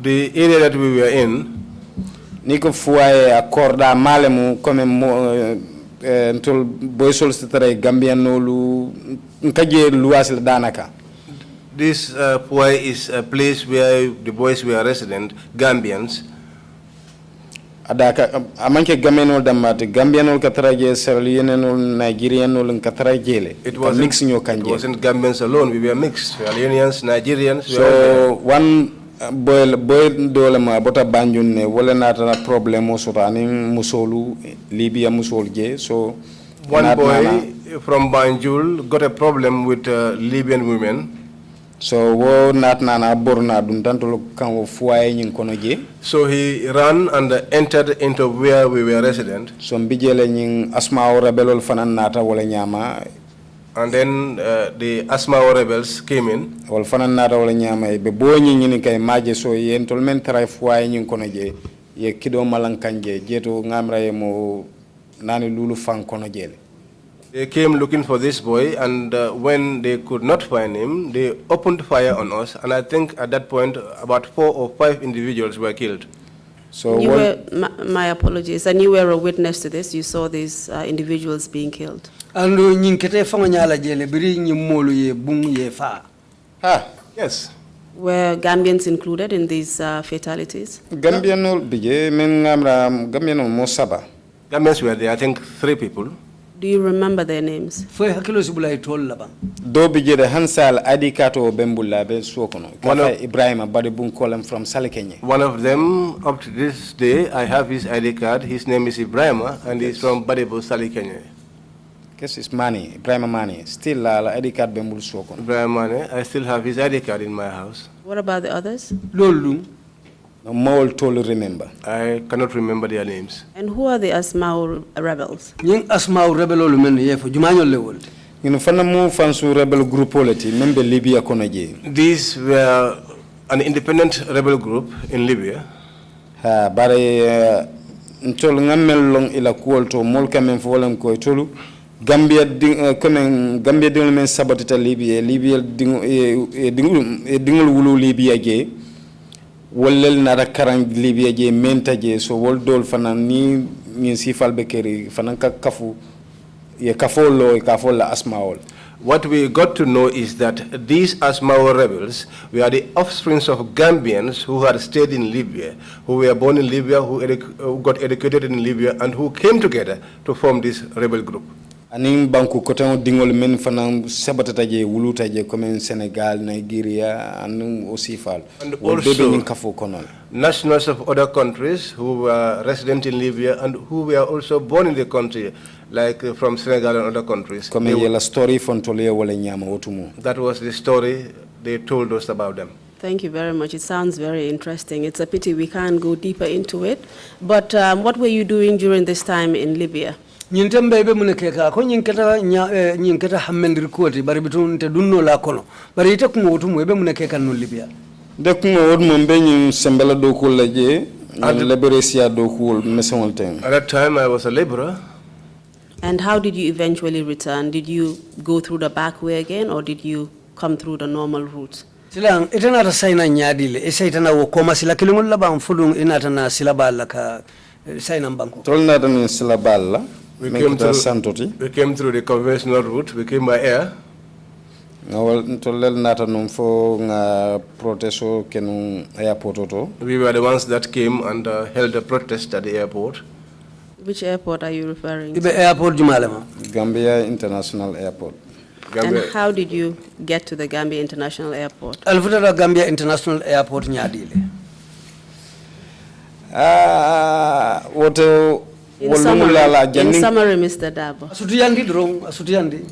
The area that we were in. Niko fuai accorda malemu comme ntol boysol sitare gambianolu nkaje luasil danaka. This Puai is a place where the boys were resident, Gambians. Adaka amanke Gambianol damate Gambianol kataraje Sierra-Leoneanol Nigerianol katarajele. It wasn't Gambians alone. We were mixed. Sierra-Leoneans, Nigerians. So one boy dole ma bota banjunne wala nata problemo so tani musolu Libya musolje. So one boy from Banjul got a problem with Libyan women. So wo nat nana borna dun tantolo kan wo fuaye nyin kono je. So he ran and entered into where we were resident. So mbijele nyin asma rebelol fanan nata wala nyama. And then the Asma rebels came in. Wal fanan nata wala nyama be bo nyin kay maje so yen tol men tray fuaye nyin kono je ye kido malankanje jeto ngamra ye mo nani lulu fan kono jele. They came looking for this boy, and when they could not find him, they opened fire on us. And I think at that point, about 4 or 5 individuals were killed. So you were, my apologies, and you were a witness to this. You saw these individuals being killed. And yes. Were Gambians included in these fatalities? Gambians were there, I think 3 people. Do you remember their names? Do bije de Hansal Adikato Bembula be Suokono. Ibrahim Badibun Kolem from Salikenya. One of them, up to this day, I have his ID card. His name is Ibrahim, and he's from Badibu, Salikenya. Guess it's Mani, Ibrahim Mani. Still ID card Bembul Suokono. Ibrahim Mani, I still have his ID card in my house. What about the others? Lolu. More totally remember. I cannot remember their names. And who are the Asmau rebels? Asmau rebel men here for Jumanyo level. You know, Fanamu Fansu rebel group polity, member Libya Konaje. These were an independent rebel group in Libya. But until Namel long ila kuolto, Molkamen for Wolem Koitulu, Gambia Gambia Dinglemen Sabatita Libya, Libya Dingle Wulu Libya gay. wollel nara karang Libya je menta je so wol dol fanan ni sifal bekeri fanan ka kafu ye kafolo e kafola asmaol. What we got to know is that these Asmao rebels were the offsprings of Gambians who had stayed in Libya, who were born in Libya, who got educated in Libya, and who came together to form this rebel group. Aning banku kotan dingol men fanam sabatata je wuluta je comme Senegal, Nigeria, and osifal. And also nationals of other countries who were resident in Libya and who were also born in the country, like from Senegal and other countries. That was the story they told us about them. Thank you very much. It sounds very interesting. It's a pity we can't go deeper into it. But what were you doing during this time in Libya? Nyintembe munekeka ko nyinketa hammendir koti bari bitun te dunno la kono bari ite ko wotu mo be munekeka no Libya de ko wod mo be nyi sembela do ko laje and liberesia do ko mesonol ten. At that time I was a laborer. And how did you eventually return? Did you go through the back way again, or did you come through the normal route? Silang itana ta sayna nyaadile e saytana wo koma sila kilingol la bam fudung inata na sila balla ka sayna banko tolna tan sila balla. We came through the conventional route. We came by air. We were the ones that came and held a protest at the airport. Which airport are you referring to? The airport Jumalema. Gambia International Airport. And how did you get to the Gambia International Airport? Alfuta Gambia International Airport nyadile. In summary, Mr. Darboe. Asutiyandi drong, asutiyandi.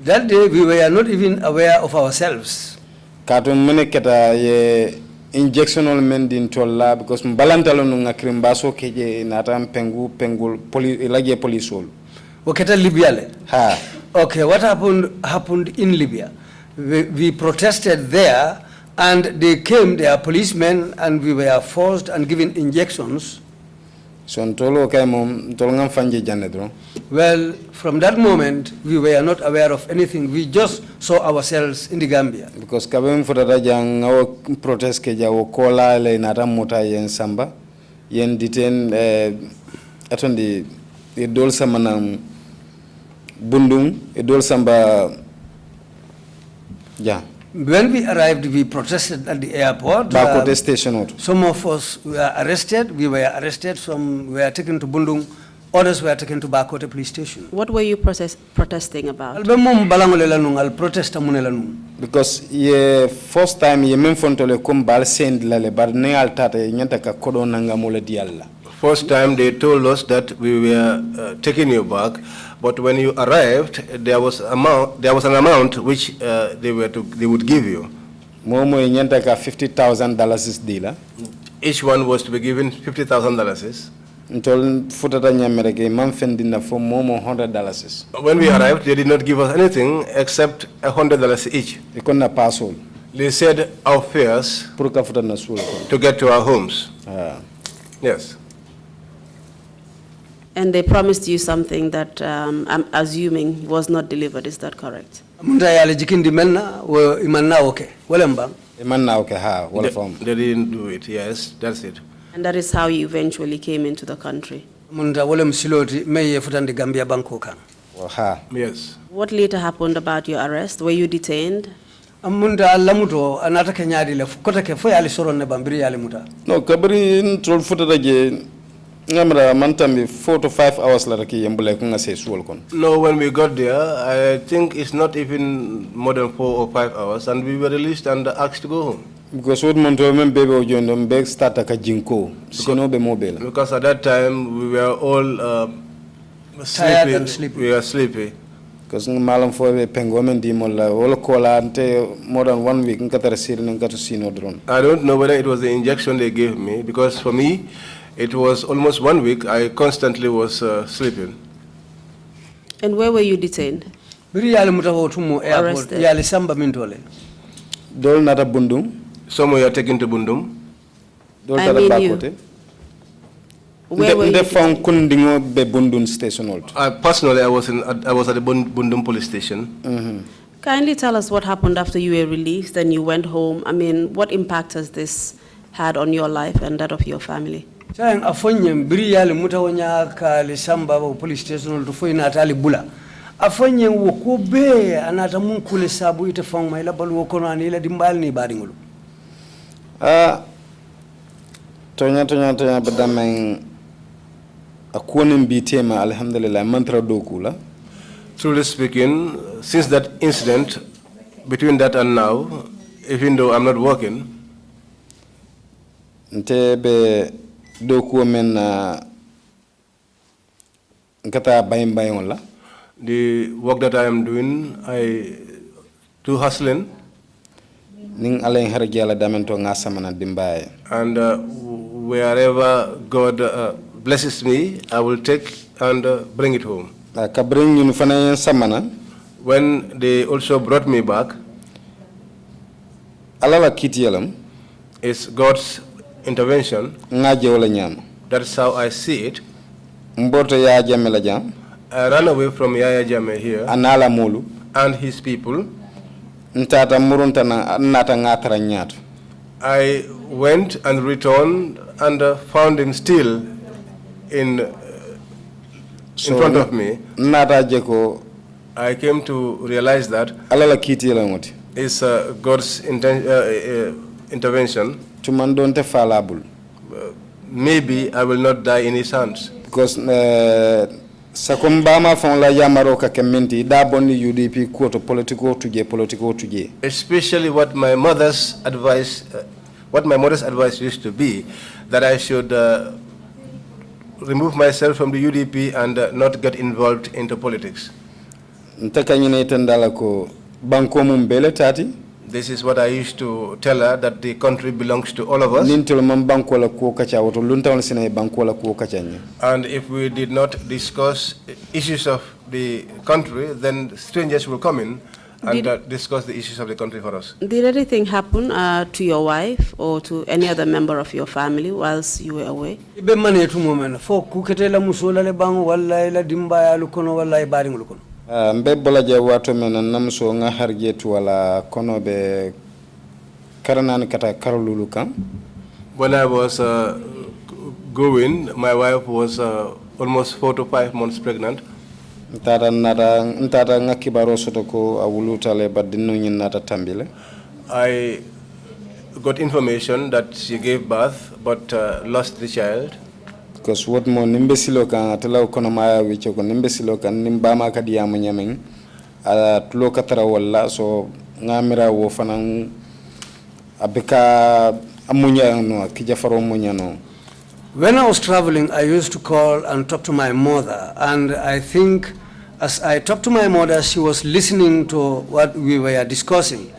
That day we were not even aware of ourselves. Injectional mending tolla because balantalo nunga krimbaso keje natam pengul ilaje polisol. Waketa Libya. Ha. Okay, what happened in Libya? We protested there. And they came, they are policemen, and we were forced and given injections. Well, from that moment, we were not aware of anything. We just saw ourselves in the Gambia. Because kabem fotata jang our protest keja wo kola le natam mota yen samba yen detain atondi e dol samanam bundung e dol samba yeah. When we arrived, we protested at the airport. Some of us were arrested. We were arrested. Some were taken to Bundung. Others were taken to Bakote police station. What were you protesting about? Because the first time you mentioned to kumbal send lale bar ne altate nyanta ka kodo nanga mole dialla. First time they told us that we were taking you back, but when you arrived, there was an amount which they would give you. Momo nyanta ka $50,000 is dealer. Each one was to be given $50,000. When we arrived, they did not give us anything except $100 each. They said our fares to get to our homes. Yes. And they promised you something that I'm assuming was not delivered. Is that correct? They didn't do it. Yes, that's it. And that is how you eventually came into the country. Yes. What later happened about your arrest? Were you detained? No, kabri in footage. 4 to 5 hours later. No, when we got there, I think it's not even more than 4 or 5 hours, and we were released and asked to go home. Because baby start because at that time we were all tired and sleepy. We were sleepy. Because malam for pengomen dimola all cola ante more than 1 week I don't know whether it was the injection they gave me, because for me it was almost 1 week. I constantly was sleeping. And where were you detained? Arrested. Dol nata Bundung. Some were taken to Bundung. I mean you. Where were you Bundung station? Personally, I was at the Bundung police station. Kindly tell us what happened after you were released and you went home. I mean, what impact has this had on your life and that of your family? Saying afonyem biri yale mutawonya ka lisamba wa police station to foina atali bula. Afonyem wo ko be anata mun kule sabu ite fong mai la balu ko no ni la dimbal ni bari ngulu. Tonya badameng akuonim bitema alhamdulillah mantra dokula. Truly speaking, since that incident, between that and now, even though I'm not working, ntebe doku men nkata bayim bayon la. The work that I am doing, I do hustling. Ning alay harjala damento ngasamana dimbaye. And wherever God blesses me, I will take and bring it home. When they also brought me back, it's God's intervention. That's how I see it. I ran away from Yaya Jammeh here and his people. I went and returned and found him still in front of me. I came to realize that it's God's intervention. Maybe I will not die in his hands. Because Sakumbama from la Yamaroka Kementi, da boni UDP quote political to especially what my mother's advice used to be, that I should remove myself from the UDP and not get involved into politics. This is what I used to tell her, that the country belongs to all of us. And if we did not discuss issues of the country, then strangers will come in and discuss the issues of the country for us. Did anything happen to your wife or to any other member of your family whilst you were away? Mbe bolaje wato mena namso nga harjetu wala kono be karanan kata karolulu kan. When I was going, my wife was almost 4 to 5 months pregnant. Ntara nga kibaro sotoko awulutale badino nata tambile. I got information that she gave birth but lost the child. Because what more nimbesilo kan atela kono maya wicho ko nimbesilo kan nimbama kadi ya munyameng tulo katara wala so ngamira wo fanan abeka amunya no kijafaro munya no. When I was traveling, I used to call and talk to my mother, and I think as I talked to my mother, she was listening to what we were discussing,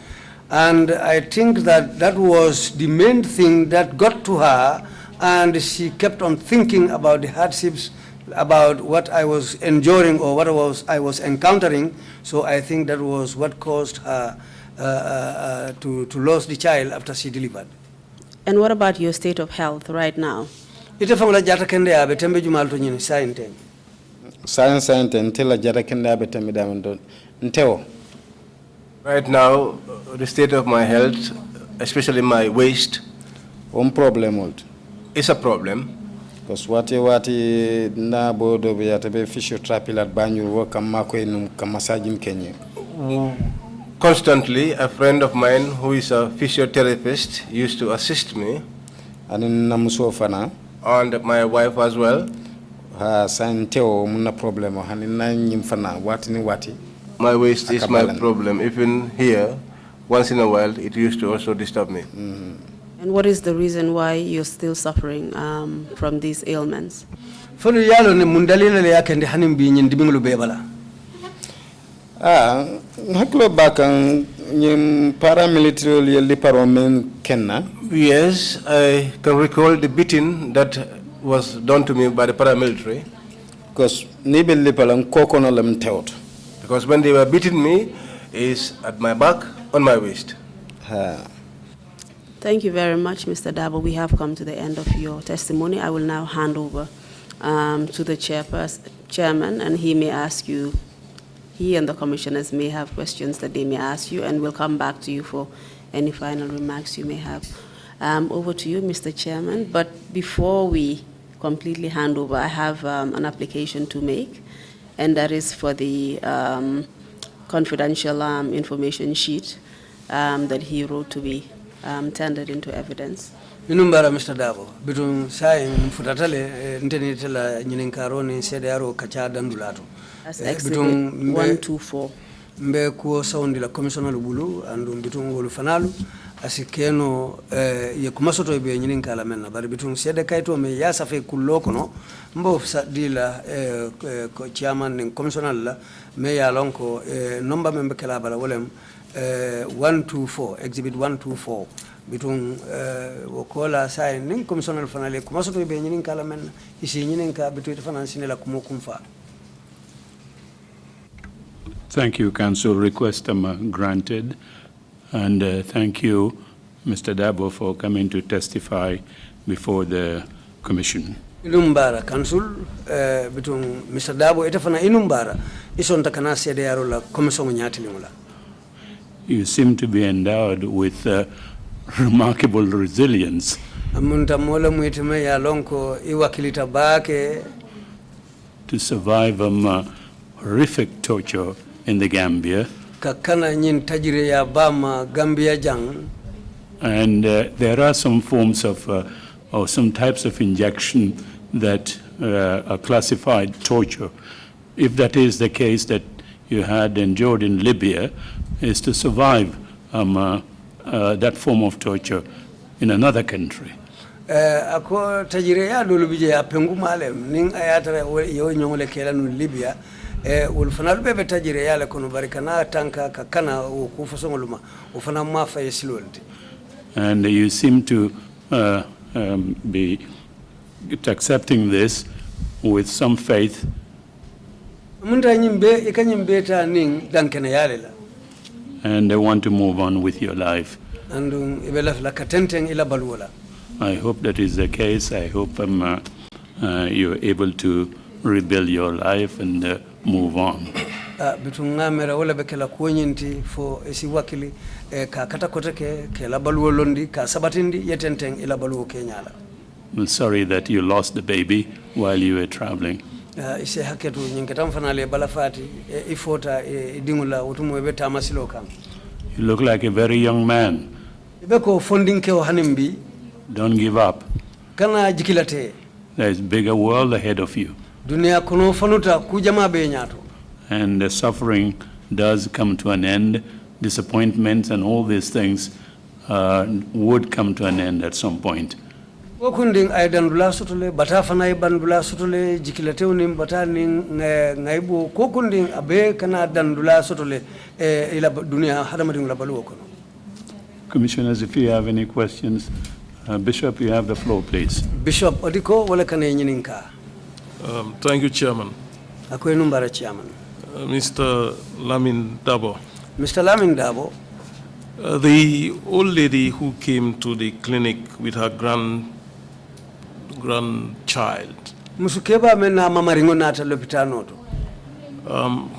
and I think that was the main thing that got to her. And she kept on thinking about the hardships, about what I was enduring or what I was encountering. So I think that was what caused her to lose the child after she delivered. And what about your state of health right now? Right now, the state of my health, especially my waist, it's a problem. Because wati na bodo be physiotherapy at banyu work amako inum kamasajim Kenya. Constantly, a friend of mine who is a physiotherapist used to assist me. And namusofana. And my wife as well. Santeo muna problem hanina nyimfana wati. My waist is my problem. Even here, once in a while, it used to also disturb me. And what is the reason why you're still suffering from these ailments? Haklo bakang nyim paramilitary liparomen kenna. Yes, I can recall the beating that was done to me by the paramilitary. Because nibil lipalang kokono lam teot. Because when they were beating me, is at my back, on my waist. Thank you very much, Mr. Darboe. We have come to the end of your testimony. I will now hand over to the chairman, and he may ask you he and the commissioners may have questions that they may ask you, and we'll come back to you for any final remarks you may have. Over to you, Mr. Chairman. But before we completely hand over, I have an application to make, and that is for the confidential information sheet that he wrote to be tendered into evidence. Minumbara Mr. Darboe, between sai mfutatale ntenitela nyininkaroni CDRO kacha dandulato. That's exhibit 124. Mbe kuo saundi la commissioner lubulu andu between wolu fanalu asikeno ye kumasoto ibe nyininkala menna bari between sede kaito me ya safe kuloko no mbo dila chairman ning commissioner la me ya lonko number membe kala bala wolem 124 exhibit 124 between wokola sai ning commissioner fanale kumasoto ibe nyininkala menna isi nyininka between financing la kumokumfa. Thank you, Council. Request granted. And thank you, Mr. Darboe, for coming to testify before the Commission. Inumbara, Council, between Mr. Darboe, etafana inumbara, ison takana CDRO la Commission nyati limula. You seem to be endowed with remarkable resilience. Amunta mola muitime ya lonko iwakilita bake to survive horrific torture in the Gambia. Kakana nyin tajire ya bama Gambia jang. And there are some forms of, or some types of injection that are classified torture. If that is the case that you had endured in Libya, is to survive that form of torture in another country. Ako tajire ya dulu bije ya pengu malem ning ayatara yo nyongole kela nu Libya ulfanal bebe tajire ya le kono barikana tanka kakana ukufa songoluma ufana mafa yesilolti. And you seem to be accepting this with some faith. Munda nyimbe ikanyimbe ta ning dankene yalela. And they want to move on with your life. Andu ibelaf la katenteng ila balwola. I hope that is the case. I hope you're able to rebuild your life and move on. Bitunga mera wala bekela kuonyenti fo esi wakili ka kata koteke ke la baluo londi ka sabatindi yetenteng ila baluo kenyala. I'm sorry that you lost the baby while you were traveling. Ise haketu nyingetam fanale balafati ifota idingula utumu ebeta masilo kan. You look like a very young man. Ibeko funding ke hanimbi. Don't give up. Kana jikilate. There's a bigger world ahead of you. Dunia kono fanuta kujama be nyato. And the suffering does come to an end. Disappointments and all these things would come to an end at some point. Wokunding ay dandula sutule bata fana bandula sutule jikilate unim bata ning ngaibu kokunding abe kana dandula sutule ila dunia hadamading la balu kono. Commissioners, if you have any questions, Bishop, you have the floor, please. Bishop Odiko wala kane nyininka. Thank you, Chairman. Akoy numbara Chairman. Mr. Lamin Darboe. Mr. Lamin Darboe. The old lady who came to the clinic with her grandchild, Musukeba mena mamaringo nata lopitano to.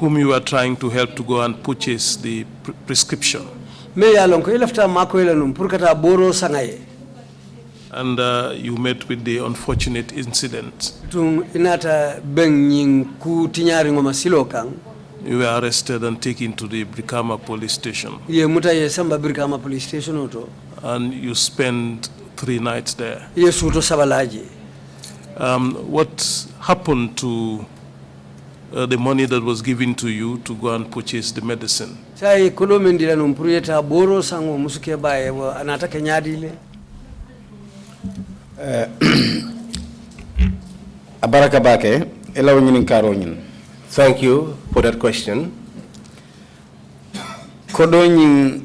Whom you are trying to help to go and purchase the prescription. Me ya lonko ilafta mako ila purkata boro sangaye. And you met with the unfortunate incident. Tung inata benging ku tinyari ngoma silo kang. You were arrested and taken to the Brikama police station. Ye muta ye samba Brikama police station oto. And you spent 3 nights there. Ye suto sabalaji. What happened to the money that was given to you to go and purchase the medicine? Sai kolo mendila numpurieta boro sango musuke bae anata kenyadile. Abaraka bake elaw ñinin karo ñin. Thank you for that question. Kodo ñin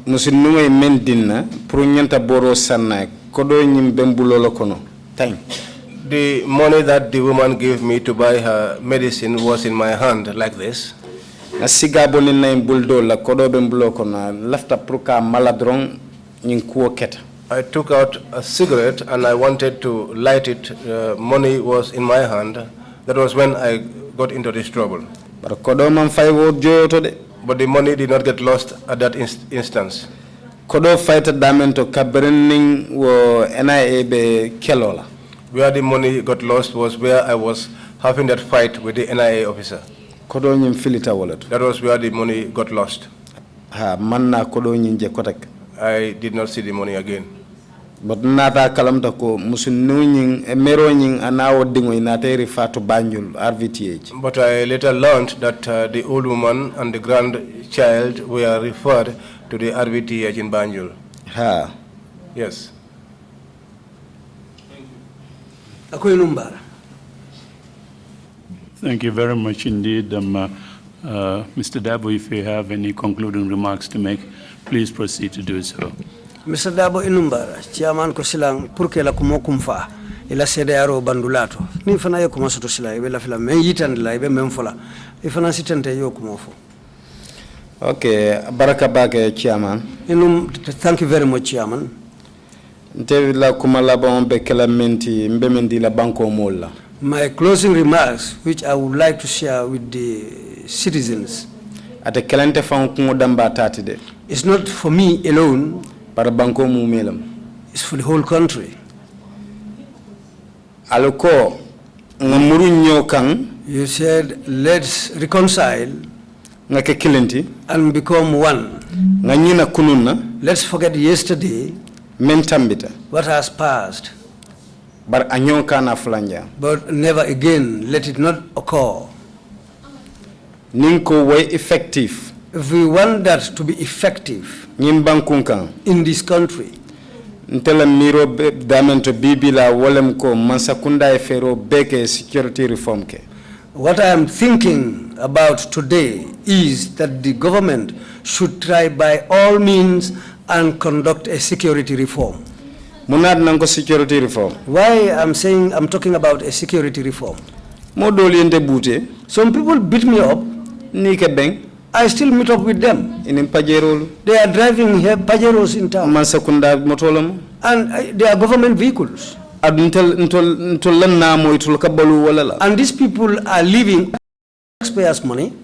musinnume mendina pour ñanta boro sanna kodo ñim bembulo la kono tay. The money that the woman gave me to buy her medicine was in my hand like this. Asiga bonin na buldo la kodo bembulo kono lafta pour ka maladron ñin kuo keta. I took out a cigarette and I wanted to light it. Money was in my hand. That was when I got into this trouble. But kodo man fay wo joyoto de. But the money did not get lost at that instance. Kodo fayta damento kabrening wo NIA be kelola. Where the money got lost was where I was having that fight with the NIA officer. Kodo nyim filita wallet. That was where the money got lost. Ha manna kodo nyinje kotek. I did not see the money again. But nata kalamta ko musunu nying mero nying anawo dingo inate refer to Banjul RVTH. But I later learned that the old woman and the grandchild were referred to the RVTH in Banjul. Ha. Yes. Thank you very much indeed. Mr. Darboe, if you have any concluding remarks to make, please proceed to do so. Mr. Darboe inumbara, chairman ko silang purke la kumo kumfa, ila sede yaro bandulato. Ni fana yo kumo soto sila, ibe la fila men yitan la, ibe men fola. Ifana sitente yo kumofo. Okay, baraka bake chairman. Thank you very much, chairman. Ntevila kumala ba ombe kela menti, mbe mendi la banko mola. My closing remarks, which I would like to share with the citizens, ate kelente fan kungo damba tatide. It's not for me alone. Para banko mumelam. It's for the whole country. Aloko ngamuru nyokang. You said let's reconcile. Ngake kilenti. And become one. Nganyina kununa. Let's forget yesterday. Mentambita. What has passed. But anyonka na flanja. But never again, let it not occur. Ninko way effective. If we want that to be effective in this country, ntela miro damento bibila wolem ko mansakunda efero beke security reform ke. What I am thinking about today is that the government should try by all means and conduct a security reform. Munad nango security reform. Why I'm talking about a security reform? Modoli ende bute. Some people beat me up. Nike beng. I still meet up with them. In Pajero. They are driving here Pajeros in town. Mansakunda motolam. And they are government vehicles. And these people are living taxpayers' money.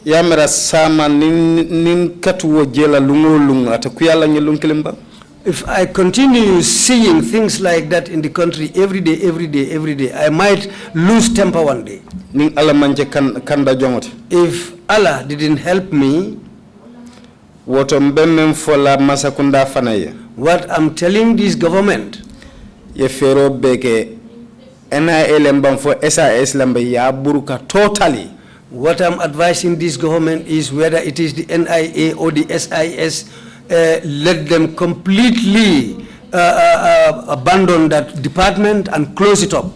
Yamera sama nin katuwo jela lungu atakuyala nyelunkilimba. If I continue seeing things like that in the country every day, I might lose temper one day. If Allah didn't help me, what I'm telling this government, totally. What I'm advising this government is whether it is the NIA or the SIS, let them completely abandon that department and close it up.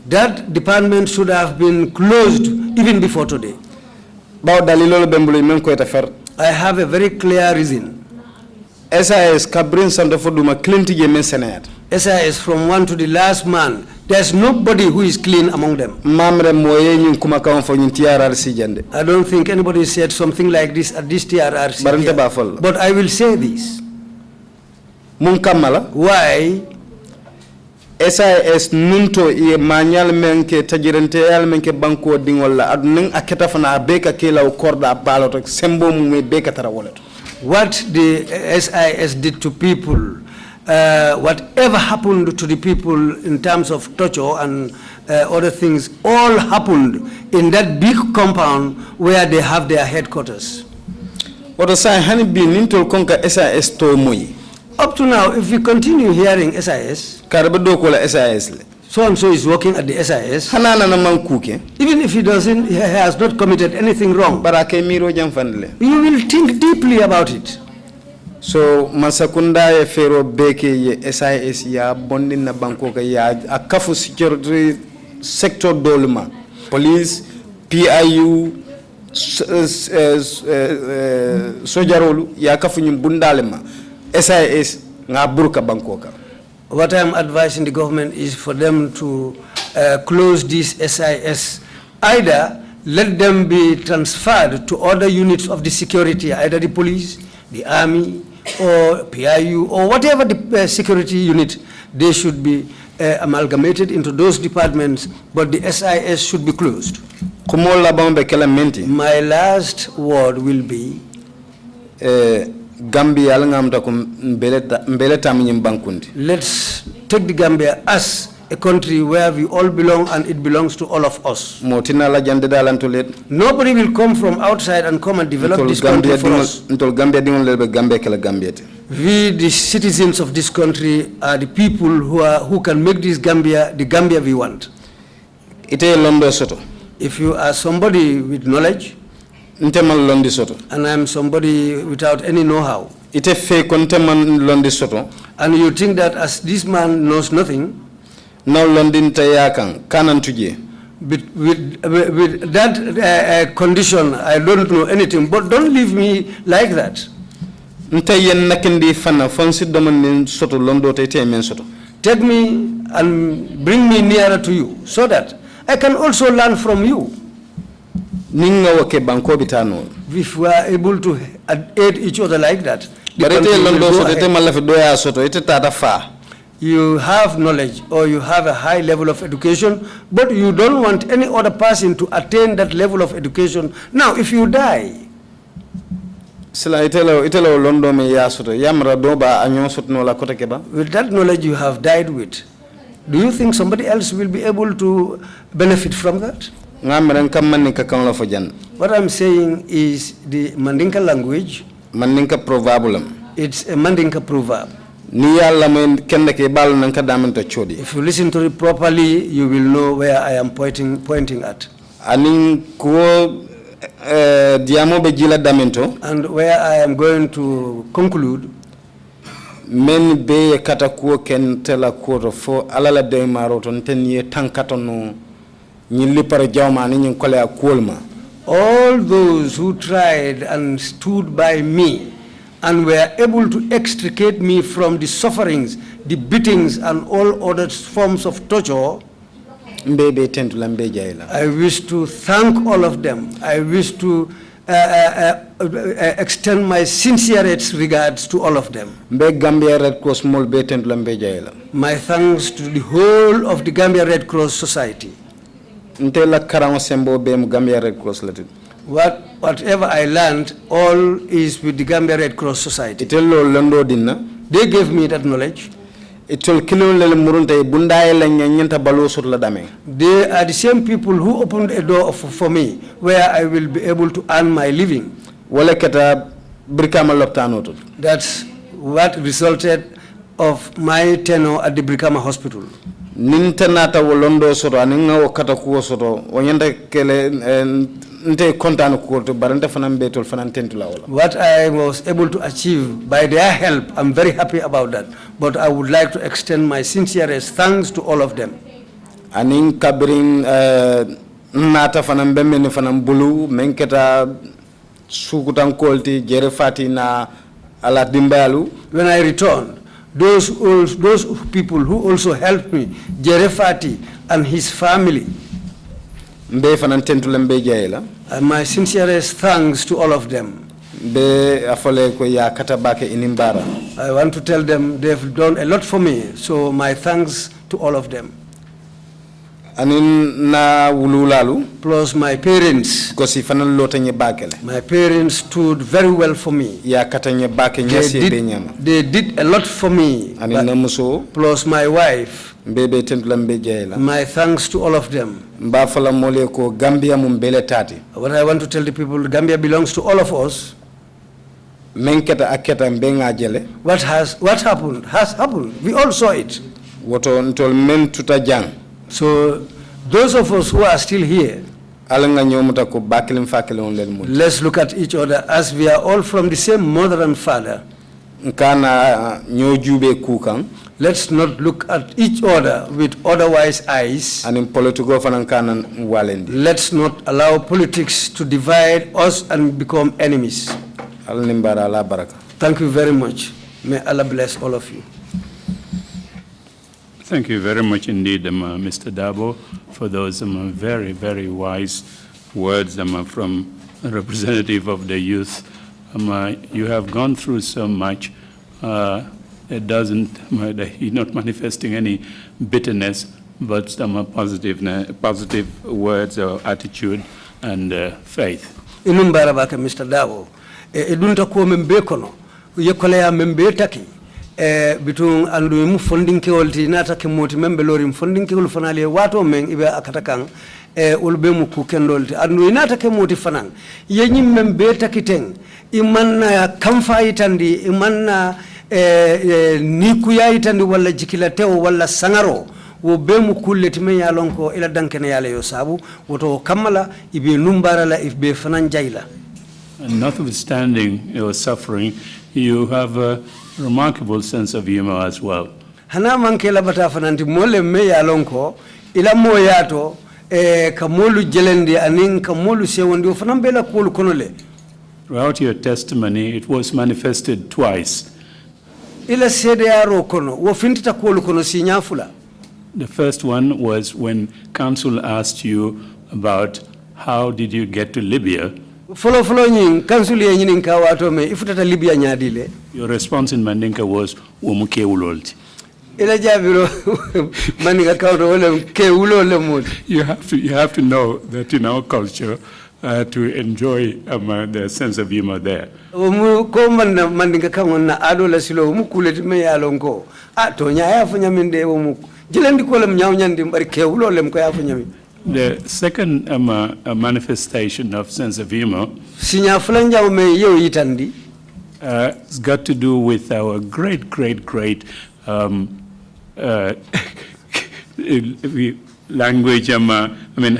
That department should have been closed even before today. I have a very clear reason. SIS from one to the last man, there's nobody who is clean among them. I don't think anybody said something like this at this TRRC. But I will say this. Why? SIS nunto iye manyal menke tajirante yal menke banko dingola adun aketa fana beka kela ukorda baloto sembo mu beka tarawoleto. What the SIS did to people, whatever happened to the people in terms of torture and other things, all happened in that big compound where they have their headquarters. What I say, honey, be nintol konka SIS to moi. Up to now, if we continue hearing SIS, so-and-so is working at the SIS, even if he has not committed anything wrong, you will think deeply about it. So, Masakunda Fero Beke SIS ya bonding na Bangkok ya akafu security sector dolma, police, PIU, sojarolu ya akafu nyumbundalema. SIS nga burka Bangkok. What I am advising the government is for them to close this SIS. Either let them be transferred to other units of the security, either the police, the army, or PIU, or whatever the security unit, they should be amalgamated into those departments, but the SIS should be closed. My last word will be Gambia let's take the Gambia as a country where we all belong and it belongs to all of us. Nobody will come from outside and come and develop this country for us. We, the citizens of this country, are the people who can make this Gambia the Gambia we want. If you are somebody with knowledge, and I'm somebody without any know-how, and you think that as this man knows nothing, with that condition, I don't know anything, but don't leave me like that. Take me and bring me nearer to you so that I can also learn from you. If we are able to aid each other like that, you have knowledge or you have a high level of education, but you don't want any other person to attain that level of education. Now, if you die, with that knowledge you have died with, do you think somebody else will be able to benefit from that? What I'm saying is the Mandinka language, it's a Mandinka proverb. If you listen to it properly, you will know where I am pointing at. And where I am going to conclude, men be katakuo ken tela kuo fo alala de maroton tenye tankatono nyilipare jawmani nyin kole akulma. All those who tried and stood by me and were able to extricate me from the sufferings, the beatings, and all other forms of torture, I wish to thank all of them. I wish to extend my sincerest regards to all of them. My thanks to the whole of the Gambia Red Cross Society. Whatever I learned, all is with the Gambia Red Cross Society. They gave me that knowledge. They are the same people who opened a door for me where I will be able to earn my living. That's what resulted of my tenure at the Brikama Hospital. What I was able to achieve by their help, I'm very happy about that. But I would like to extend my sincerest thanks to all of them. When I returned, those people who also helped me, Jerefati and his family, my sincerest thanks to all of them. I want to tell them they've done a lot for me, so my thanks to all of them. Plus my parents. My parents stood very well for me. They did a lot for me. Plus my wife. My thanks to all of them. What I want to tell the people, Gambia belongs to all of us. What happened has happened. We all saw it. So those of us who are still here, let's look at each other as we are all from the same mother and father. Let's not look at each other with otherwise eyes. Let's not allow politics to divide us and become enemies. Thank you very much. May Allah bless all of you. Thank you very much indeed, Mr. Darboe, for those very, very wise words from a representative of the youth. You have gone through so much. it doesn't, he's not manifesting any bitterness, but some positive words or attitude and faith. Inum barabaka Mr. Darboe. Edunta ko membe kono. Yekole ya membe taki. Bitun andu mu funding ke olti nata ke moti membe lori funding ke ul fanale wato men ibe akatakang ulbe mu ku kendolti andu inata ke moti fanan yenyi membe taki teng imanna kamfa itandi imanna niku ya itandi wala jikila teo wala sangaro wo be mu kulleti men ya lonko ila dankene yale yo sabu woto kamala ibe numbara la ibe fanan jayla. And notwithstanding your suffering, you have a remarkable sense of humor as well. Hana mankela bata fananti mole me ya lonko ila moyato kamolu jelendi anin kamolu sewondi fanambela kulu konole. Throughout your testimony, it was manifested twice. Ila sede yaro kono wo fintita kulu kono sinyafula. The first one was when counsel asked you about how did you get to Libya. Follow nying counsel ye nyinin ka wato me ifutata Libya nyadile. Your response in Mandinka was womuke ulolti. Ila jabiro Mandinka kauto wole ke ulole mud. You have to know that in our culture to enjoy the sense of humor there. Mu ko Mandinka kangonna ado la silo mu kuleti me ya lonko. To nya ya funya mende wo mu jilendi ko lam nyaw nyandi bari ke ulole ko ya funya mi. The second manifestation of sense of humor has got to do with our great language,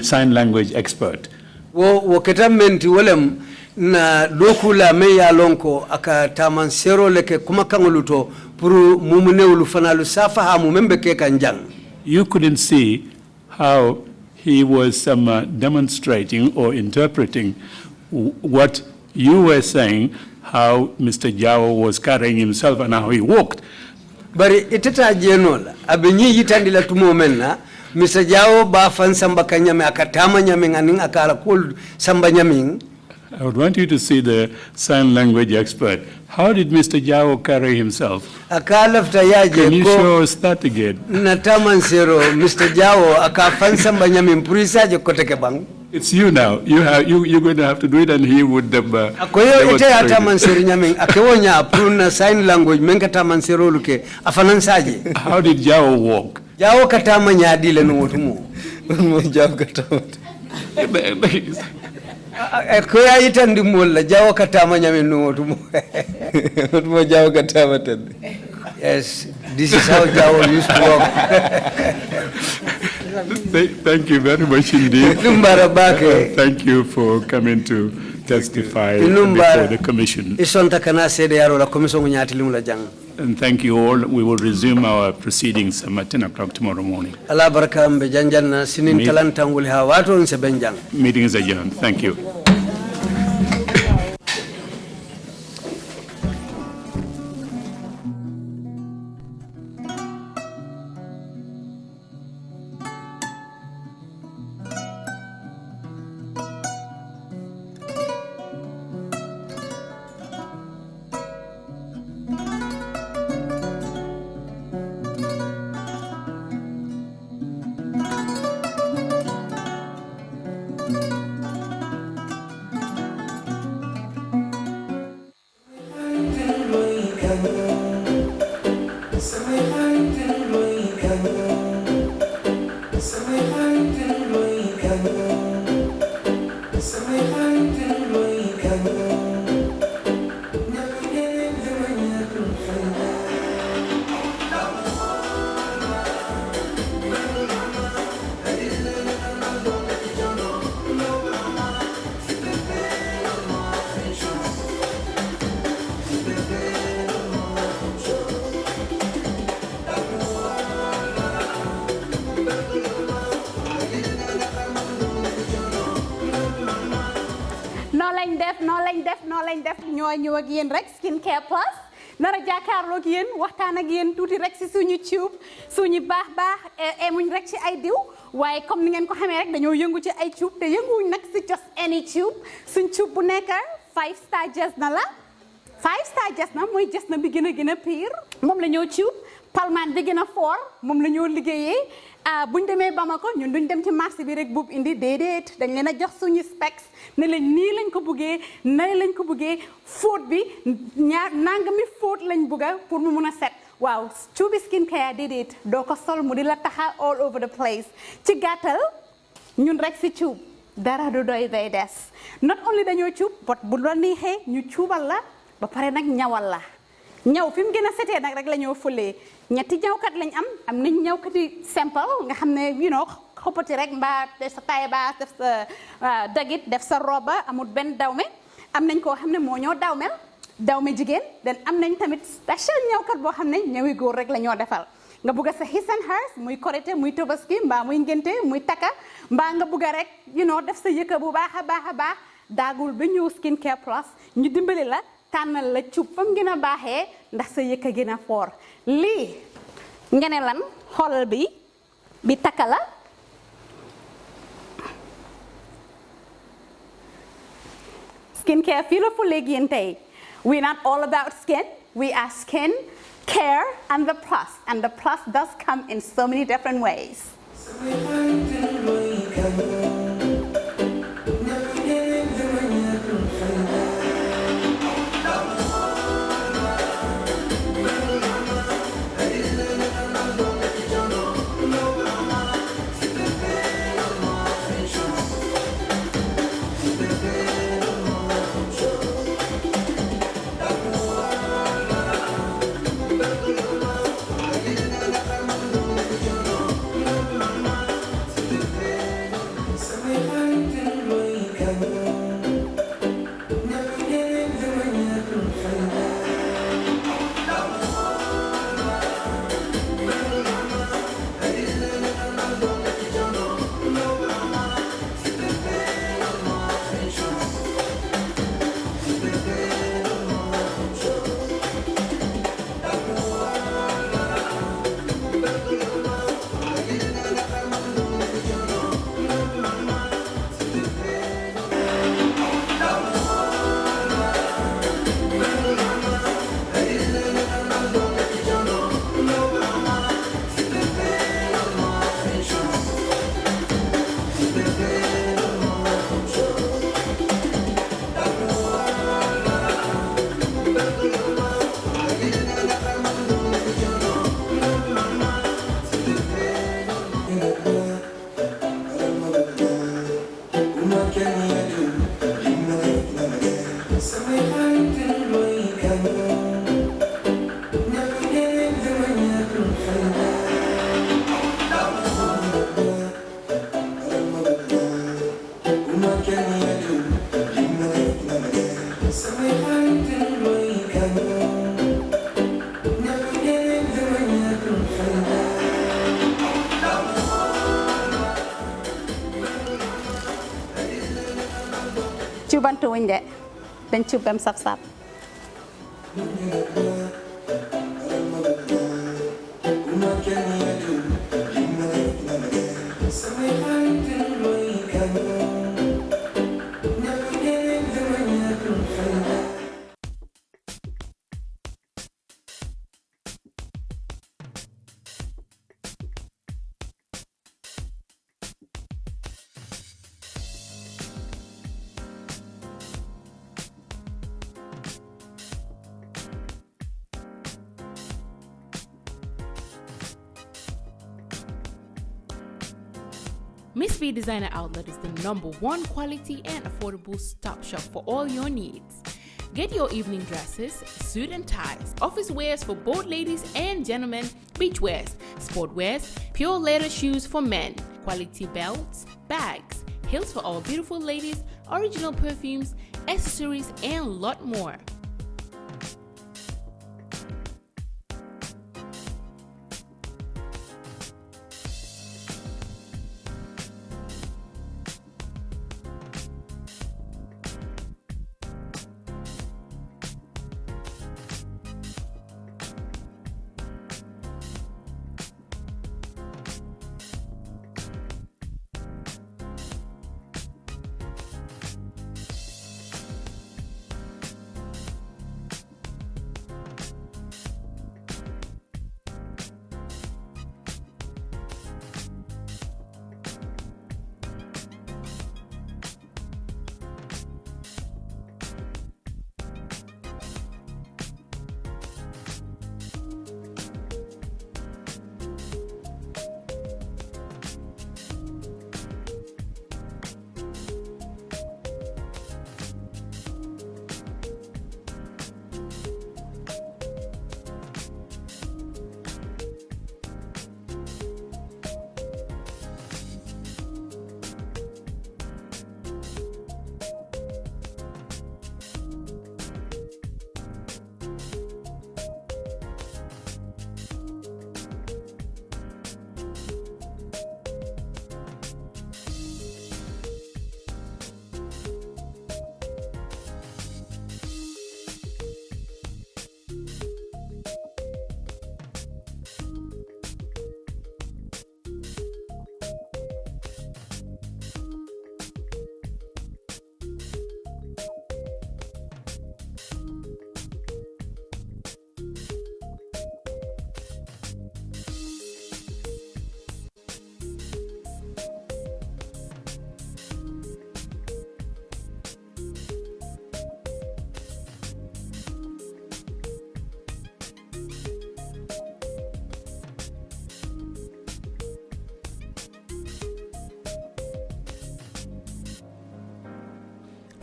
sign language expert. Wo ketamenti wolem na dokula me ya lonko aka tamansero leke kumakanguluto puru mumune ulufanalu safa hamu membe ke kanjang. You couldn't see how he was demonstrating or interpreting what you were saying, how Mr. Jawo was carrying himself and how he walked. Bari iteta jenola abenyi yitandila tumomenna Mr. Jawo ba fan samba kanyame akatama nyame nganing akala kul samba nyaming. I would want you to see the sign language expert. How did Mr. Jawo carry himself? Can you show us that again? Mr. Jawo It's you now. You're going to have to do it, and he would demonstrate sign language. How did Jawo walk? Jawo katama nyadile no Koya itandi mulla Jawo katama nyame no tumo. Jawo katama tende. Yes, this is how Jawo used to walk. Thank you very much indeed. Thank you for coming to testify before the commission. And thank you all. We will resume our proceedings at 10 o'clock tomorrow morning. Meeting is adjourned. Thank you. ñëw ak yeen rek Skin Care Plus nara jàkkaarloo ak yeen waxtaan ak yeen tuuti rek ci suñu tube suñu baax emuñ rek ci ay diw waaye comme ni ngeen ko xamee rek dañoo yëngu ci ay tube te yënguwuñ nag ci just any tube suñ tube bu nekk 5 star just na la 5-star jasna mooy jasna bi gën a pire moom la ñoo cuub palmaan bi gën a fort moom la ñoo liggéeyee buñ demee Bamako ñun duñ dem ci marché bi rek buub indi déedéet dañ leen a jox suñu specs ne leen nii lañ ko buggee nale lañ ko buggee fóot bi nangami fóot lañ bugga pour mu mun a set waaw cuubi skin care déedéet doo ko sol mu di la taxa all over the place ci gàttal ñun rek si cuub dara du doy day des not only dañoo cuub but bu la neexee ñu cuubal la ba pare nag ñawal la ñaw fi mu gën a setee nag rek la ñoo fulee ñetti ñawkat lañ am nañ ñawkat yi simple nga xam ne xoppati rek mbaa def sa taille basse def sa dagit def sa roba amul benn dawme am nañ koo xam ne moo ñoo dawme jigéen den am nañ tamit special ñawkat boo xam ne ñawi góor rek la ñoo defal nga bugg sa his and hers muy korité muy tobaski mbaa muy ngénte muy takka mbaa nga bugg rek def sa yëkka bu baax a baax daagul ba ñëw Skin Care Plus ñu dimbali la tànnal la cuub fam gën a baaxee ndax sa yëkka gën a foor lii ngene lan xoolal bi takka la Skin Care fii la fu léegi yéen tey we're not all about skin we are skin care and the plus does come in so many different ways. Cubantu wuñ de dañ cub bam saf-saf Miss B Designer Outlet is the #1 quality and affordable stop shop for all your needs. Get your evening dresses, suit and ties, office wears for both ladies and gentlemen, beach wears, sport wears, pure leather shoes for men, quality belts, bags, heels for all beautiful ladies, original perfumes, accessories, and a lot more.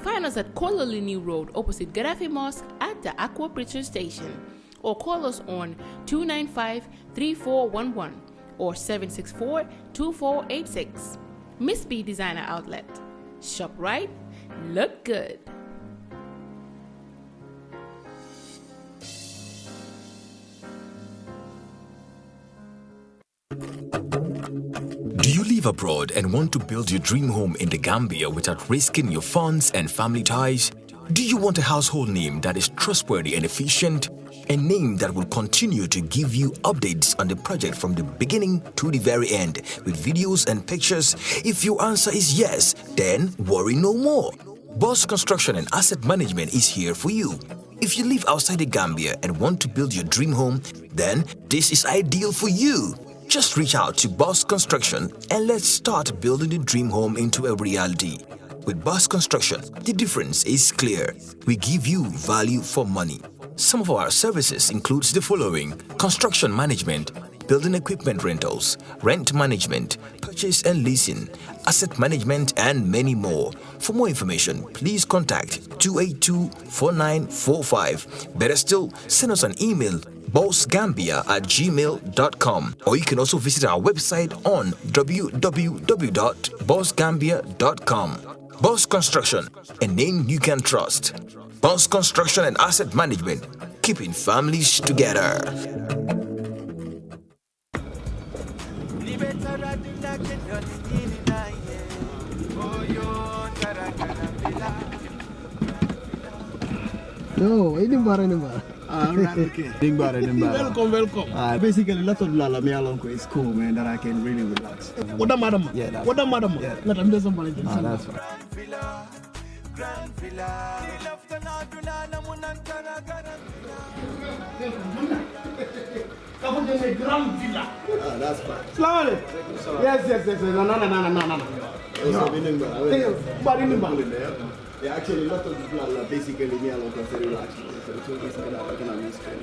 Find us at Kololini Road opposite Gaddafi Mosque at the Aqua Bridge Station, or call us on 295-3411 or 764-2486. Miss B Designer Outlet. Shop right, look good. Do you live abroad and want to build your dream home in the Gambia without risking your funds and family ties? Do you want a household name that is trustworthy and efficient? A name that will continue to give you updates on the project from the beginning to the very end with videos and pictures? If your answer is yes, then worry no more. Boss Construction and Asset Management is here for you. If you live outside the Gambia and want to build your dream home, then this is ideal for you. Just reach out to Boss Construction and let's start building the dream home into a reality. With Boss Construction, the difference is clear. We give you value for money. Some of our services includes the following: construction management, building equipment rentals, rent management, purchase and leasing, asset management, and many more. For more information, please contact 282-4945. Better still, send us an email, bossgambia@gmail.com, or you can also visit our website on www.bossgambia.com. Boss Construction, a name you can trust. Boss Construction and Asset Management, keeping families together. No, ini bara. Okay. Welcome. Basically, a lot of Lamin is cool, man, that I can really relax. What the madam? Yeah, what the madam? Yeah. That's fine. Grand villa. That's fine. Slowly. Yes. No. Yeah, actually, a lot of people are basically me alone because they relax. So it's basically that I can understand.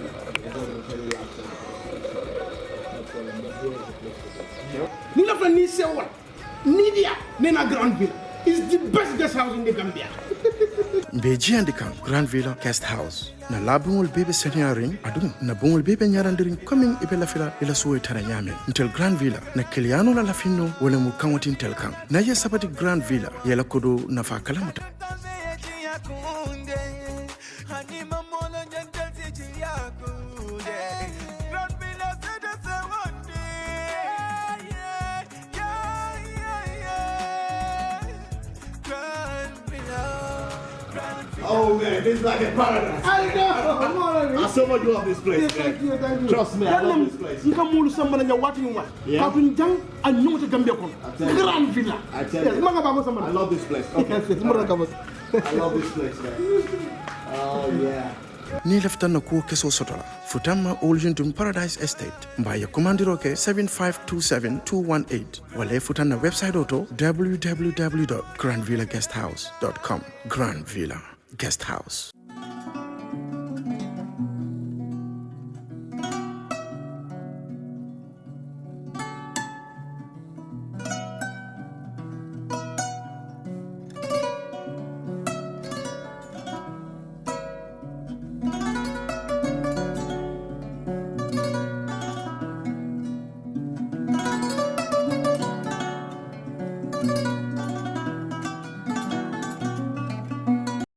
Nina Fanny say what? Nidia, Nena Grand Villa is the best guest house in the Gambia. Beji and the Grand Villa Guest House. Na labungul bebe senyaring adum na bungul bebe nyarandiring coming ibela fila ila suwe taranyame until Grand Villa na kiliano la lafino wale mukangoti intel kang na ye sabati Grand Villa yela kodo na fa kalamuta. Oh man, this is like a paradise. I know. I so much love this place. Yeah, thank you. Trust me, I love this place. You can move someone and you're watching what? Yeah. Grand Villa. I tell you. I love this place. Okay. I love this place, man. Oh yeah. Ni lefta na kuo keso sotola. Futama Oljuntum Paradise Estate. Mbaya Kumandiroke 7527-218. Wale futana website auto www.grandvillaguesthouse.com. Grand Villa Guest House.